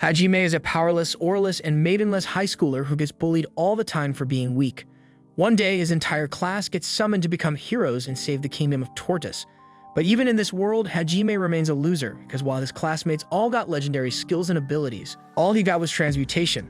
Hajime is a powerless, auraless, and maidenless high schooler who gets bullied all the time for being weak. One day, his entire class gets summoned to become heroes and save the kingdom of Tortoise. But even in this world, Hajime remains a loser, because while his classmates all got legendary skills and abilities, all he got was transmutation.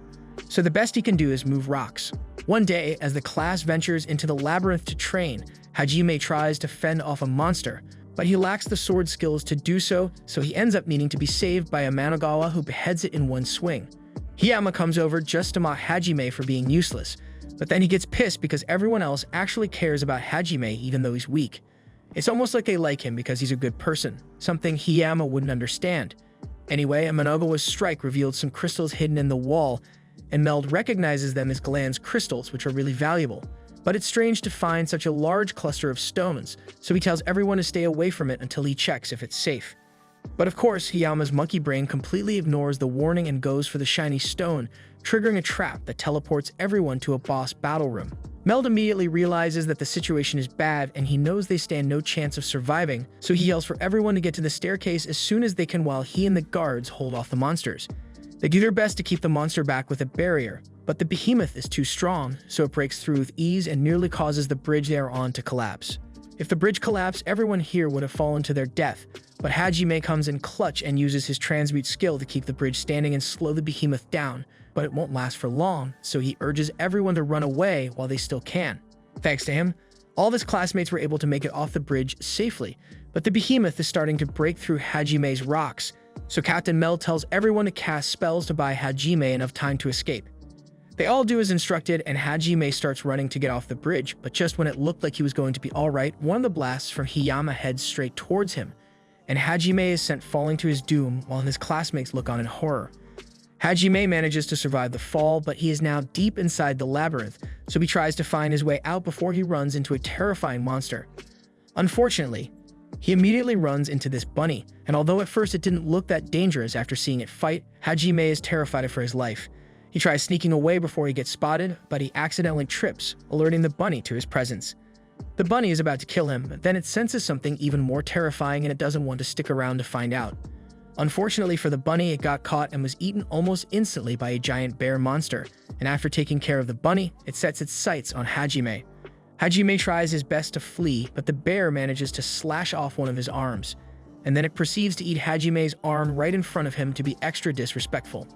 So the best he can do is move rocks. One day, as the class ventures into the labyrinth to train, Hajime tries to fend off a monster, but he lacks the sword skills to do so, so he ends up needing to be saved by a Managawa who beheads it in one swing. Hiyama comes over just to mock Hajime for being useless, but then he gets pissed because everyone else actually cares about Hajime even though he's weak. It's almost like they like him because he's a good person, something Hiyama wouldn't understand. Anyway, a Managawa's strike revealed some crystals hidden in the wall, and Meld recognizes them as Gland's crystals, which are really valuable. But it's strange to find such a large cluster of stones, so he tells everyone to stay away from it until he checks if it's safe. But of course, Hiyama's monkey brain completely ignores the warning and goes for the shiny stone, triggering a trap that teleports everyone to a boss battle room. Meld immediately realizes that the situation is bad and he knows they stand no chance of surviving, so he yells for everyone to get to the staircase as soon as they can while he and the guards hold off the monsters. They do their best to keep the monster back with a barrier, but the behemoth is too strong, so it breaks through with ease and nearly causes the bridge they are on to collapse. If the bridge collapsed, everyone here would have fallen to their death, but Hajime comes in clutch and uses his transmute skill to keep the bridge standing and slow the behemoth down, but it won't last for long, so he urges everyone to run away while they still can. Thanks to him, all of his classmates were able to make it off the bridge safely, but the behemoth is starting to break through Hajime's rocks, so Captain Meld tells everyone to cast spells to buy Hajime enough time to escape. They all do as instructed, and Hajime starts running to get off the bridge, but just when it looked like he was going to be alright, one of the blasts from Hiyama heads straight towards him, and Hajime is sent falling to his doom while his classmates look on in horror. Hajime manages to survive the fall, but he is now deep inside the labyrinth, so he tries to find his way out before he runs into a terrifying monster. Unfortunately, he immediately runs into this bunny, and although at first it didn't look that dangerous after seeing it fight, Hajime is terrified for his life. He tries sneaking away before he gets spotted, but he accidentally trips, alerting the bunny to his presence. The bunny is about to kill him, but then it senses something even more terrifying and it doesn't want to stick around to find out. Unfortunately for the bunny, it got caught and was eaten almost instantly by a giant bear monster, and after taking care of the bunny, it sets its sights on Hajime. Hajime tries his best to flee, but the bear manages to slash off one of his arms, and then it proceeds to eat Hajime's arm right in front of him to be extra disrespectful.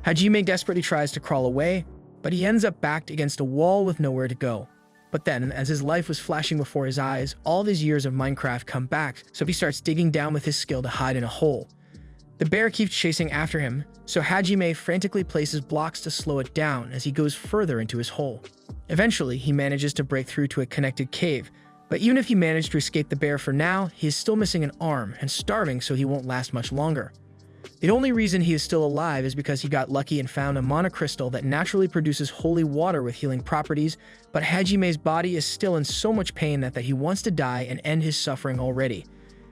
Hajime desperately tries to crawl away, but he ends up backed against a wall with nowhere to go. But then, as his life was flashing before his eyes, all of his years of Minecraft come back, so he starts digging down with his skill to hide in a hole. The bear keeps chasing after him, so Hajime frantically places blocks to slow it down as he goes further into his hole. Eventually, he manages to break through to a connected cave, but even if he managed to escape the bear for now, he is still missing an arm and starving, so he won't last much longer. The only reason he is still alive is because he got lucky and found a monocrystal that naturally produces holy water with healing properties, but Hajime's body is still in so much pain that he wants to die and end his suffering already.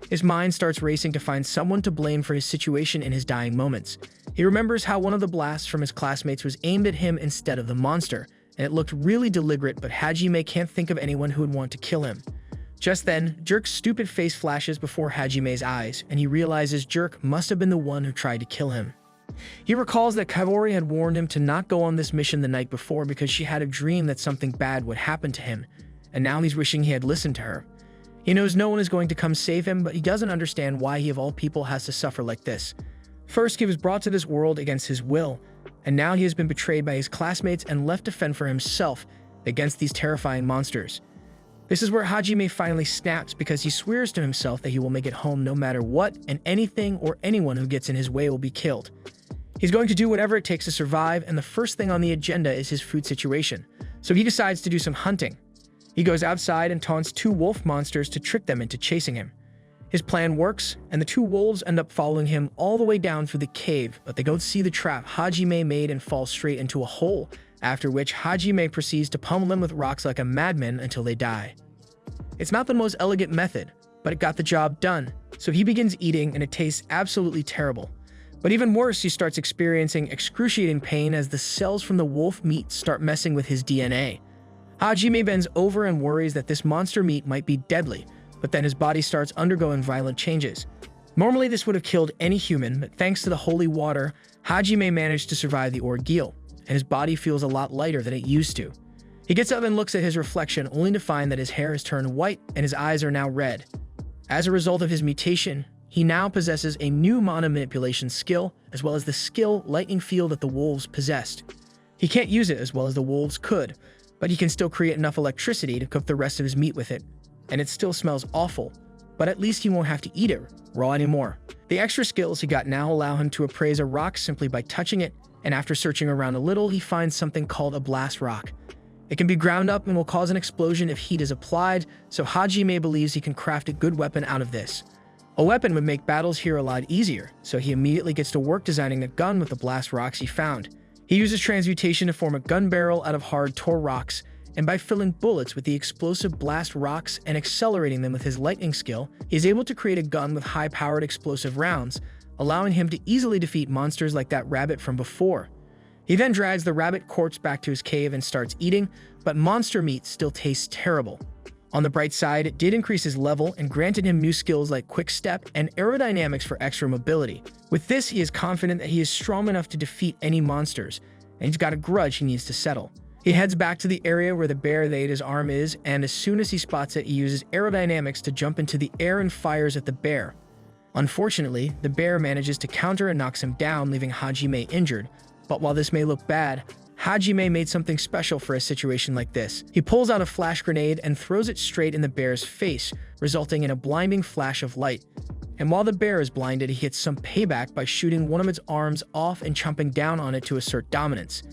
His mind starts racing to find someone to blame for his situation in his dying moments. He remembers how one of the blasts from his classmates was aimed at him instead of the monster, and it looked really deliberate, but Hajime can't think of anyone who would want to kill him. Just then, Jerk's stupid face flashes before Hajime's eyes, and he realizes Jerk must have been the one who tried to kill him. He recalls that Kaori had warned him to not go on this mission the night before because she had a dream that something bad would happen to him, and now he's wishing he had listened to her. He knows no one is going to come save him, but he doesn't understand why he of all people has to suffer like this. First, he was brought to this world against his will, and now he has been betrayed by his classmates and left to fend for himself against these terrifying monsters. This is where Hajime finally snaps because he swears to himself that he will make it home no matter what, and anything or anyone who gets in his way will be killed. He's going to do whatever it takes to survive, and the first thing on the agenda is his food situation, so he decides to do some hunting. He goes outside and taunts two wolf monsters to trick them into chasing him. His plan works, and the two wolves end up following him all the way down through the cave, but they don't see the trap Hajime made and fall straight into a hole, after which Hajime proceeds to pummel them with rocks like a madman until they die. It's not the most elegant method, but it got the job done, so he begins eating and it tastes absolutely terrible. But even worse, he starts experiencing excruciating pain as the cells from the wolf meat start messing with his DNA. Hajime bends over and worries that this monster meat might be deadly, but then his body starts undergoing violent changes. Normally this would have killed any human, but thanks to the holy water, Hajime managed to survive the ordeal, and his body feels a lot lighter than it used to. He gets up and looks at his reflection only to find that his hair has turned white and his eyes are now red. As a result of his mutation, he now possesses a new mana manipulation skill, as well as the skill Lightning Field that the wolves possessed. He can't use it as well as the wolves could, but he can still create enough electricity to cook the rest of his meat with it. And it still smells awful, but at least he won't have to eat it raw anymore. The extra skills he got now allow him to appraise a rock simply by touching it, and after searching around a little, he finds something called a blast rock. It can be ground up and will cause an explosion if heat is applied, so Hajime believes he can craft a good weapon out of this. A weapon would make battles here a lot easier, so he immediately gets to work designing a gun with the blast rocks he found. He uses transmutation to form a gun barrel out of hard Tor rocks, and by filling bullets with the explosive blast rocks and accelerating them with his lightning skill, he is able to create a gun with high-powered explosive rounds, allowing him to easily defeat monsters like that rabbit from before. He then drags the rabbit corpse back to his cave and starts eating, but monster meat still tastes terrible. On the bright side, it did increase his level and granted him new skills like Quick Step and Aerodynamics for extra mobility. With this, he is confident that he is strong enough to defeat any monsters, and he's got a grudge he needs to settle. He heads back to the area where the bear that ate his arm is, and as soon as he spots it, he uses Aerodynamics to jump into the air and fires at the bear. Unfortunately, the bear manages to counter and knocks him down, leaving Hajime injured. But while this may look bad, Hajime made something special for a situation like this. He pulls out a flash grenade and throws it straight in the bear's face, resulting in a blinding flash of light. And while the bear is blinded, he gets some payback by shooting one of its arms off and chomping down on it to assert dominance,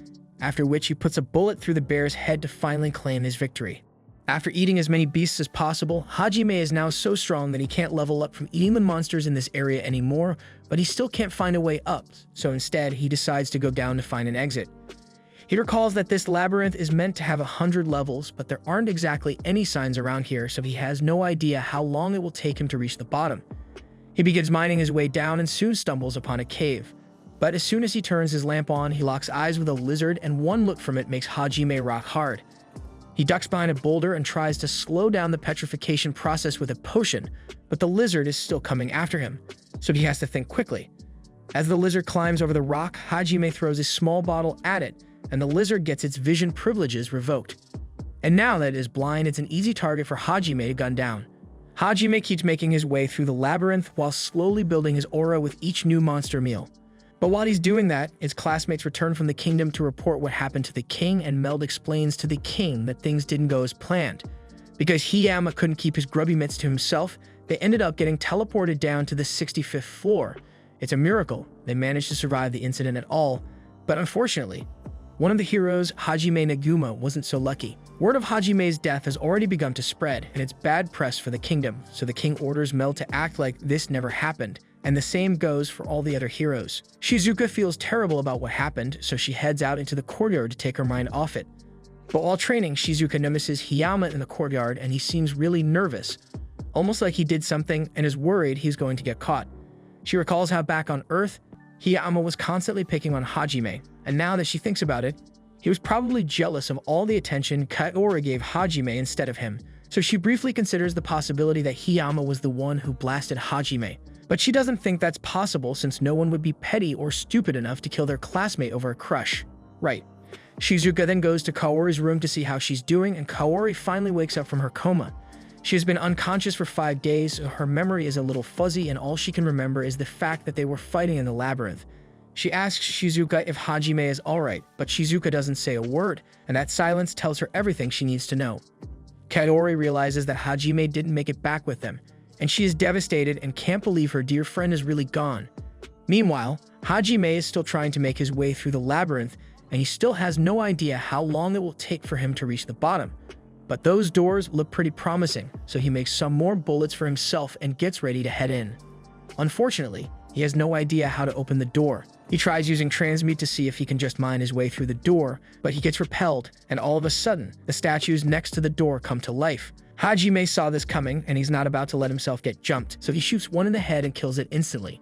after which he puts a bullet through the bear's head to finally claim his victory. After eating as many beasts as possible, Hajime is now so strong that he can't level up from eating the monsters in this area anymore, but he still can't find a way up, so instead he decides to go down to find an exit. He recalls that this labyrinth is meant to have 100 levels, but there aren't exactly any signs around here, so he has no idea how long it will take him to reach the bottom. He begins mining his way down and soon stumbles upon a cave. But as soon as he turns his lamp on, he locks eyes with a lizard, and one look from it makes Hajime rock hard. He ducks behind a boulder and tries to slow down the petrification process with a potion, but the lizard is still coming after him, so he has to think quickly. As the lizard climbs over the rock, Hajime throws a small bottle at it, and the lizard gets its vision privileges revoked. And now that it is blind, it's an easy target for Hajime to gun down. Hajime keeps making his way through the labyrinth while slowly building his aura with each new monster meal. But while he's doing that, his classmates return from the kingdom to report what happened to the king, and Meld explains to the king that things didn't go as planned. Because Hiyama couldn't keep his grubby mitts to himself, they ended up getting teleported down to the 65th floor. It's a miracle they managed to survive the incident at all, but unfortunately, one of the heroes, Hajime Naguma, wasn't so lucky. Word of Hajime's death has already begun to spread, and it's bad press for the kingdom, so the king orders Meld to act like this never happened. And the same goes for all the other heroes. Shizuka feels terrible about what happened, so she heads out into the courtyard to take her mind off it. But while training, Shizuka notices Hiyama in the courtyard, and he seems really nervous, almost like he did something and is worried he's going to get caught. She recalls how back on Earth, Hiyama was constantly picking on Hajime, and now that she thinks about it, he was probably jealous of all the attention Kaori gave Hajime instead of him, so she briefly considers the possibility that Hiyama was the one who blasted Hajime. But she doesn't think that's possible since no one would be petty or stupid enough to kill their classmate over a crush. Right. Shizuka then goes to Kaori's room to see how she's doing, and Kaori finally wakes up from her coma. She has been unconscious for 5 days, so her memory is a little fuzzy, and all she can remember is the fact that they were fighting in the labyrinth. She asks Shizuka if Hajime is alright, but Shizuka doesn't say a word, and that silence tells her everything she needs to know. Kaori realizes that Hajime didn't make it back with them, and she is devastated and can't believe her dear friend is really gone. Meanwhile, Hajime is still trying to make his way through the labyrinth, and he still has no idea how long it will take for him to reach the bottom. But those doors look pretty promising, so he makes some more bullets for himself and gets ready to head in. Unfortunately, he has no idea how to open the door. He tries using transmute to see if he can just mine his way through the door, but he gets repelled, and all of a sudden, the statues next to the door come to life. Hajime saw this coming, and he's not about to let himself get jumped, so he shoots one in the head and kills it instantly.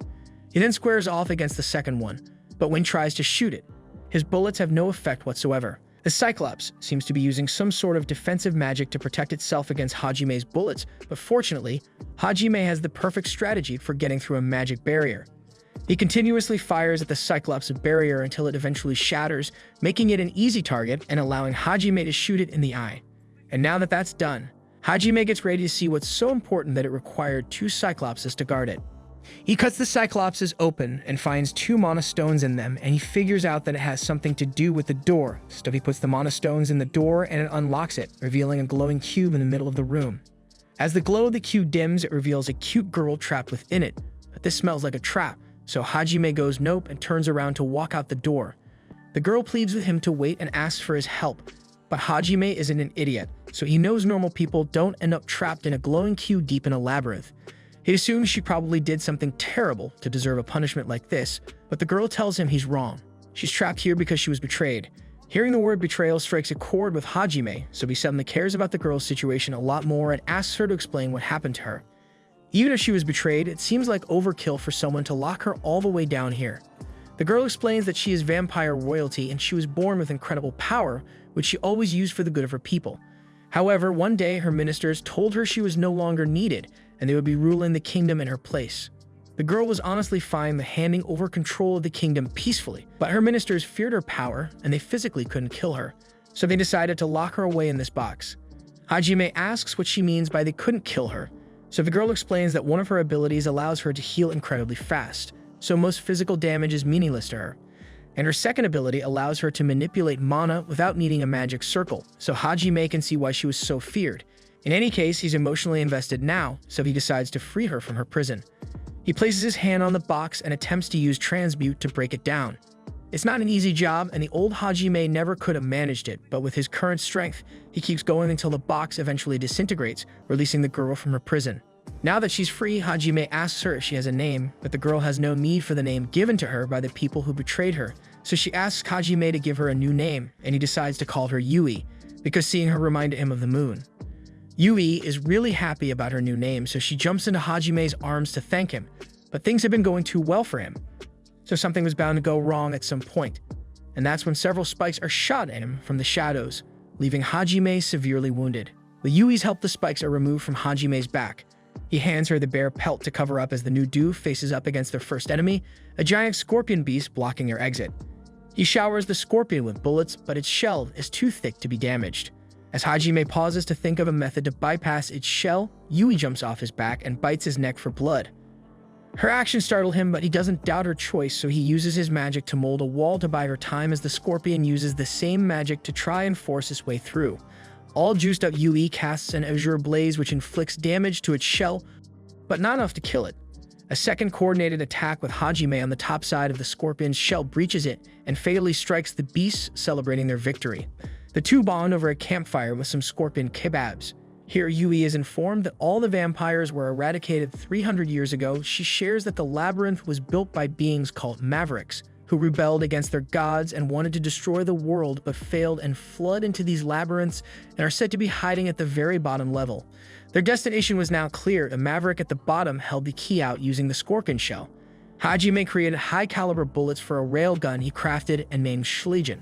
He then squares off against the second one, but when he tries to shoot it, his bullets have no effect whatsoever. The Cyclops seems to be using some sort of defensive magic to protect itself against Hajime's bullets, but fortunately, Hajime has the perfect strategy for getting through a magic barrier. He continuously fires at the Cyclops' barrier until it eventually shatters, making it an easy target and allowing Hajime to shoot it in the eye. And now that that's done, Hajime gets ready to see what's so important that it required 2 Cyclopses to guard it. He cuts the Cyclopses open and finds 2 Mana Stones in them, and he figures out that it has something to do with the door. So he puts the Mana Stones in the door and it unlocks it, revealing a glowing cube in the middle of the room. As the glow of the cube dims, it reveals a cute girl trapped within it, but this smells like a trap, so Hajime goes nope and turns around to walk out the door. The girl pleads with him to wait and asks for his help, but Hajime isn't an idiot, so he knows normal people don't end up trapped in a glowing cube deep in a labyrinth. He assumes she probably did something terrible to deserve a punishment like this, but the girl tells him he's wrong. She's trapped here because she was betrayed. Hearing the word betrayal strikes a chord with Hajime, so he suddenly cares about the girl's situation a lot more and asks her to explain what happened to her. Even if she was betrayed, it seems like overkill for someone to lock her all the way down here. The girl explains that she is vampire royalty and she was born with incredible power, which she always used for the good of her people. However, one day her ministers told her she was no longer needed, and they would be ruling the kingdom in her place. The girl was honestly fine with handing over control of the kingdom peacefully, but her ministers feared her power and they physically couldn't kill her, so they decided to lock her away in this box. Hajime asks what she means by they couldn't kill her, so the girl explains that one of her abilities allows her to heal incredibly fast, so most physical damage is meaningless to her. And her second ability allows her to manipulate mana without needing a magic circle, so Hajime can see why she was so feared. In any case, he's emotionally invested now, so he decides to free her from her prison. He places his hand on the box and attempts to use transmute to break it down. It's not an easy job, and the old Hajime never could have managed it, but with his current strength, he keeps going until the box eventually disintegrates, releasing the girl from her prison. Now that she's free, Hajime asks her if she has a name, but the girl has no need for the name given to her by the people who betrayed her, so she asks Hajime to give her a new name, and he decides to call her Yui, because seeing her reminded him of the moon. Yui is really happy about her new name, so she jumps into Hajime's arms to thank him, but things have been going too well for him, so something was bound to go wrong at some point, and that's when several spikes are shot at him from the shadows, leaving Hajime severely wounded. The Yuis help the spikes are removed from Hajime's back. He hands her the bear pelt to cover up as the new Do faces up against their first enemy, a giant scorpion beast blocking their exit. He showers the scorpion with bullets, but its shell is too thick to be damaged. As Hajime pauses to think of a method to bypass its shell, Yui jumps off his back and bites his neck for blood. Her actions startle him, but he doesn't doubt her choice, so he uses his magic to mold a wall to buy her time as the scorpion uses the same magic to try and force his way through. All juiced up Yui casts an azure blaze which inflicts damage to its shell, but not enough to kill it. A second coordinated attack with Hajime on the top side of the scorpion's shell breaches it and fatally strikes the beast, celebrating their victory. The two bond over a campfire with some scorpion kebabs. Here, Yui is informed that all the vampires were eradicated 300 years ago. She shares that the labyrinth was built by beings called Mavericks, who rebelled against their gods and wanted to destroy the world but failed and flood into these labyrinths and are said to be hiding at the very bottom level. Their destination was now clear. The Maverick at the bottom held the key out using the scorpion shell. Hajime created high-caliber bullets for a railgun he crafted and named Schliegen.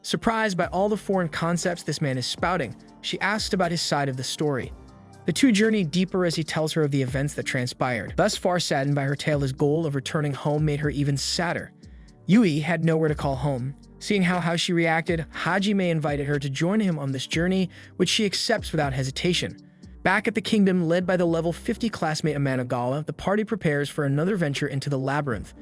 Surprised by all the foreign concepts this man is spouting, she asks about his side of the story. The two journey deeper as he tells her of the events that transpired. Thus far saddened by her tale, his goal of returning home made her even sadder. Yui had nowhere to call home. Seeing how she reacted, Hajime invited her to join him on this journey, which she accepts without hesitation. Back at the kingdom, led by the level 50 classmate Amanagawa, the party prepares for another venture into the labyrinth.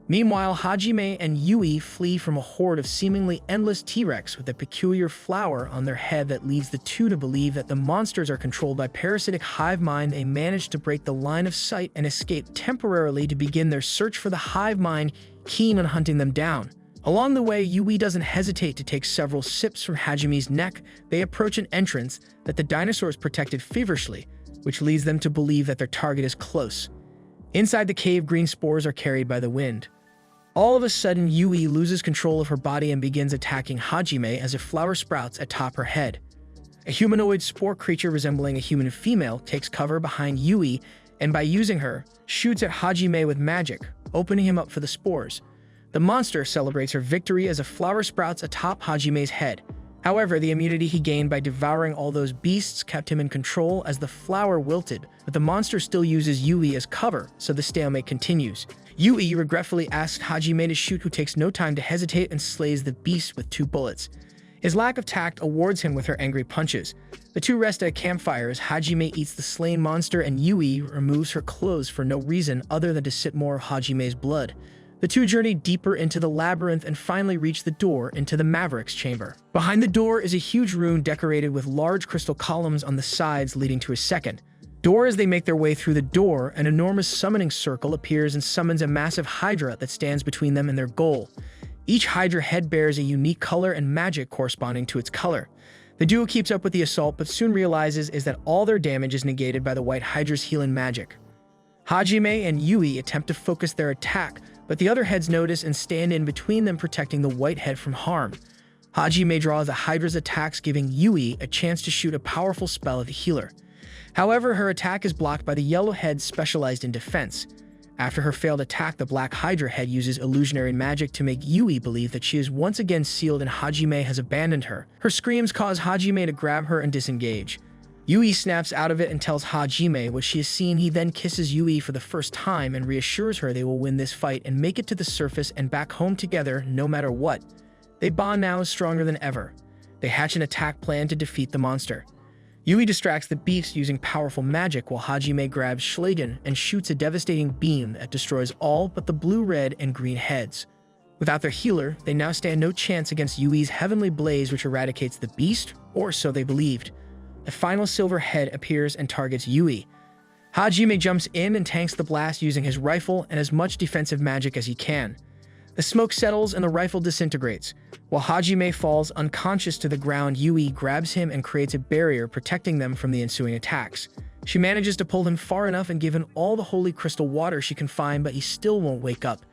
Meanwhile, Hajime and Yui flee from a horde of seemingly endless T-Rex with a peculiar flower on their head that leads the two to believe that the monsters are controlled by parasitic hive mind. They manage to break the line of sight and escape temporarily to begin their search for the hive mind, keen on hunting them down. Along the way, Yui doesn't hesitate to take several sips from Hajime's neck. They approach an entrance that the dinosaurs protected feverishly, which leads them to believe that their target is close. Inside the cave, green spores are carried by the wind. All of a sudden, Yui loses control of her body and begins attacking Hajime as a flower sprouts atop her head. A humanoid spore creature resembling a human female takes cover behind Yui and by using her, shoots at Hajime with magic, opening him up for the spores. The monster celebrates her victory as a flower sprouts atop Hajime's head. However, the immunity he gained by devouring all those beasts kept him in control as the flower wilted, but the monster still uses Yui as cover, so the stalemate continues. Yui regretfully asks Hajime to shoot, who takes no time to hesitate and slays the beast with 2 bullets. His lack of tact awards him with her angry punches. The two rest at a campfire as Hajime eats the slain monster and Yui removes her clothes for no reason other than to sip more of Hajime's blood. The two journey deeper into the labyrinth and finally reach the door into the Maverick's chamber. Behind the door is a huge room decorated with large crystal columns on the sides leading to a second door. As they make their way through the door, an enormous summoning circle appears and summons a massive Hydra that stands between them and their goal. Each Hydra head bears a unique color and magic corresponding to its color. The duo keeps up with the assault, but soon realizes that all their damage is negated by the White Hydra's healing magic. Hajime and Yui attempt to focus their attack, but the other heads notice and stand in between them, protecting the white head from harm. Hajime draws the Hydra's attacks, giving Yui a chance to shoot a powerful spell of the healer. However, her attack is blocked by the yellow head specialized in defense. After her failed attack, the Black Hydra head uses illusionary magic to make Yui believe that she is once again sealed and Hajime has abandoned her. Her screams cause Hajime to grab her and disengage. Yui snaps out of it and tells Hajime what she has seen. He then kisses Yui for the first time and reassures her they will win this fight and make it to the surface and back home together no matter what. They bond now stronger than ever. They hatch an attack plan to defeat the monster. Yui distracts the beast using powerful magic while Hajime grabs Schlegen and shoots a devastating beam that destroys all but the blue, red, and green heads. Without their healer, they now stand no chance against Yui's heavenly blaze, which eradicates the beast, or so they believed. A final silver head appears and targets Yui. Hajime jumps in and tanks the blast using his rifle and as much defensive magic as he can. The smoke settles and the rifle disintegrates. While Hajime falls unconscious to the ground, Yui grabs him and creates a barrier protecting them from the ensuing attacks. She manages to pull him far enough and give him all the holy crystal water she can find, but he still won't wake up.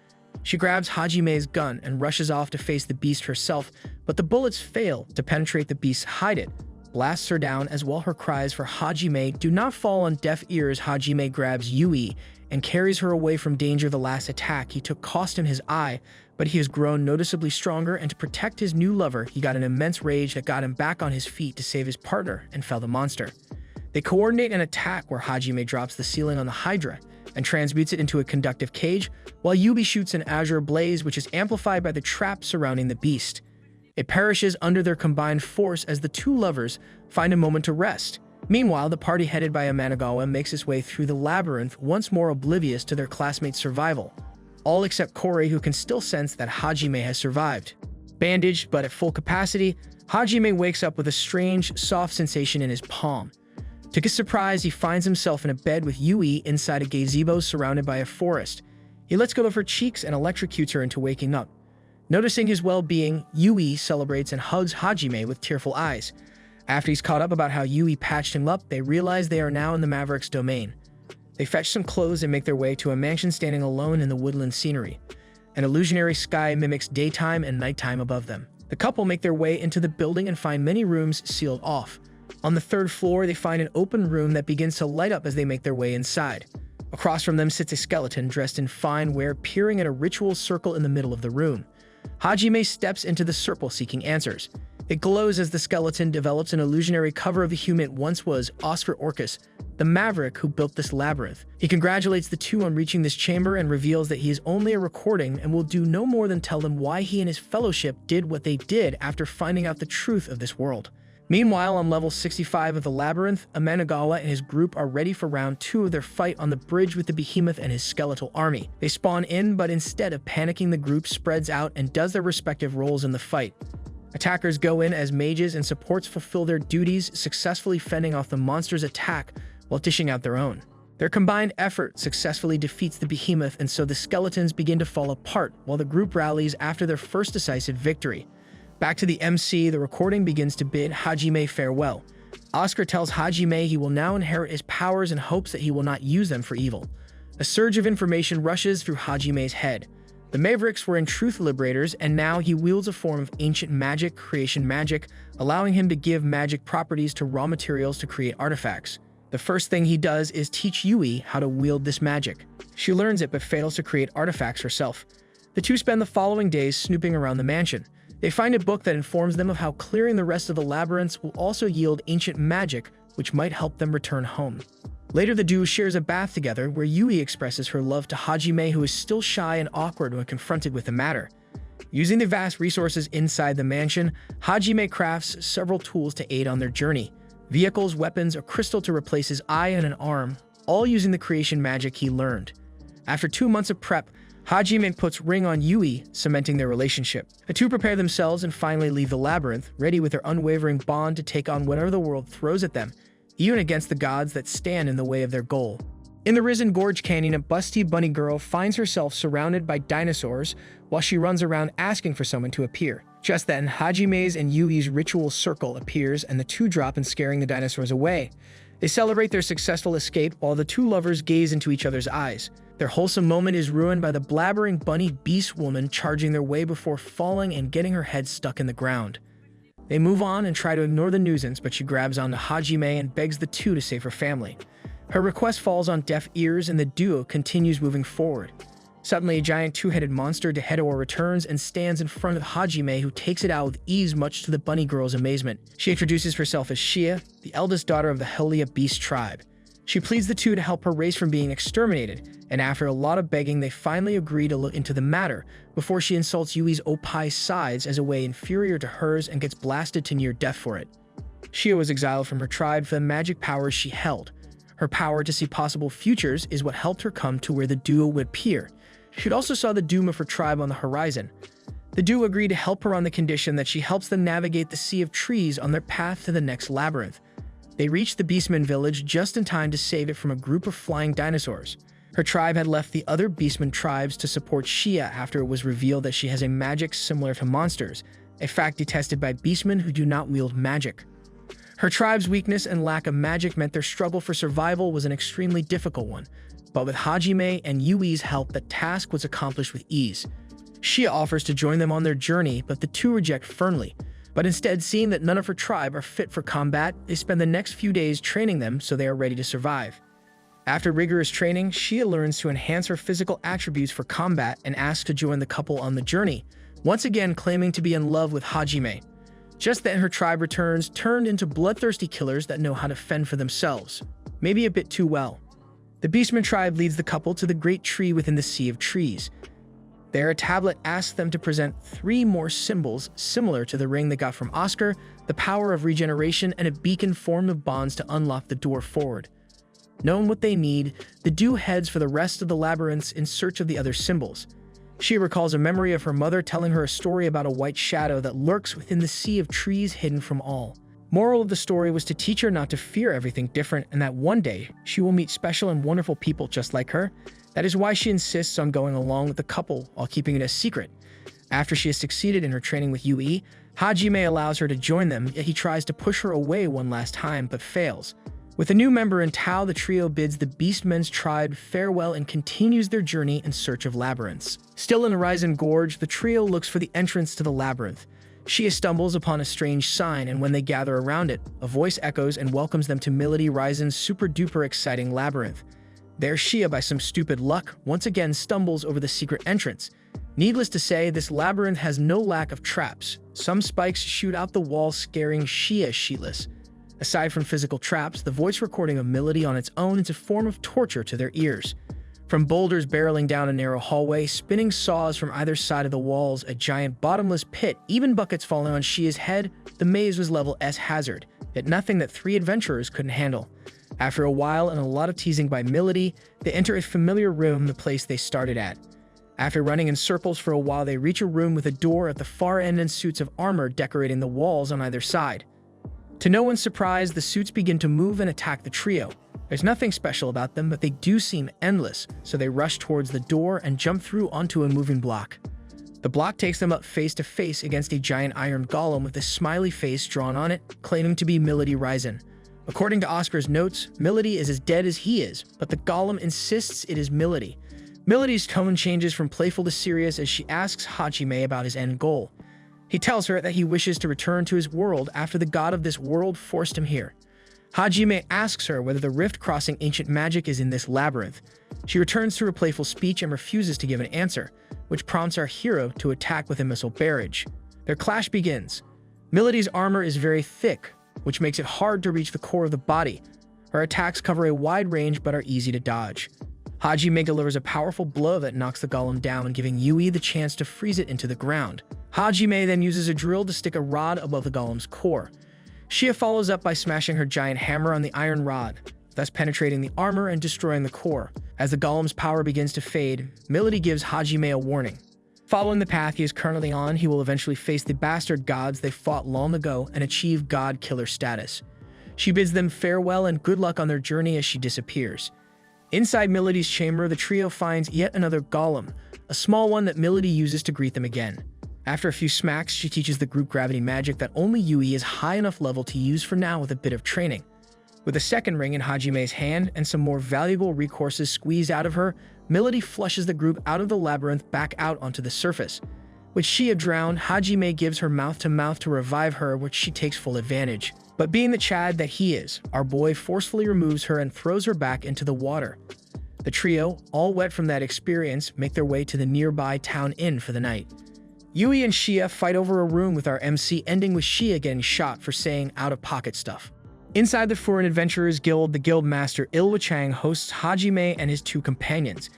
She grabs Hajime's gun and rushes off to face the beast herself, but the bullets fail to penetrate the beast's hide. Blasts her down as well. Her cries for Hajime do not fall on deaf ears. Hajime grabs Yui and carries her away from danger. The last attack he took cost him his eye, but he has grown noticeably stronger, and to protect his new lover, he got an immense rage that got him back on his feet to save his partner and fell the monster. They coordinate an attack where Hajime drops the ceiling on the Hydra and transmutes it into a conductive cage, while Yui shoots an azure blaze which is amplified by the trap surrounding the beast. It perishes under their combined force as the two lovers find a moment to rest. Meanwhile, the party headed by Amanagawa makes its way through the labyrinth, once more oblivious to their classmates' survival. All except Korei, who can still sense that Hajime has survived. Bandaged but at full capacity, Hajime wakes up with a strange, soft sensation in his palm. To his surprise, he finds himself in a bed with Yui inside a gazebo surrounded by a forest. He lets go of her cheeks and electrocutes her into waking up. Noticing his well-being, Yui celebrates and hugs Hajime with tearful eyes. After he's caught up about how Yui patched him up, they realize they are now in the Maverick's domain. They fetch some clothes and make their way to a mansion standing alone in the woodland scenery. An illusionary sky mimics daytime and nighttime above them. The couple make their way into the building and find many rooms sealed off. On the 3rd floor, they find an open room that begins to light up as they make their way inside. Across from them sits a skeleton dressed in fine wear, peering at a ritual circle in the middle of the room. Hajime steps into the circle seeking answers. It glows as the skeleton develops an illusionary cover of the human it once was, Oscar Orcus, the Maverick who built this labyrinth. He congratulates the two on reaching this chamber and reveals that he is only a recording and will do no more than tell them why he and his fellowship did what they did after finding out the truth of this world. Meanwhile, on level 65 of the labyrinth, Amanagawa and his group are ready for round 2 of their fight on the bridge with the behemoth and his skeletal army. They spawn in, but instead of panicking, the group spreads out and does their respective roles in the fight. Attackers go in as mages and supports fulfill their duties, successfully fending off the monster's attack while dishing out their own. Their combined effort successfully defeats the behemoth, and so the skeletons begin to fall apart while the group rallies after their first decisive victory. Back to the MC, the recording begins to bid Hajime farewell. Oscar tells Hajime he will now inherit his powers and hopes that he will not use them for evil. A surge of information rushes through Hajime's head. The Mavericks were in truth liberators, and now he wields a form of ancient magic, creation magic, allowing him to give magic properties to raw materials to create artifacts. The first thing he does is teach Yui how to wield this magic. She learns it but fails to create artifacts herself. The two spend the following days snooping around the mansion. They find a book that informs them of how clearing the rest of the labyrinths will also yield ancient magic, which might help them return home. Later, the duo shares a bath together where Yui expresses her love to Hajime, who is still shy and awkward when confronted with the matter. Using the vast resources inside the mansion, Hajime crafts several tools to aid on their journey: vehicles, weapons, a crystal to replace his eye and an arm, all using the creation magic he learned. After 2 months of prep, Hajime puts ring on Yui, cementing their relationship. The two prepare themselves and finally leave the labyrinth, ready with their unwavering bond to take on whatever the world throws at them, even against the gods that stand in the way of their goal. In the Risen Gorge Canyon, a busty bunny girl finds herself surrounded by dinosaurs while she runs around asking for someone to appear. Just then, Hajime's and Yui's ritual circle appears and the two drop in, scaring the dinosaurs away. They celebrate their successful escape while the two lovers gaze into each other's eyes. Their wholesome moment is ruined by the blabbering bunny beast woman charging their way before falling and getting her head stuck in the ground. They move on and try to ignore the nuisance, but she grabs onto Hajime and begs the two to save her family. Her request falls on deaf ears and the duo continues moving forward. Suddenly, a giant two-headed monster, Dehedor, returns and stands in front of Hajime, who takes it out with ease, much to the bunny girl's amazement. She introduces herself as Shia, the eldest daughter of the Hylia beast tribe. She pleads the two to help her race from being exterminated, and after a lot of begging, they finally agree to look into the matter, before she insults Yui's Opai's size as a way inferior to hers and gets blasted to near death for it. Shia was exiled from her tribe for the magic powers she held. Her power to see possible futures is what helped her come to where the duo would appear. She also saw the doom of her tribe on the horizon. The duo agreed to help her on the condition that she helps them navigate the Sea of Trees on their path to the next labyrinth. They reached the Beastman village just in time to save it from a group of flying dinosaurs. Her tribe had left the other Beastman tribes to support Shia after it was revealed that she has a magic similar to monsters, a fact detested by Beastmen who do not wield magic. Her tribe's weakness and lack of magic meant their struggle for survival was an extremely difficult one, but with Hajime and Yui's help, the task was accomplished with ease. Shia offers to join them on their journey, but the two reject firmly. But instead, seeing that none of her tribe are fit for combat, they spend the next few days training them so they are ready to survive. After rigorous training, Shia learns to enhance her physical attributes for combat and asks to join the couple on the journey, once again claiming to be in love with Hajime. Just then, her tribe returns, turned into bloodthirsty killers that know how to fend for themselves, maybe a bit too well. The Beastman tribe leads the couple to the great tree within the Sea of Trees. There, a tablet asks them to present 3 more symbols similar to the ring they got from Oscar, the power of regeneration, and a beacon formed of bonds to unlock the door forward. Knowing what they need, the duo heads for the rest of the labyrinths in search of the other symbols. She recalls a memory of her mother telling her a story about a white shadow that lurks within the Sea of Trees, hidden from all. Moral of the story was to teach her not to fear everything different, and that one day she will meet special and wonderful people just like her. That is why she insists on going along with the couple while keeping it a secret. After she has succeeded in her training with Yui, Hajime allows her to join them, yet he tries to push her away one last time but fails. With a new member in tow, the trio bids the Beastmen's tribe farewell and continues their journey in search of labyrinths. Still in the Risen Gorge, the trio looks for the entrance to the labyrinth. Shia stumbles upon a strange sign, and when they gather around it, a voice echoes and welcomes them to Milady Risen's super-duper exciting labyrinth. There, Shia, by some stupid luck, once again stumbles over the secret entrance. Needless to say, this labyrinth has no lack of traps. Some spikes shoot out the wall, scaring Shia shitless. Aside from physical traps, the voice recording of Milady on its own is a form of torture to their ears. From boulders barreling down a narrow hallway, spinning saws from either side of the walls, a giant bottomless pit, even buckets falling on Shia's head, the maze was level S hazard, yet nothing that 3 adventurers couldn't handle. After a while and a lot of teasing by Milady, they enter a familiar room, the place they started at. After running in circles for a while, they reach a room with a door at the far end and suits of armor decorating the walls on either side. To no one's surprise, the suits begin to move and attack the trio. There's nothing special about them, but they do seem endless, so they rush towards the door and jump through onto a moving block. The block takes them up face to face against a giant iron golem with a smiley face drawn on it, claiming to be Milady Risen. According to Oscar's notes, Milady is as dead as he is, but the golem insists it is Milady. Milady's tone changes from playful to serious as she asks Hajime about his end goal. He tells her that he wishes to return to his world after the god of this world forced him here. Hajime asks her whether the rift crossing ancient magic is in this labyrinth. She returns to her playful speech and refuses to give an answer, which prompts our hero to attack with a missile barrage. Their clash begins. Milody's armor is very thick, which makes it hard to reach the core of the body. Her attacks cover a wide range but are easy to dodge. Hajime delivers a powerful blow that knocks the golem down, giving Yui the chance to freeze it into the ground. Hajime then uses a drill to stick a rod above the golem's core. Shia follows up by smashing her giant hammer on the iron rod, thus penetrating the armor and destroying the core. As the golem's power begins to fade, Milody gives Hajime a warning. Following the path he is currently on, he will eventually face the bastard gods they fought long ago and achieve god killer status. She bids them farewell and good luck on their journey as she disappears. Inside Milody's chamber, the trio finds yet another golem, a small one that Milody uses to greet them again. After a few smacks, she teaches the group gravity magic that only Yui is high enough level to use for now with a bit of training. With a second ring in Hajime's hand and some more valuable recourses squeezed out of her, Milody flushes the group out of the labyrinth back out onto the surface. With Shia drowned, Hajime gives her mouth-to-mouth to revive her, which she takes full advantage. But being the Chad that he is, our boy forcefully removes her and throws her back into the water. The trio, all wet from that experience, make their way to the nearby town inn for the night. Yui and Shia fight over a room with our MC, ending with Shia getting shot for saying out-of-pocket stuff. Inside the Furin Adventurers Guild, the guild master Ilwa Chang hosts Hajime and his two companions.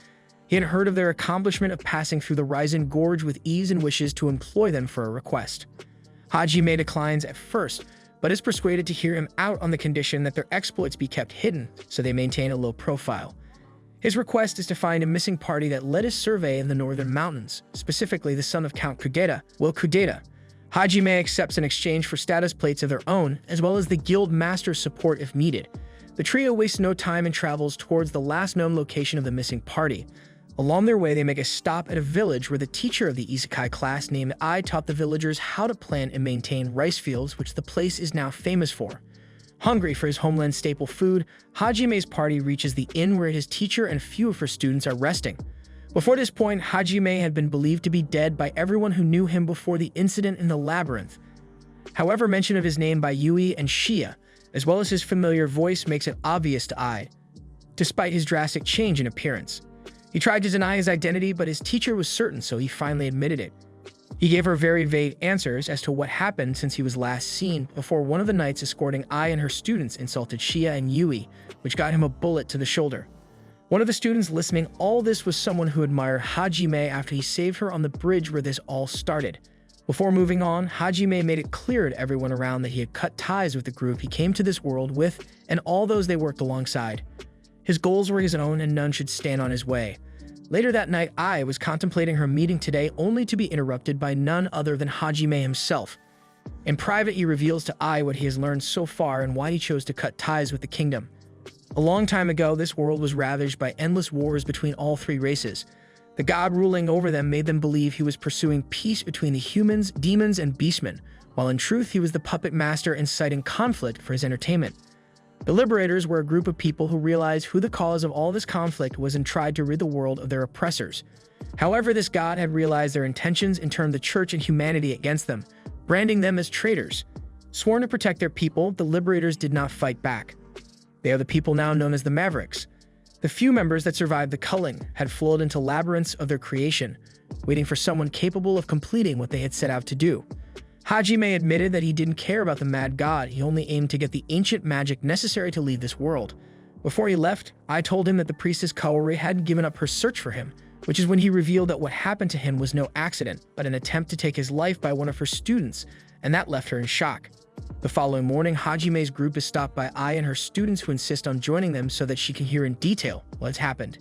He had heard of their accomplishment of passing through the Raizen Gorge with ease and wishes to employ them for a request. Hajime declines at first, but is persuaded to hear him out on the condition that their exploits be kept hidden, so they maintain a low profile. His request is to find a missing party that led his survey in the northern mountains, specifically the son of Count Kudeta, Will Kudeta. Hajime accepts in exchange for status plates of their own, as well as the guild master's support if needed. The trio wastes no time and travels towards the last known location of the missing party. Along their way, they make a stop at a village where the teacher of the Isekai class named Ai taught the villagers how to plant and maintain rice fields, which the place is now famous for. Hungry for his homeland staple food, Hajime's party reaches the inn where his teacher and few of her students are resting. Before this point, Hajime had been believed to be dead by everyone who knew him before the incident in the labyrinth. However, mention of his name by Yui and Shia, as well as his familiar voice, makes it obvious to Ai, despite his drastic change in appearance. He tried to deny his identity, but his teacher was certain, so he finally admitted it. He gave her very vague answers as to what happened since he was last seen before one of the knights escorting Ai and her students insulted Shia and Yui, which got him a bullet to the shoulder. One of the students listening all this was someone who admired Hajime after he saved her on the bridge where this all started. Before moving on, Hajime made it clear to everyone around that he had cut ties with the group he came to this world with and all those they worked alongside. His goals were his own and none should stand on his way. Later that night, Ai was contemplating her meeting today only to be interrupted by none other than Hajime himself. In private, he reveals to Ai what he has learned so far and why he chose to cut ties with the kingdom. A long time ago, this world was ravaged by endless wars between all three races. The god ruling over them made them believe he was pursuing peace between the humans, demons, and beastmen, while in truth he was the puppet master inciting conflict for his entertainment. The Liberators were a group of people who realized who the cause of all this conflict was and tried to rid the world of their oppressors. However, this god had realized their intentions and turned the church and humanity against them, branding them as traitors. Sworn to protect their people, the Liberators did not fight back. They are the people now known as the Mavericks. The few members that survived the culling had flowed into labyrinths of their creation, waiting for someone capable of completing what they had set out to do. Hajime admitted that he didn't care about the mad god, he only aimed to get the ancient magic necessary to leave this world. Before he left, I told him that the priestess Kaori hadn't given up her search for him, which is when he revealed that what happened to him was no accident, but an attempt to take his life by one of her students, and that left her in shock. The following morning, Hajime's group is stopped by Ai and her students who insist on joining them so that she can hear in detail what's happened.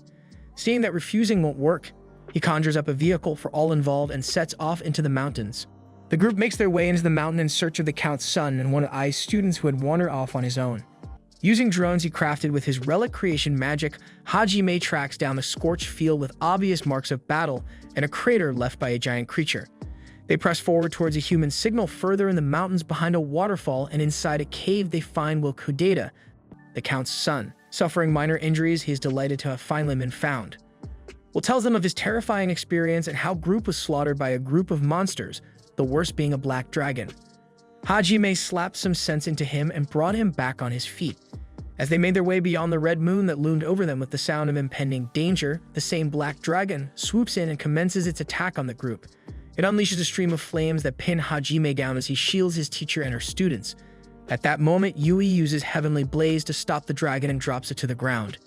Seeing that refusing won't work, he conjures up a vehicle for all involved and sets off into the mountains. The group makes their way into the mountain in search of the Count's son and one of Ai's students who had wandered off on his own. Using drones he crafted with his relic creation magic, Hajime tracks down the scorched field with obvious marks of battle and a crater left by a giant creature. They press forward towards a human signal further in the mountains behind a waterfall, and inside a cave they find Will Kudeta, the Count's son. Suffering minor injuries, he is delighted to have finally been found. Will tells them of his terrifying experience and how Group was slaughtered by a group of monsters, the worst being a black dragon. Hajime slapped some sense into him and brought him back on his feet. As they made their way beyond the red moon that loomed over them with the sound of impending danger, the same black dragon swoops in and commences its attack on the group. It unleashes a stream of flames that pin Hajime down as he shields his teacher and her students. At that moment, Yui uses Heavenly Blaze to stop the dragon and drops it to the ground.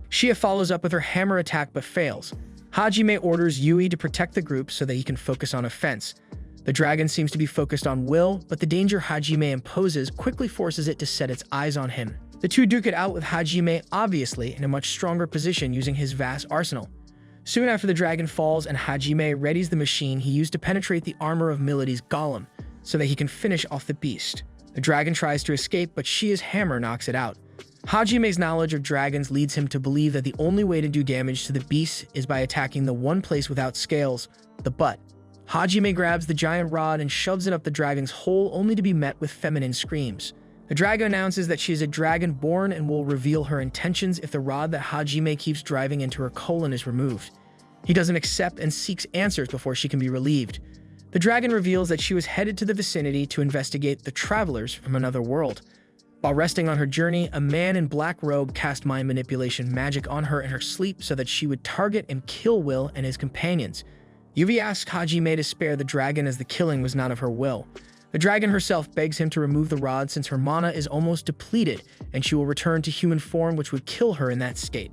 Shia follows up with her hammer attack but fails. Hajime orders Yui to protect the group so that he can focus on offense. The dragon seems to be focused on Will, but the danger Hajime imposes quickly forces it to set its eyes on him. The two duke it out with Hajime obviously in a much stronger position using his vast arsenal. Soon after the dragon falls and Hajime readies the machine he used to penetrate the armor of Milady's golem so that he can finish off the beast. The dragon tries to escape, but Shia's hammer knocks it out. Hajime's knowledge of dragons leads him to believe that the only way to do damage to the beast is by attacking the one place without scales, the butt. Hajime grabs the giant rod and shoves it up the dragon's hole only to be met with feminine screams. The dragon announces that she is a dragon born and will reveal her intentions if the rod that Hajime keeps driving into her colon is removed. He doesn't accept and seeks answers before she can be relieved. The dragon reveals that she was headed to the vicinity to investigate the travelers from another world. While resting on her journey, a man in black robe cast mind manipulation magic on her in her sleep so that she would target and kill Will and his companions. Yui asks Hajime to spare the dragon as the killing was not of her will. The dragon herself begs him to remove the rod since her mana is almost depleted and she will return to human form, which would kill her in that state.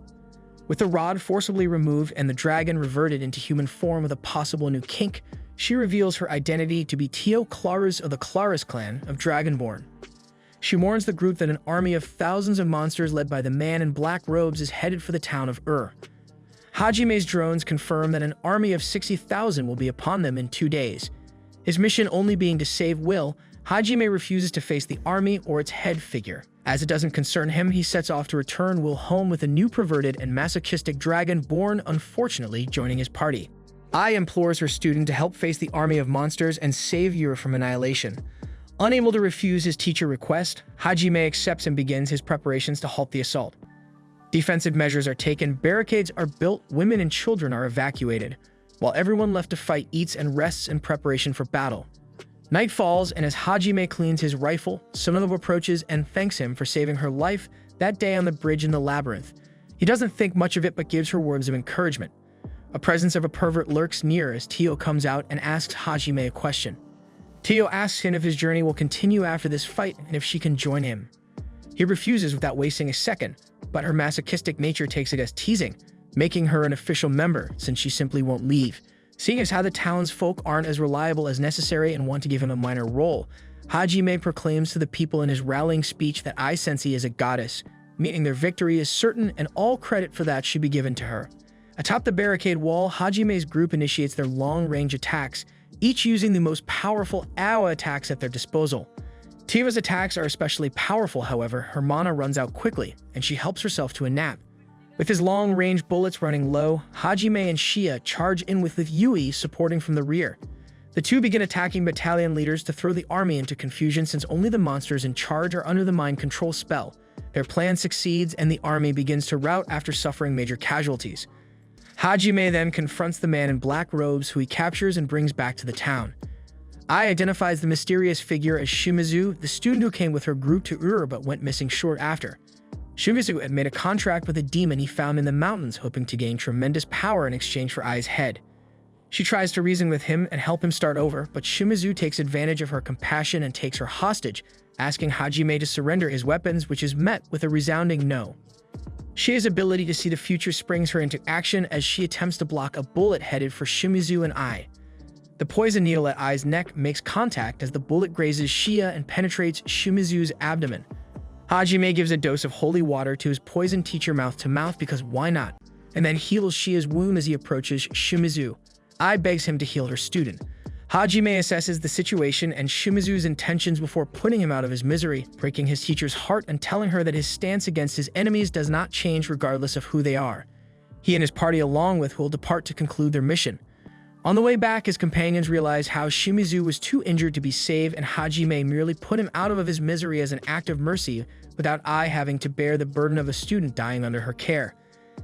With the rod forcibly removed and the dragon reverted into human form with a possible new kink, she reveals her identity to be Tio Claris of the Claris clan of Dragonborn. She warns the group that an army of thousands of monsters led by the man in black robes is headed for the town of Hajime's drones confirm that an army of 60,000 will be upon them in 2 days. His mission only being to save Will, Hajime refuses to face the army or its head figure. As it doesn't concern him, he sets off to return Will home with a new perverted and masochistic dragon born, unfortunately, joining his party. Ai implores her student to help face the army of monsters and save Yura from annihilation. Unable to refuse his teacher's request, Hajime accepts and begins his preparations to halt the assault. Defensive measures are taken, barricades are built, women and children are evacuated, while everyone left to fight eats and rests in preparation for battle. Night falls, and as Hajime cleans his rifle, Sonono approaches and thanks him for saving her life that day on the bridge in the labyrinth. He doesn't think much of it but gives her words of encouragement. A presence of a pervert lurks near as Tio comes out and asks Hajime a question. Tio asks him if his journey will continue after this fight and if she can join him. He refuses without wasting a second, but her masochistic nature takes it as teasing, making her an official member since she simply won't leave. Seeing as how the townsfolk aren't as reliable as necessary and want to give him a minor role, Hajime proclaims to the people in his rallying speech that Ai Sensei is a goddess, meaning their victory is certain and all credit for that should be given to her. Atop the barricade wall, Hajime's group initiates their long-range attacks, each using the most powerful AoE attacks at their disposal. Tiva's attacks are especially powerful, however, her mana runs out quickly, and she helps herself to a nap. With his long-range bullets running low, Hajime and Shia charge in with Yui supporting from the rear. The two begin attacking battalion leaders to throw the army into confusion since only the monsters in charge are under the mind control spell. Their plan succeeds and the army begins to rout after suffering major casualties. Hajime then confronts the man in black robes who he captures and brings back to the town. Ai identifies the mysterious figure as Shimizu, the student who came with her group to Ur but went missing short after. Shimizu had made a contract with a demon he found in the mountains, hoping to gain tremendous power in exchange for Ai's head. She tries to reason with him and help him start over, but Shimizu takes advantage of her compassion and takes her hostage, asking Hajime to surrender his weapons, which is met with a resounding no. Shia's ability to see the future springs her into action as she attempts to block a bullet headed for Shimizu and Ai. The poison needle at Ai's neck makes contact as the bullet grazes Shia and penetrates Shimizu's abdomen. Hajime gives a dose of holy water to his poisoned teacher mouth to mouth because why not, and then heals Shia's wound as he approaches Shimizu. Ai begs him to heal her student. Hajime assesses the situation and Shimizu's intentions before putting him out of his misery, breaking his teacher's heart and telling her that his stance against his enemies does not change regardless of who they are. He and his party along with will depart to conclude their mission. On the way back, his companions realize how Shimizu was too injured to be saved and Hajime merely put him out of his misery as an act of mercy without Ai having to bear the burden of a student dying under her care.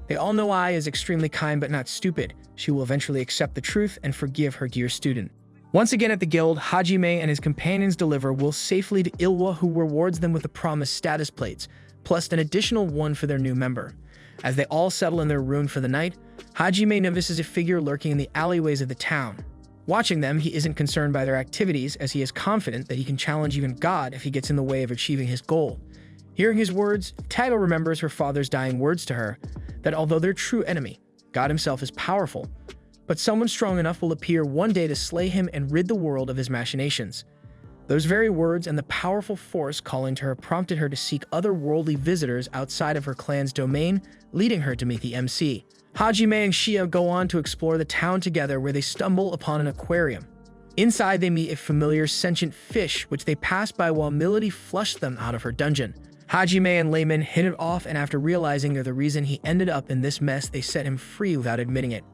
They all know Ai is extremely kind but not stupid. She will eventually accept the truth and forgive her dear student. Once again at the guild, Hajime and his companions deliver Will safely to Ilwa, who rewards them with the promised status plates, plus an additional one for their new member. As they all settle in their room for the night, Hajime notices a figure lurking in the alleyways of the town. Watching them, he isn't concerned by their activities, as he is confident that he can challenge even God if he gets in the way of achieving his goal. Hearing his words, Tayo remembers her father's dying words to her, that although their true enemy, God himself is powerful, but someone strong enough will appear one day to slay him and rid the world of his machinations. Those very words and the powerful force calling to her prompted her to seek other worldly visitors outside of her clan's domain, leading her to meet the MC. Hajime and Shia go on to explore the town together, where they stumble upon an aquarium. Inside, they meet a familiar sentient fish, which they pass by while Milady flushed them out of her dungeon. Hajime and Layman hit it off, and after realizing they're the reason he ended up in this mess, they set him free without admitting it.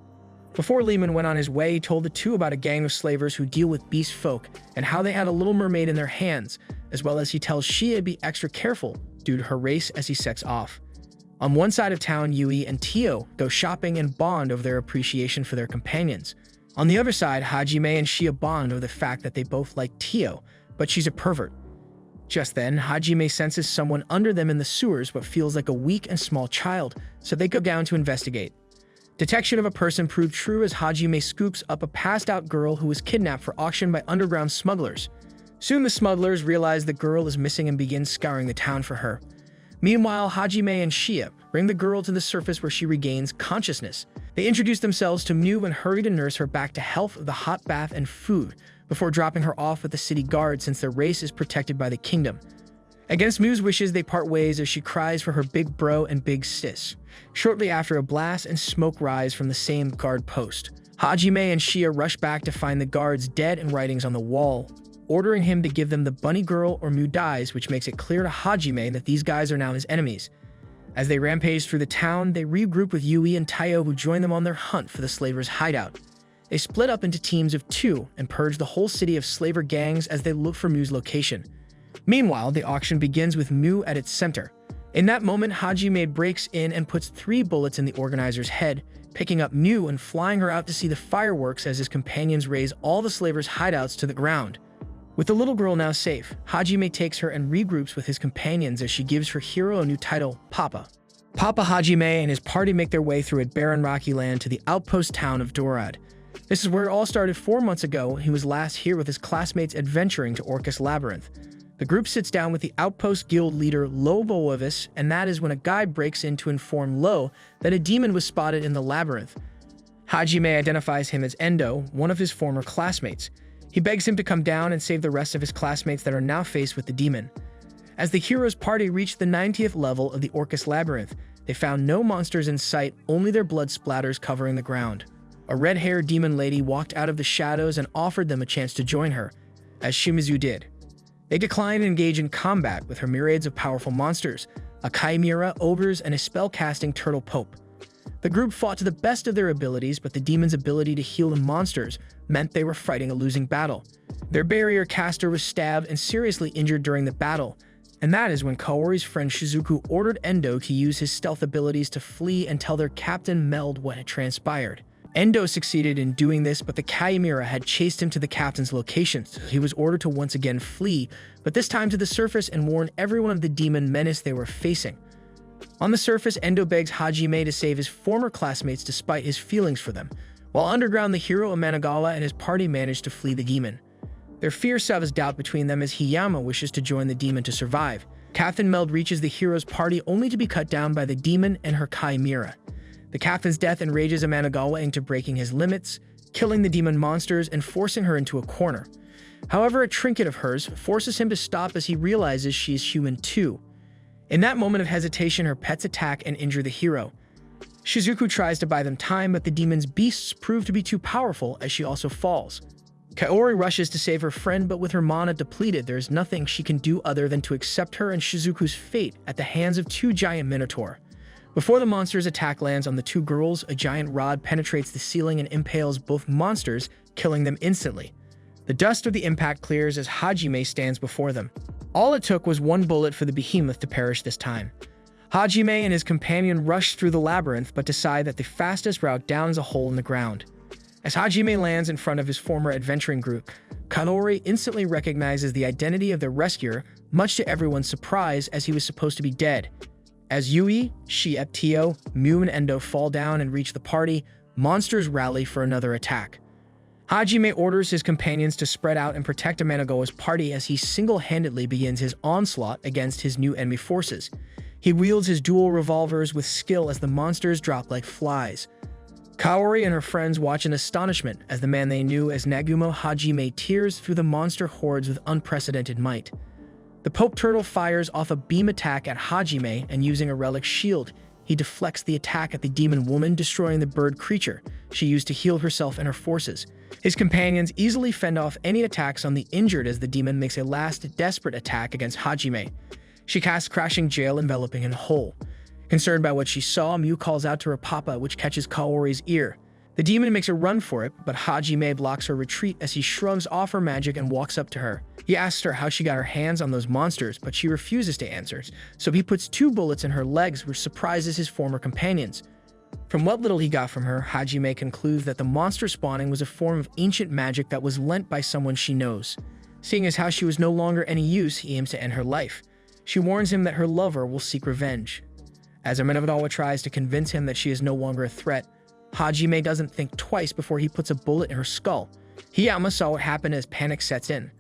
Before Lehman went on his way, he told the two about a gang of slavers who deal with beast folk and how they had a little mermaid in their hands, as well as he tells Shia to be extra careful due to her race as he sets off. On one side of town, Yui and Tio go shopping and bond over their appreciation for their companions. On the other side, Hajime and Shia bond over the fact that they both like Tio, but she's a pervert. Just then, Hajime senses someone under them in the sewers but feels like a weak and small child, so they go down to investigate. Detection of a person proved true as Hajime scoops up a passed-out girl who was kidnapped for auction by underground smugglers. Soon the smugglers realize the girl is missing and begin scouring the town for her. Meanwhile, Hajime and Shia bring the girl to the surface where she regains consciousness. They introduce themselves to Mew and hurry to nurse her back to health with a hot bath and food, before dropping her off with the city guard since their race is protected by the kingdom. Against Mew's wishes, they part ways as she cries for her big bro and big sis. Shortly after, a blast and smoke rise from the same guard post. Hajime and Shia rush back to find the guards dead and writings on the wall, ordering him to give them the bunny girl or Mew dies, which makes it clear to Hajime that these guys are now his enemies. As they rampage through the town, they regroup with Yui and Taiyo, who join them on their hunt for the slavers' hideout. They split up into teams of 2 and purge the whole city of slaver gangs as they look for Mew's location. Meanwhile, the auction begins with Mew at its center. In that moment, Hajime breaks in and puts 3 bullets in the organizer's head, picking up Mew and flying her out to see the fireworks as his companions raze all the slavers' hideouts to the ground. With the little girl now safe, Hajime takes her and regroups with his companions as she gives her hero a new title, Papa. Papa Hajime and his party make their way through a barren rocky land to the outpost town of Dorad. This is where it all started 4 months ago when he was last here with his classmates adventuring to Orcus Labyrinth. The group sits down with the outpost guild leader Lo Voevis, and that is when a guy breaks in to inform Lo that a demon was spotted in the labyrinth. Hajime identifies him as Endo, one of his former classmates. He begs him to come down and save the rest of his classmates that are now faced with the demon. As the hero's party reached the 90th level of the Orcus Labyrinth, they found no monsters in sight, only their blood splatters covering the ground. A red-haired demon lady walked out of the shadows and offered them a chance to join her, as Shimizu did. They declined and engage in combat with her myriads of powerful monsters, a chimera, ogres, and a spell-casting turtle pope. The group fought to the best of their abilities, but the demon's ability to heal the monsters meant they were fighting a losing battle. Their barrier caster was stabbed and seriously injured during the battle, and that is when Kaori's friend Shizuku ordered Endo to use his stealth abilities to flee and tell their captain Meld what had transpired. Endo succeeded in doing this, but the chimera had chased him to the captain's location, so he was ordered to once again flee, but this time to the surface and warn everyone of the demon menace they were facing. On the surface, Endo begs Hajime to save his former classmates despite his feelings for them, while underground the hero Amanagawa and his party manage to flee the demon. Their fear sows doubt between them as Hiyama wishes to join the demon to survive. Captain Meld reaches the hero's party only to be cut down by the demon and her chimera. The captain's death enrages Amanagawa into breaking his limits, killing the demon monsters and forcing her into a corner. However, a trinket of hers forces him to stop as he realizes she is human too. In that moment of hesitation, her pets attack and injure the hero. Shizuku tries to buy them time, but the demon's beasts prove to be too powerful as she also falls. Kaori rushes to save her friend, but with her mana depleted, there is nothing she can do other than to accept her and Shizuku's fate at the hands of 2 giant minotaur. Before the monster's attack lands on the 2 girls, a giant rod penetrates the ceiling and impales both monsters, killing them instantly. The dust of the impact clears as Hajime stands before them. All it took was 1 bullet for the behemoth to perish this time. Hajime and his companion rush through the labyrinth but decide that the fastest route down is a hole in the ground. As Hajime lands in front of his former adventuring group, Kaori instantly recognizes the identity of their rescuer, much to everyone's surprise as he was supposed to be dead. As Yui, Shia, Tio, Mew and Endo fall down and reach the party, monsters rally for another attack. Hajime orders his companions to spread out and protect Amanagawa's party as he single-handedly begins his onslaught against his new enemy forces. He wields his dual revolvers with skill as the monsters drop like flies. Kaori and her friends watch in astonishment as the man they knew as Nagumo Hajime tears through the monster hordes with unprecedented might. The Pope Turtle fires off a beam attack at Hajime, and using a relic shield, he deflects the attack at the demon woman, destroying the bird creature she used to heal herself and her forces. His companions easily fend off any attacks on the injured as the demon makes a last desperate attack against Hajime. She casts Crashing Jail, enveloping him whole. Concerned by what she saw, Miu calls out to her papa, which catches Kaori's ear. The demon makes a run for it, but Hajime blocks her retreat as he shrugs off her magic and walks up to her. He asks her how she got her hands on those monsters, but she refuses to answer, so he puts 2 bullets in her legs, which surprises his former companions. From what little he got from her, Hajime concludes that the monster spawning was a form of ancient magic that was lent by someone she knows. Seeing as how she was no longer any use, he aims to end her life. She warns him that her lover will seek revenge. As Amanagawa tries to convince him that she is no longer a threat, Hajime doesn't think twice before he puts a bullet in her skull. Hiyama saw what happened as panic sets in.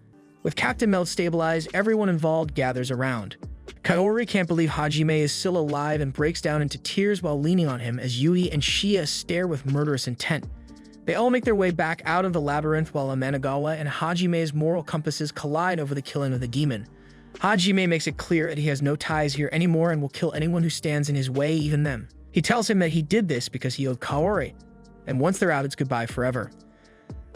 With Captain Meld stabilized, everyone involved gathers around. Kaori can't believe Hajime is still alive and breaks down into tears while leaning on him as Yui and Shia stare with murderous intent. They all make their way back out of the labyrinth while Amanagawa and Hajime's moral compasses collide over the killing of the demon. Hajime makes it clear that he has no ties here anymore and will kill anyone who stands in his way, even them. He tells him that he did this because he owed Kaori, and once they're out, it's goodbye forever.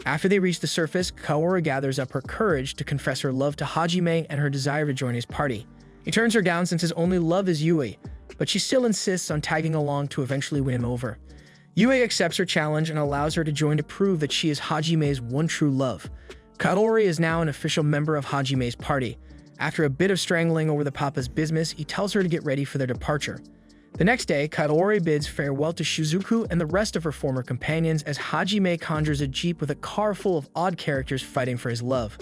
After they reach the surface, Kaori gathers up her courage to confess her love to Hajime and her desire to join his party. He turns her down since his only love is Yui, but she still insists on tagging along to eventually win him over. Yui accepts her challenge and allows her to join to prove that she is Hajime's one true love. Kaori is now an official member of Hajime's party. After a bit of strangling over the papa's business, he tells her to get ready for their departure. The next day, Kaori bids farewell to Shizuku and the rest of her former companions as Hajime conjures a jeep with a car full of odd characters fighting for his love.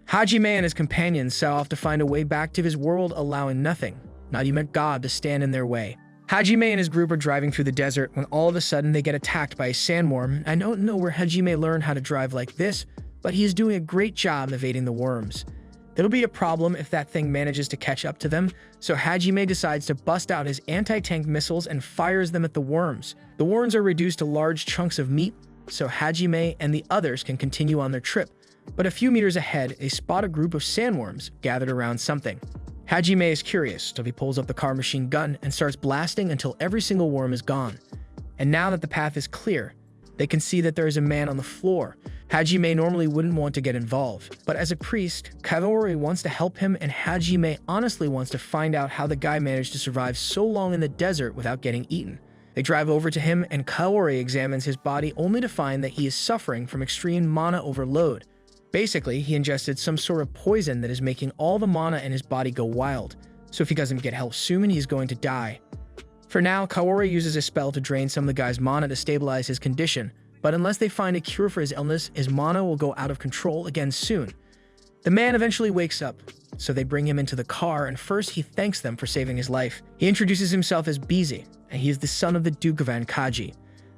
Hajime and his companions set off to find a way back to his world, allowing nothing, not even God, to stand in their way. Hajime and his group are driving through the desert when all of a sudden they get attacked by a sandworm. I don't know where Hajime learned how to drive like this, but he is doing a great job evading the worms. There'll be a problem if that thing manages to catch up to them, so Hajime decides to bust out his anti-tank missiles and fires them at the worms. The worms are reduced to large chunks of meat, so Hajime and the others can continue on their trip. But a few meters ahead, they spot a group of sandworms gathered around something. Hajime is curious, so he pulls up the car machine gun and starts blasting until every single worm is gone. And now that the path is clear, they can see that there is a man on the floor. Hajime normally wouldn't want to get involved, but as a priest, Kaori wants to help him, and Hajime honestly wants to find out how the guy managed to survive so long in the desert without getting eaten. They drive over to him, and Kaori examines his body only to find that he is suffering from extreme mana overload. Basically, he ingested some sort of poison that is making all the mana in his body go wild, so if he doesn't get help soon, he's going to die. For now, Kaori uses a spell to drain some of the guy's mana to stabilize his condition, but unless they find a cure for his illness, his mana will go out of control again soon. The man eventually wakes up, so they bring him into the car, and first he thanks them for saving his life. He introduces himself as Bize, and he is the son of the Duke of Ankaji.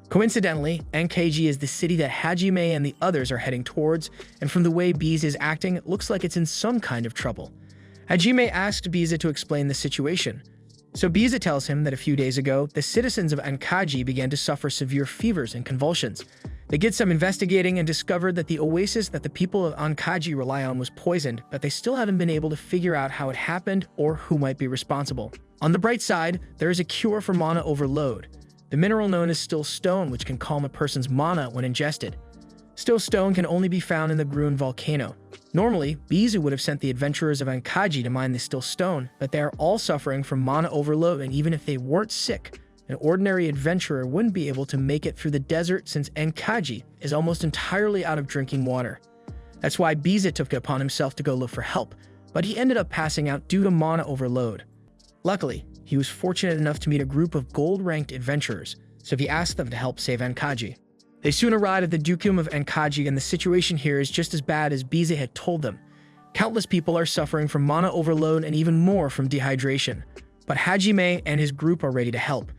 Coincidentally, Ankaji is the city that Hajime and the others are heading towards, and from the way Bize is acting, it looks like it's in some kind of trouble. Hajime asked Bize to explain the situation. So Bize tells him that a few days ago, the citizens of Ankaji began to suffer severe fevers and convulsions. They did some investigating and discovered that the oasis that the people of Ankaji rely on was poisoned, but they still haven't been able to figure out how it happened or who might be responsible. On the bright side, there is a cure for mana overload. The mineral known as Still Stone, which can calm a person's mana when ingested. Still Stone can only be found in the Gruen volcano. Normally, Bize would have sent the adventurers of Ankaji to mine the Still Stone, but they are all suffering from mana overload, and even if they weren't sick, an ordinary adventurer wouldn't be able to make it through the desert since Ankaji is almost entirely out of drinking water. That's why Bize took it upon himself to go look for help, but he ended up passing out due to mana overload. Luckily, he was fortunate enough to meet a group of gold-ranked adventurers, so he asked them to help save Ankaji. They soon arrive at the Dukedom of Ankaji, and the situation here is just as bad as Bize had told them. Countless people are suffering from mana overload and even more from dehydration, but Hajime and his group are ready to help.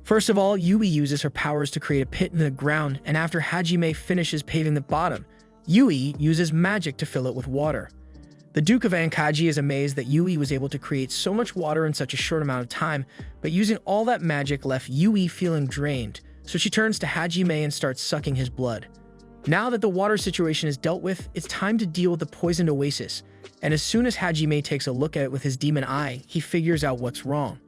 First of all, Yui uses her powers to create a pit in the ground, and after Hajime finishes paving the bottom, Yui uses magic to fill it with water. The Duke of Ankaji is amazed that Yui was able to create so much water in such a short amount of time, but using all that magic left Yui feeling drained, so she turns to Hajime and starts sucking his blood. Now that the water situation is dealt with, it's time to deal with the poisoned oasis, and as soon as Hajime takes a look at it with his demon eye, he figures out what's wrong.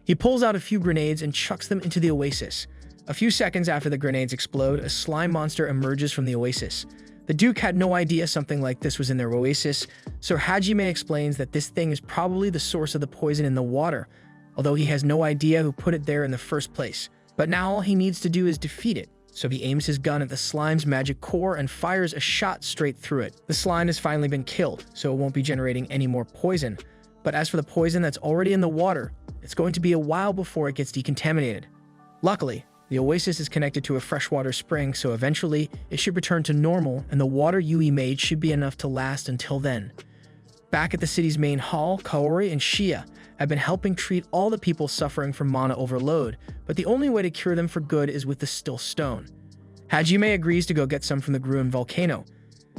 He pulls out a few grenades and chucks them into the oasis. A few seconds after the grenades explode, a slime monster emerges from the oasis. The Duke had no idea something like this was in their oasis, so Hajime explains that this thing is probably the source of the poison in the water, although he has no idea who put it there in the first place. But now all he needs to do is defeat it, so he aims his gun at the slime's magic core and fires a shot straight through it. The slime has finally been killed, so it won't be generating any more poison. But as for the poison that's already in the water, it's going to be a while before it gets decontaminated. Luckily, the oasis is connected to a freshwater spring, so eventually it should return to normal and the water Yui made should be enough to last until then. Back at the city's main hall, Kaori and Shia have been helping treat all the people suffering from mana overload, but the only way to cure them for good is with the Still Stone. Hajime agrees to go get some from the Gruin volcano.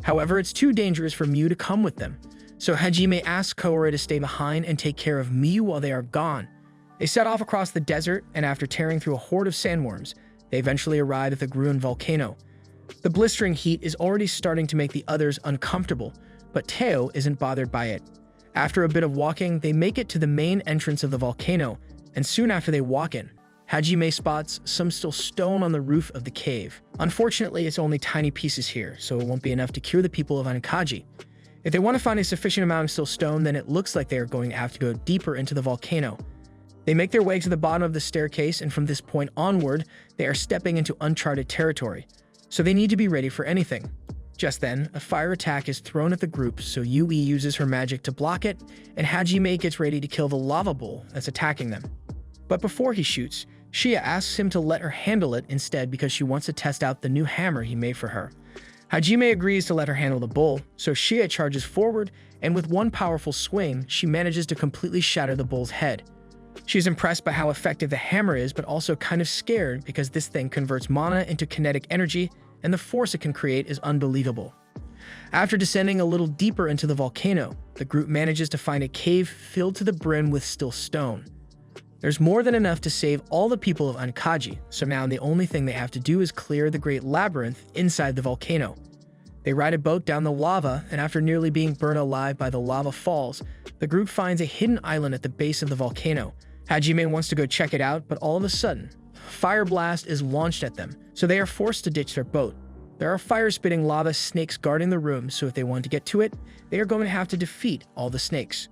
However, it's too dangerous for Miu to come with them, so Hajime asks Kaori to stay behind and take care of Miu while they are gone. They set off across the desert, and after tearing through a horde of sandworms, they eventually arrive at the Gruin volcano. The blistering heat is already starting to make the others uncomfortable, but Teo isn't bothered by it. After a bit of walking, they make it to the main entrance of the volcano, and soon after they walk in, Hajime spots some still stone on the roof of the cave. Unfortunately, it's only tiny pieces here, so it won't be enough to cure the people of Ankaji. If they want to find a sufficient amount of still stone, then it looks like they are going to have to go deeper into the volcano. They make their way to the bottom of the staircase, and from this point onward, they are stepping into uncharted territory, so they need to be ready for anything. Just then, a fire attack is thrown at the group, so Yui uses her magic to block it, and Hajime gets ready to kill the lava bull that's attacking them. But before he shoots, Shia asks him to let her handle it instead because she wants to test out the new hammer he made for her. Hajime agrees to let her handle the bull, so Shia charges forward, and with one powerful swing, she manages to completely shatter the bull's head. She's impressed by how effective the hammer is, but also kind of scared because this thing converts mana into kinetic energy, and the force it can create is unbelievable. After descending a little deeper into the volcano, the group manages to find a cave filled to the brim with still stone. There's more than enough to save all the people of Ankaji, so now the only thing they have to do is clear the great labyrinth inside the volcano. They ride a boat down the lava, and after nearly being burned alive by the lava falls, the group finds a hidden island at the base of the volcano. Hajime wants to go check it out, but all of a sudden, fire blast is launched at them, so they are forced to ditch their boat. There are fire-spitting lava snakes guarding the room, so if they want to get to it, they are going to have to defeat all the snakes.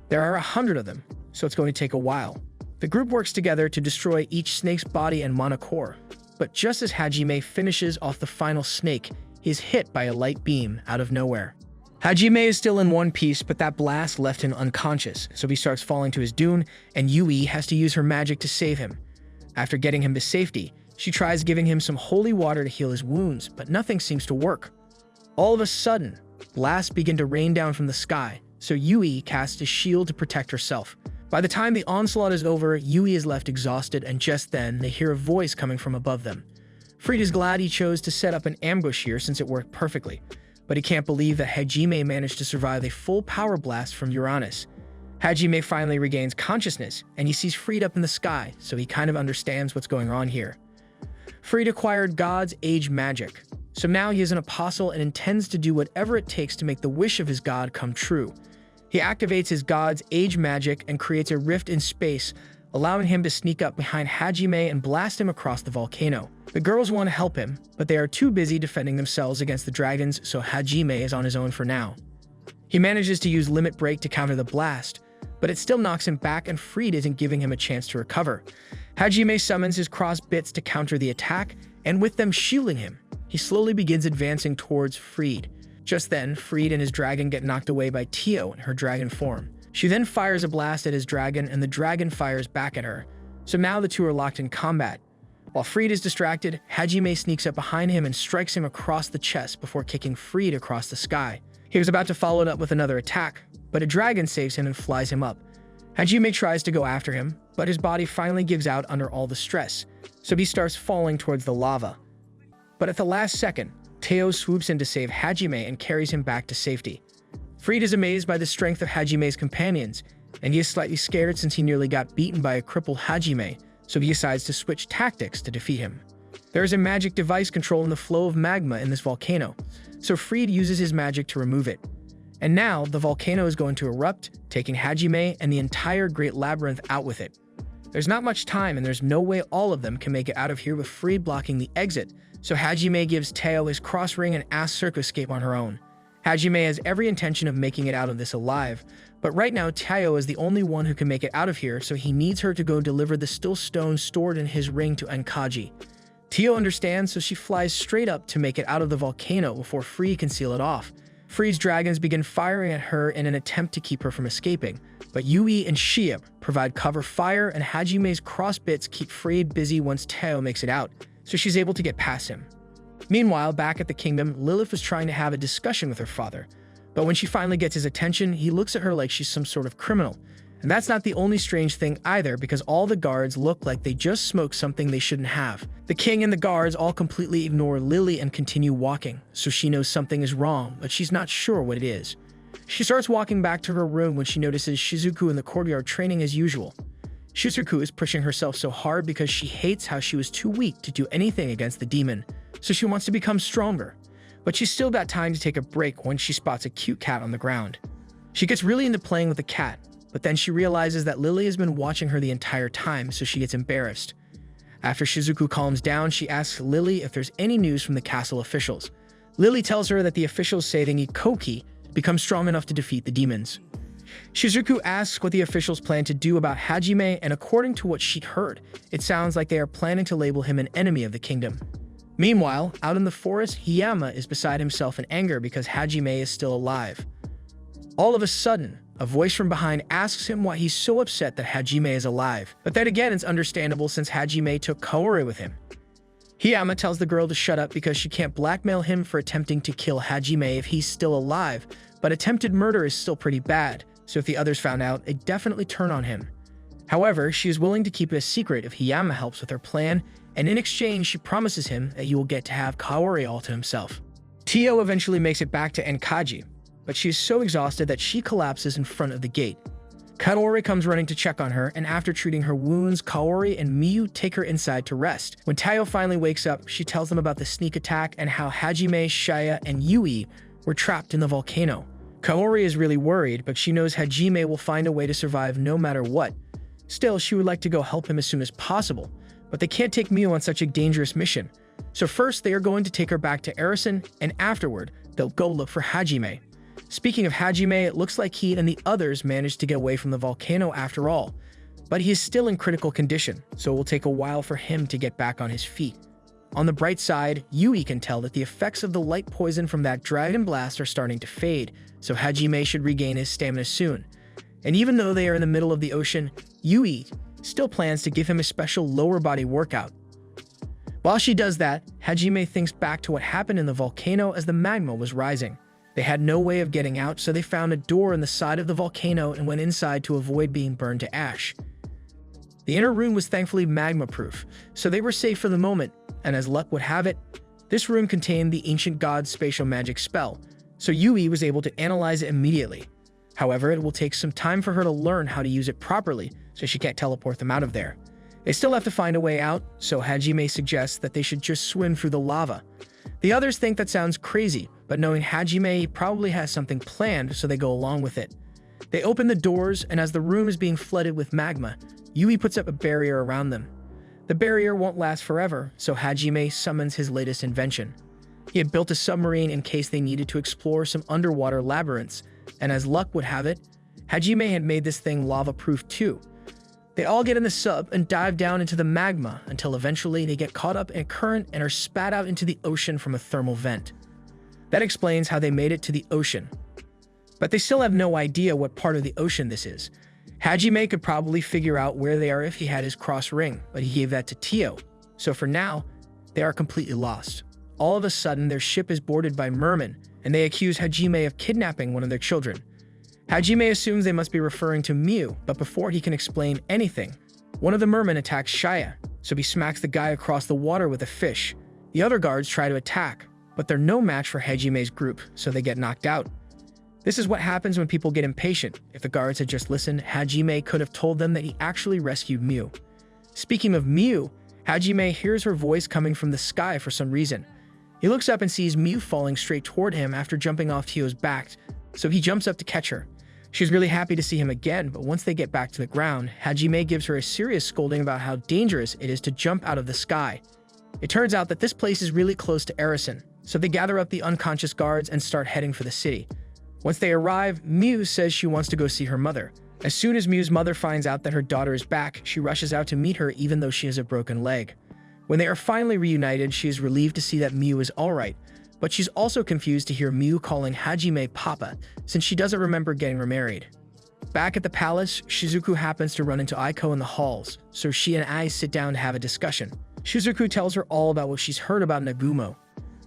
There are 100 of them, so it's going to take a while. The group works together to destroy each snake's body and mana core, but just as Hajime finishes off the final snake, he is hit by a light beam out of nowhere. Hajime is still in one piece, but that blast left him unconscious, so he starts falling to his doom, and Yui has to use her magic to save him. After getting him to safety, she tries giving him some holy water to heal his wounds, but nothing seems to work. All of a sudden, blasts begin to rain down from the sky, so Yui casts a shield to protect herself. By the time the onslaught is over, Yui is left exhausted, and just then, they hear a voice coming from above them. Fried is glad he chose to set up an ambush here since it worked perfectly, but he can't believe that Hajime managed to survive a full power blast from Uranus. Hajime finally regains consciousness, and he sees Fried up in the sky, so he kind of understands what's going on here. Fried acquired God's Age magic, so now he is an apostle and intends to do whatever it takes to make the wish of his god come true. He activates his God's Age magic and creates a rift in space, allowing him to sneak up behind Hajime and blast him across the volcano. The girls want to help him, but they are too busy defending themselves against the dragons, so Hajime is on his own for now. He manages to use Limit Break to counter the blast, but it still knocks him back and Fried isn't giving him a chance to recover. Hajime summons his cross bits to counter the attack, and with them shielding him, he slowly begins advancing towards Fried. Just then, Fried and his dragon get knocked away by Tio in her dragon form. She then fires a blast at his dragon, and the dragon fires back at her. So now the two are locked in combat. While Fried is distracted, Hajime sneaks up behind him and strikes him across the chest before kicking Fried across the sky. He was about to follow it up with another attack, but a dragon saves him and flies him up. Hajime tries to go after him, but his body finally gives out under all the stress, so he starts falling towards the lava. But at the last second, Teo swoops in to save Hajime and carries him back to safety. Fried is amazed by the strength of Hajime's companions, and he is slightly scared since he nearly got beaten by a crippled Hajime, so he decides to switch tactics to defeat him. There is a magic device controlling the flow of magma in this volcano, so Fried uses his magic to remove it. And now, the volcano is going to erupt, taking Hajime and the entire Great Labyrinth out with it. There's not much time, and there's no way all of them can make it out of here with Fried blocking the exit, so Hajime gives Teo his cross ring and asks her to escape on her own. Hajime has every intention of making it out of this alive, but right now Teo is the only one who can make it out of here, so he needs her to go deliver the still stone stored in his ring to Ankaji. Teo understands, so she flies straight up to make it out of the volcano before Fried can seal it off. Fried's dragons begin firing at her in an attempt to keep her from escaping, but Yui and Shia provide cover fire, and Hajime's cross bits keep Fried busy once Teo makes it out, so she's able to get past him. Meanwhile, back at the kingdom, Lilith was trying to have a discussion with her father, but when she finally gets his attention, he looks at her like she's some sort of criminal. And that's not the only strange thing either, because all the guards look like they just smoked something they shouldn't have. The king and the guards all completely ignore Lily and continue walking, so she knows something is wrong, but she's not sure what it is. She starts walking back to her room when she notices Shizuku in the courtyard training as usual. Shizuku is pushing herself so hard because she hates how she was too weak to do anything against the demon, so she wants to become stronger. But she's still got time to take a break when she spots a cute cat on the ground. She gets really into playing with the cat, but then she realizes that Lily has been watching her the entire time, so she gets embarrassed. After Shizuku calms down, she asks Lily if there's any news from the castle officials. Lily tells her that the officials say they need Koki to become strong enough to defeat the demons. Shizuku asks what the officials plan to do about Hajime, and according to what she heard, it sounds like they are planning to label him an enemy of the kingdom. Meanwhile, out in the forest, Hiyama is beside himself in anger because Hajime is still alive. All of a sudden, a voice from behind asks him why he's so upset that Hajime is alive, but then again it's understandable since Hajime took Kaori with him. Hiyama tells the girl to shut up because she can't blackmail him for attempting to kill Hajime if he's still alive, but attempted murder is still pretty bad, so if the others found out, they'd definitely turn on him. However, she is willing to keep it a secret if Hiyama helps with her plan, and in exchange she promises him that he will get to have Kaori all to himself. Teo eventually makes it back to Ankaji, but she is so exhausted that she collapses in front of the gate. Kaori comes running to check on her, and after treating her wounds, Kaori and Miyu take her inside to rest. When Teo finally wakes up, she tells them about the sneak attack and how Hajime, Shia, and Yui were trapped in the volcano. Kaori is really worried, but she knows Hajime will find a way to survive no matter what. Still, she would like to go help him as soon as possible, but they can't take Miyu on such a dangerous mission. So first, they are going to take her back to Arisen, and afterward, they'll go look for Hajime. Speaking of Hajime, it looks like he and the others managed to get away from the volcano after all, but he is still in critical condition, so it will take a while for him to get back on his feet. On the bright side, Yui can tell that the effects of the light poison from that dragon blast are starting to fade, so Hajime should regain his stamina soon. And even though they are in the middle of the ocean, Yui still plans to give him a special lower body workout. While she does that, Hajime thinks back to what happened in the volcano as the magma was rising. They had no way of getting out, so they found a door in the side of the volcano and went inside to avoid being burned to ash. The inner room was thankfully magma-proof, so they were safe for the moment, and as luck would have it, this room contained the ancient god's spatial magic spell, so Yui was able to analyze it immediately. However, it will take some time for her to learn how to use it properly, so she can't teleport them out of there. They still have to find a way out, so Hajime suggests that they should just swim through the lava. The others think that sounds crazy, but knowing Hajime, he probably has something planned, so they go along with it. They open the doors, and as the room is being flooded with magma, Yui puts up a barrier around them. The barrier won't last forever, so Hajime summons his latest invention. He had built a submarine in case they needed to explore some underwater labyrinths, and as luck would have it, Hajime had made this thing lava-proof too. They all get in the sub and dive down into the magma until eventually they get caught up in a current and are spat out into the ocean from a thermal vent. That explains how they made it to the ocean. But they still have no idea what part of the ocean this is. Hajime could probably figure out where they are if he had his cross ring, but he gave that to Teo. So for now, they are completely lost. All of a sudden, their ship is boarded by mermen, and they accuse Hajime of kidnapping one of their children. Hajime assumes they must be referring to Miyu, but before he can explain anything, one of the mermen attacks Shia, so he smacks the guy across the water with a fish. The other guards try to attack, but they're no match for Hajime's group, so they get knocked out. This is what happens when people get impatient. If the guards had just listened, Hajime could have told them that he actually rescued Miu. Speaking of Miu, Hajime hears her voice coming from the sky for some reason. He looks up and sees Miu falling straight toward him after jumping off Tio's back, so he jumps up to catch her. She's really happy to see him again, but once they get back to the ground, Hajime gives her a serious scolding about how dangerous it is to jump out of the sky. It turns out that this place is really close to Arisen, so they gather up the unconscious guards and start heading for the city. Once they arrive, Miu says she wants to go see her mother. As soon as Miu's mother finds out that her daughter is back, she rushes out to meet her even though she has a broken leg. When they are finally reunited, she is relieved to see that Miu is alright, but she's also confused to hear Miu calling Hajime Papa, since she doesn't remember getting remarried. Back at the palace, Shizuku happens to run into Aiko in the halls, so she and Ai sit down to have a discussion. Shizuku tells her all about what she's heard about Nagumo.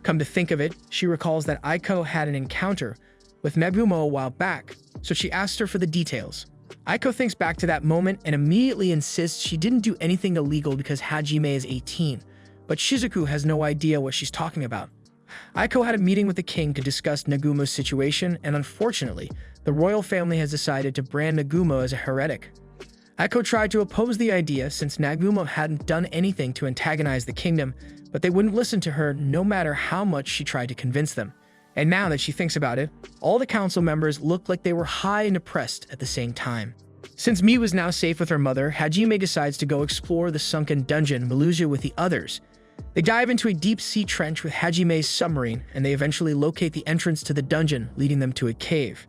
Come to think of it, she recalls that Aiko had an encounter with Nagumo a while back, so she asks her for the details. Aiko thinks back to that moment and immediately insists she didn't do anything illegal because Hajime is 18, but Shizuku has no idea what she's talking about. Aiko had a meeting with the king to discuss Nagumo's situation, and unfortunately, the royal family has decided to brand Nagumo as a heretic. Aiko tried to oppose the idea since Nagumo hadn't done anything to antagonize the kingdom, but they wouldn't listen to her no matter how much she tried to convince them. And now that she thinks about it, all the council members look like they were high and depressed at the same time. Since Miu is now safe with her mother, Hajime decides to go explore the sunken dungeon Melusia with the others. They dive into a deep-sea trench with Hajime's submarine, and they eventually locate the entrance to the dungeon, leading them to a cave.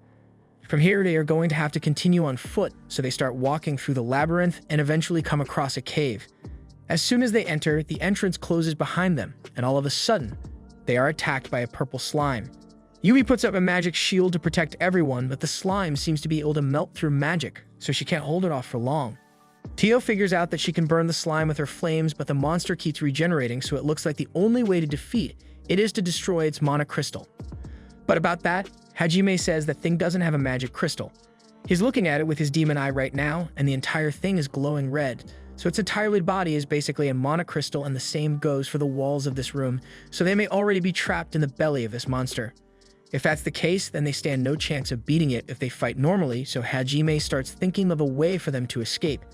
From here, they are going to have to continue on foot, so they start walking through the labyrinth and eventually come across a cave. As soon as they enter, the entrance closes behind them, and all of a sudden, they are attacked by a purple slime. Yui puts up a magic shield to protect everyone, but the slime seems to be able to melt through magic, so she can't hold it off for long. Tio figures out that she can burn the slime with her flames, but the monster keeps regenerating, so it looks like the only way to defeat it is to destroy its mana crystal. But about that, Hajime says that thing doesn't have a magic crystal. He's looking at it with his demon eye right now, and the entire thing is glowing red, so its entire body is basically a mana crystal, and the same goes for the walls of this room, so they may already be trapped in the belly of this monster. If that's the case, then they stand no chance of beating it if they fight normally, so Hajime starts thinking of a way for them to escape.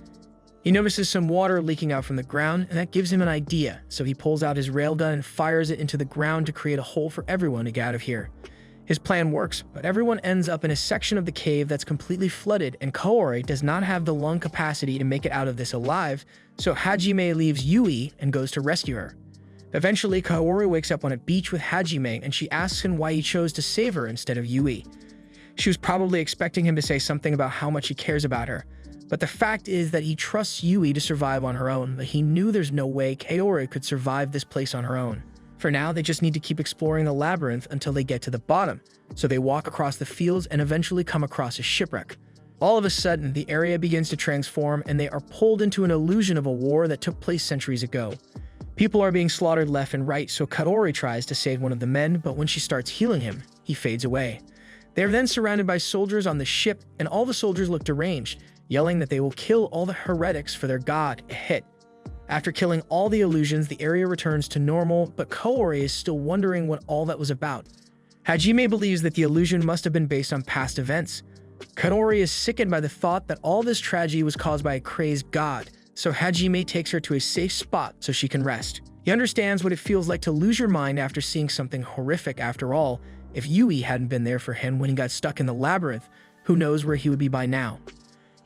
He notices some water leaking out from the ground, and that gives him an idea, so he pulls out his railgun and fires it into the ground to create a hole for everyone to get out of here. His plan works, but everyone ends up in a section of the cave that's completely flooded, and Kaori does not have the lung capacity to make it out of this alive, so Hajime leaves Yui and goes to rescue her. Eventually, Kaori wakes up on a beach with Hajime, and she asks him why he chose to save her instead of Yui. She was probably expecting him to say something about how much he cares about her, but the fact is that he trusts Yui to survive on her own, but he knew there's no way Kaori could survive this place on her own. For now, they just need to keep exploring the labyrinth until they get to the bottom, so they walk across the fields and eventually come across a shipwreck. All of a sudden, the area begins to transform, and they are pulled into an illusion of a war that took place centuries ago. People are being slaughtered left and right, so Kaori tries to save one of the men, but when she starts healing him, he fades away. They are then surrounded by soldiers on the ship, and all the soldiers look deranged, yelling that they will kill all the heretics for their god, Ehit. After killing all the illusions, the area returns to normal, but Kaori is still wondering what all that was about. Hajime believes that the illusion must have been based on past events. Kaori is sickened by the thought that all this tragedy was caused by a crazed god, so Hajime takes her to a safe spot so she can rest. He understands what it feels like to lose your mind after seeing something horrific. After all, if Yui hadn't been there for him when he got stuck in the labyrinth, who knows where he would be by now.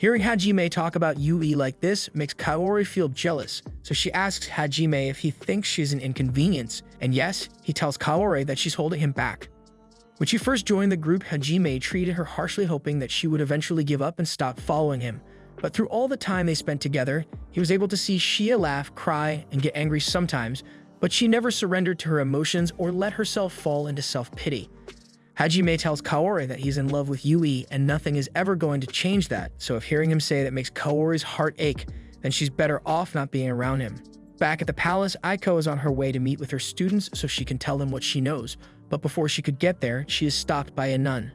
Hearing Hajime talk about Yui like this makes Kaori feel jealous, so she asks Hajime if he thinks she's an inconvenience, and yes, he tells Kaori that she's holding him back. When she first joined the group, Hajime treated her harshly, hoping that she would eventually give up and stop following him. But through all the time they spent together, he was able to see Shia laugh, cry, and get angry sometimes, but she never surrendered to her emotions or let herself fall into self-pity. Hajime tells Kaori that he's in love with Yui and nothing is ever going to change that, so if hearing him say that makes Kaori's heart ache, then she's better off not being around him. Back at the palace, Aiko is on her way to meet with her students so she can tell them what she knows, but before she could get there, she is stopped by a nun.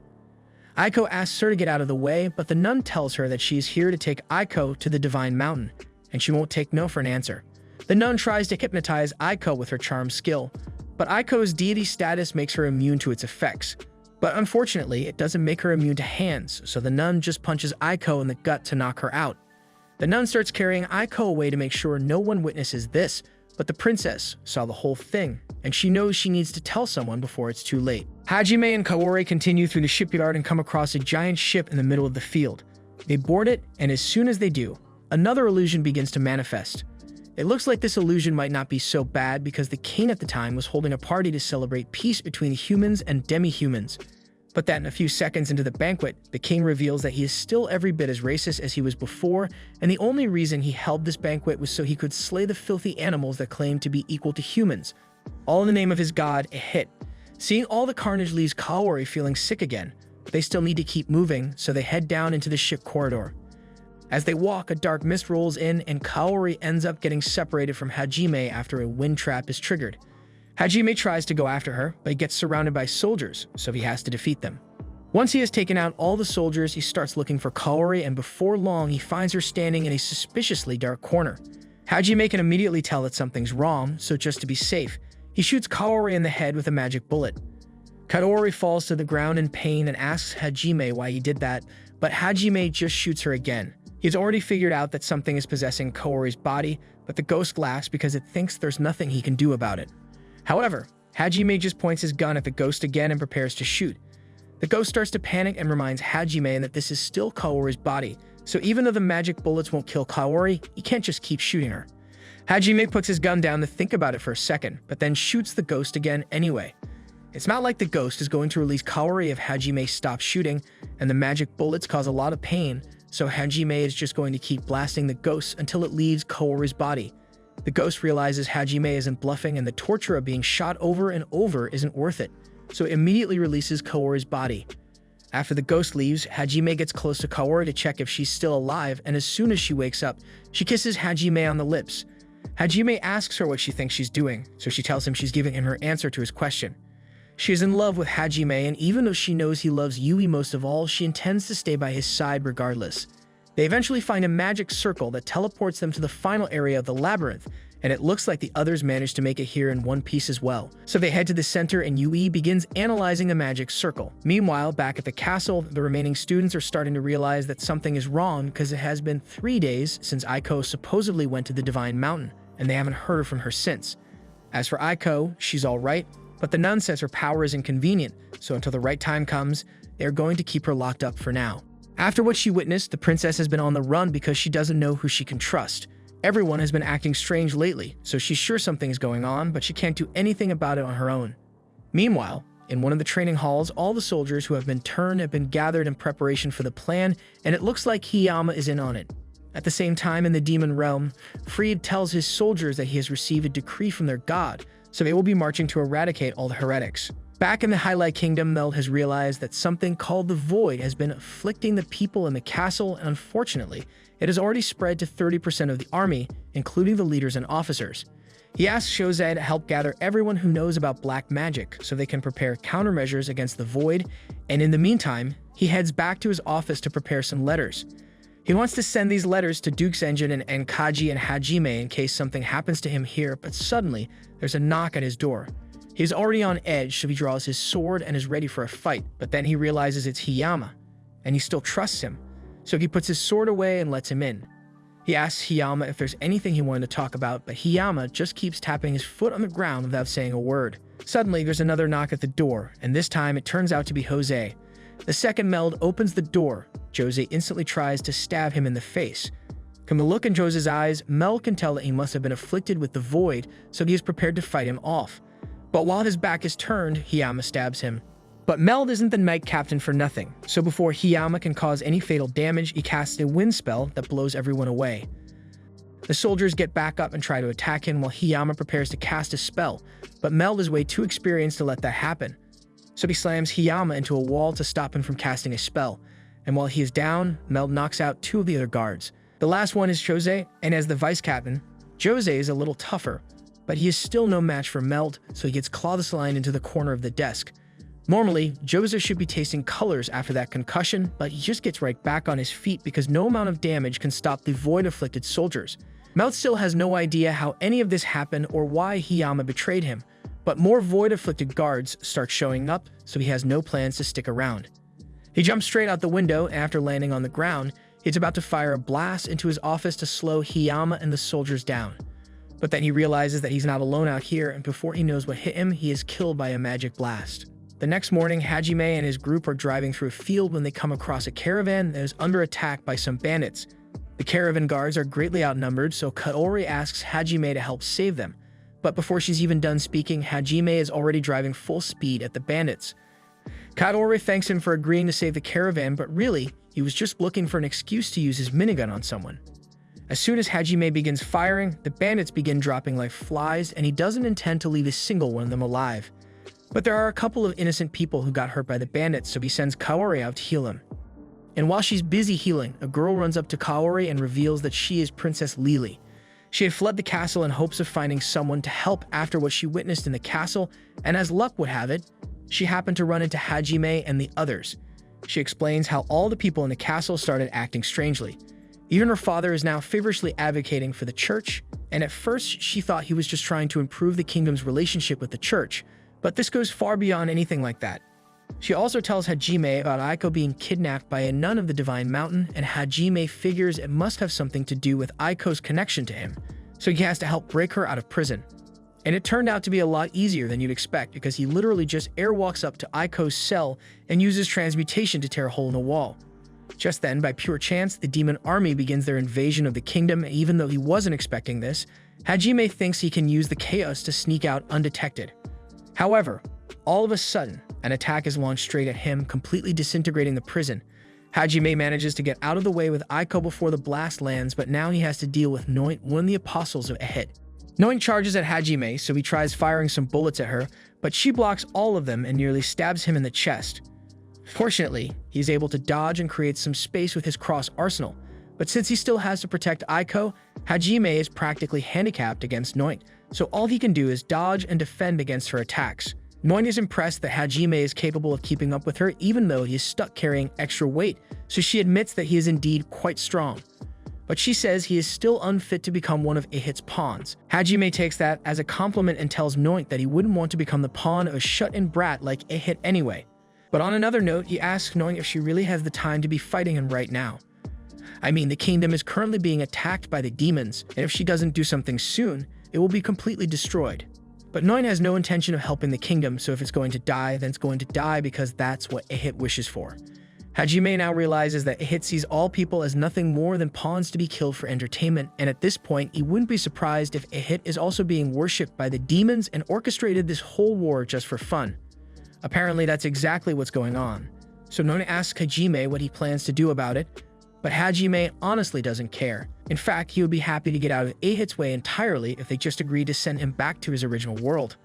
Aiko asks her to get out of the way, but the nun tells her that she is here to take Aiko to the Divine Mountain, and she won't take no for an answer. The nun tries to hypnotize Aiko with her charm skill, But Aiko's deity status makes her immune to its effects. But unfortunately, it doesn't make her immune to hands, so the nun just punches Aiko in the gut to knock her out. The nun starts carrying Aiko away to make sure no one witnesses this, but the princess saw the whole thing, and she knows she needs to tell someone before it's too late. Hajime and Kaori continue through the shipyard and come across a giant ship in the middle of the field. They board it, and as soon as they do, another illusion begins to manifest. It looks like this illusion might not be so bad because the king at the time was holding a party to celebrate peace between humans and demi-humans. But then, a few seconds into the banquet, the king reveals that he is still every bit as racist as he was before, and the only reason he held this banquet was so he could slay the filthy animals that claimed to be equal to humans. All in the name of his god, a hit. Seeing all the carnage leaves Kaori feeling sick again. They still need to keep moving, so they head down into the ship corridor. As they walk, a dark mist rolls in, and Kaori ends up getting separated from Hajime after a wind trap is triggered. Hajime tries to go after her, but he gets surrounded by soldiers, so he has to defeat them. Once he has taken out all the soldiers, he starts looking for Kaori, and before long, he finds her standing in a suspiciously dark corner. Hajime can immediately tell that something's wrong, so just to be safe, he shoots Kaori in the head with a magic bullet. Kaori falls to the ground in pain and asks Hajime why he did that, but Hajime just shoots her again. He's already figured out that something is possessing Kaori's body, but the ghost laughs because it thinks there's nothing he can do about it. However, Hajime just points his gun at the ghost again and prepares to shoot. The ghost starts to panic and reminds Hajime that this is still Kaori's body, so even though the magic bullets won't kill Kaori, he can't just keep shooting her. Hajime puts his gun down to think about it for a second, but then shoots the ghost again anyway. It's not like the ghost is going to release Kaori if Hajime stops shooting, and the magic bullets cause a lot of pain, so Hajime is just going to keep blasting the ghost until it leaves Kaori's body. The ghost realizes Hajime isn't bluffing and the torture of being shot over and over isn't worth it, so it immediately releases Kaori's body. After the ghost leaves, Hajime gets close to Kaori to check if she's still alive, and as soon as she wakes up, she kisses Hajime on the lips. Hajime asks her what she thinks she's doing, so she tells him she's giving him her answer to his question. She is in love with Hajime, and even though she knows he loves Yui most of all, she intends to stay by his side regardless. They eventually find a magic circle that teleports them to the final area of the labyrinth, and it looks like the others managed to make it here in one piece as well. So they head to the center and Yui begins analyzing the magic circle. Meanwhile, back at the castle, the remaining students are starting to realize that something is wrong because it has been 3 days since Aiko supposedly went to the Divine Mountain, and they haven't heard from her since. As for Aiko, she's alright, but the nun says her power is inconvenient, so until the right time comes, they are going to keep her locked up for now. After what she witnessed, the princess has been on the run because she doesn't know who she can trust. Everyone has been acting strange lately, so she's sure something is going on, but she can't do anything about it on her own. Meanwhile, in one of the training halls, all the soldiers who have been turned have been gathered in preparation for the plan, and it looks like Hiyama is in on it. At the same time, in the demon realm, Fried tells his soldiers that he has received a decree from their god, so they will be marching to eradicate all the heretics. Back in the Highlight Kingdom, Meld has realized that something called the Void has been afflicting the people in the castle, and unfortunately, it has already spread to 30% of the army, including the leaders and officers. He asks Jose to help gather everyone who knows about black magic so they can prepare countermeasures against the Void, and in the meantime, he heads back to his office to prepare some letters. He wants to send these letters to Duke's Engine and Enkaji and Hajime in case something happens to him here, but suddenly, there's a knock at his door. He's already on edge, so he draws his sword and is ready for a fight, but then he realizes it's Hiyama, and he still trusts him, so he puts his sword away and lets him in. He asks Hiyama if there's anything he wanted to talk about, but Hiyama just keeps tapping his foot on the ground without saying a word. Suddenly, there's another knock at the door, and this time it turns out to be Jose. The second Meld opens the door. Jose instantly tries to stab him in the face. From the look in Jose's eyes, Meld can tell that he must have been afflicted with the Void, so he is prepared to fight him off. But while his back is turned, Hiyama stabs him. But Meld isn't the Knight Captain for nothing, so before Hiyama can cause any fatal damage, he casts a wind spell that blows everyone away. The soldiers get back up and try to attack him while Hiyama prepares to cast a spell, but Meld is way too experienced to let that happen. So he slams Hiyama into a wall to stop him from casting a spell, and while he is down, Meld knocks out 2 of the other guards. The last one is Jose, and as the vice captain, Jose is a little tougher, but he is still no match for Meld, so he gets clotheslined into the corner of the desk. Normally, Jose should be tasting colors after that concussion, but he just gets right back on his feet because no amount of damage can stop the Void-afflicted soldiers. Meld still has no idea how any of this happened or why Hiyama betrayed him, But more void-afflicted guards start showing up, so he has no plans to stick around. He jumps straight out the window, and after landing on the ground, he's about to fire a blast into his office to slow Hiyama and the soldiers down. But then he realizes that he's not alone out here, and before he knows what hit him, he is killed by a magic blast. The next morning, Hajime and his group are driving through a field when they come across a caravan that is under attack by some bandits. The caravan guards are greatly outnumbered, so Kaori asks Hajime to help save them. But before she's even done speaking, Hajime is already driving full speed at the bandits. Kaori thanks him for agreeing to save the caravan, but really, he was just looking for an excuse to use his minigun on someone. As soon as Hajime begins firing, the bandits begin dropping like flies, and he doesn't intend to leave a single one of them alive. But there are a couple of innocent people who got hurt by the bandits, so he sends Kaori out to heal him. And while she's busy healing, a girl runs up to Kaori and reveals that she is Princess Lily. She had fled the castle in hopes of finding someone to help after what she witnessed in the castle, and as luck would have it, she happened to run into Hajime and the others. She explains how all the people in the castle started acting strangely. Even her father is now feverishly advocating for the church, and at first she thought he was just trying to improve the kingdom's relationship with the church, but this goes far beyond anything like that. She also tells Hajime about Aiko being kidnapped by a nun of the Divine Mountain, and Hajime figures it must have something to do with Aiko's connection to him, so he has to help break her out of prison. And it turned out to be a lot easier than you'd expect, because he literally just airwalks up to Aiko's cell and uses transmutation to tear a hole in the wall. Just then, by pure chance, the demon army begins their invasion of the kingdom, and even though he wasn't expecting this, Hajime thinks he can use the chaos to sneak out undetected. However, all of a sudden, an attack is launched straight at him, completely disintegrating the prison. Hajime manages to get out of the way with Aiko before the blast lands, but now he has to deal with Noint, one of the apostles of Ehit. Noint charges at Hajime, so he tries firing some bullets at her, but she blocks all of them and nearly stabs him in the chest. Fortunately, he's able to dodge and create some space with his cross arsenal, but since he still has to protect Aiko, Hajime is practically handicapped against Noint, so all he can do is dodge and defend against her attacks. Noint is impressed that Hajime is capable of keeping up with her even though he is stuck carrying extra weight, so she admits that he is indeed quite strong. But she says he is still unfit to become one of Ehit's pawns. Hajime takes that as a compliment and tells Noint that he wouldn't want to become the pawn of a shut-in brat like Ehit anyway. But on another note, he asks Noint if she really has the time to be fighting him right now. I mean, the kingdom is currently being attacked by the demons, and if she doesn't do something soon, it will be completely destroyed. But Noint has no intention of helping the kingdom, so if it's going to die, then it's going to die because that's what Ehit wishes for. Hajime now realizes that Ehit sees all people as nothing more than pawns to be killed for entertainment, and at this point, he wouldn't be surprised if Ehit is also being worshipped by the demons and orchestrated this whole war just for fun. Apparently, that's exactly what's going on. So Noint asks Hajime what he plans to do about it, but Hajime honestly doesn't care. In fact, he would be happy to get out of Ehit's way entirely if they just agreed to send him back to his original world.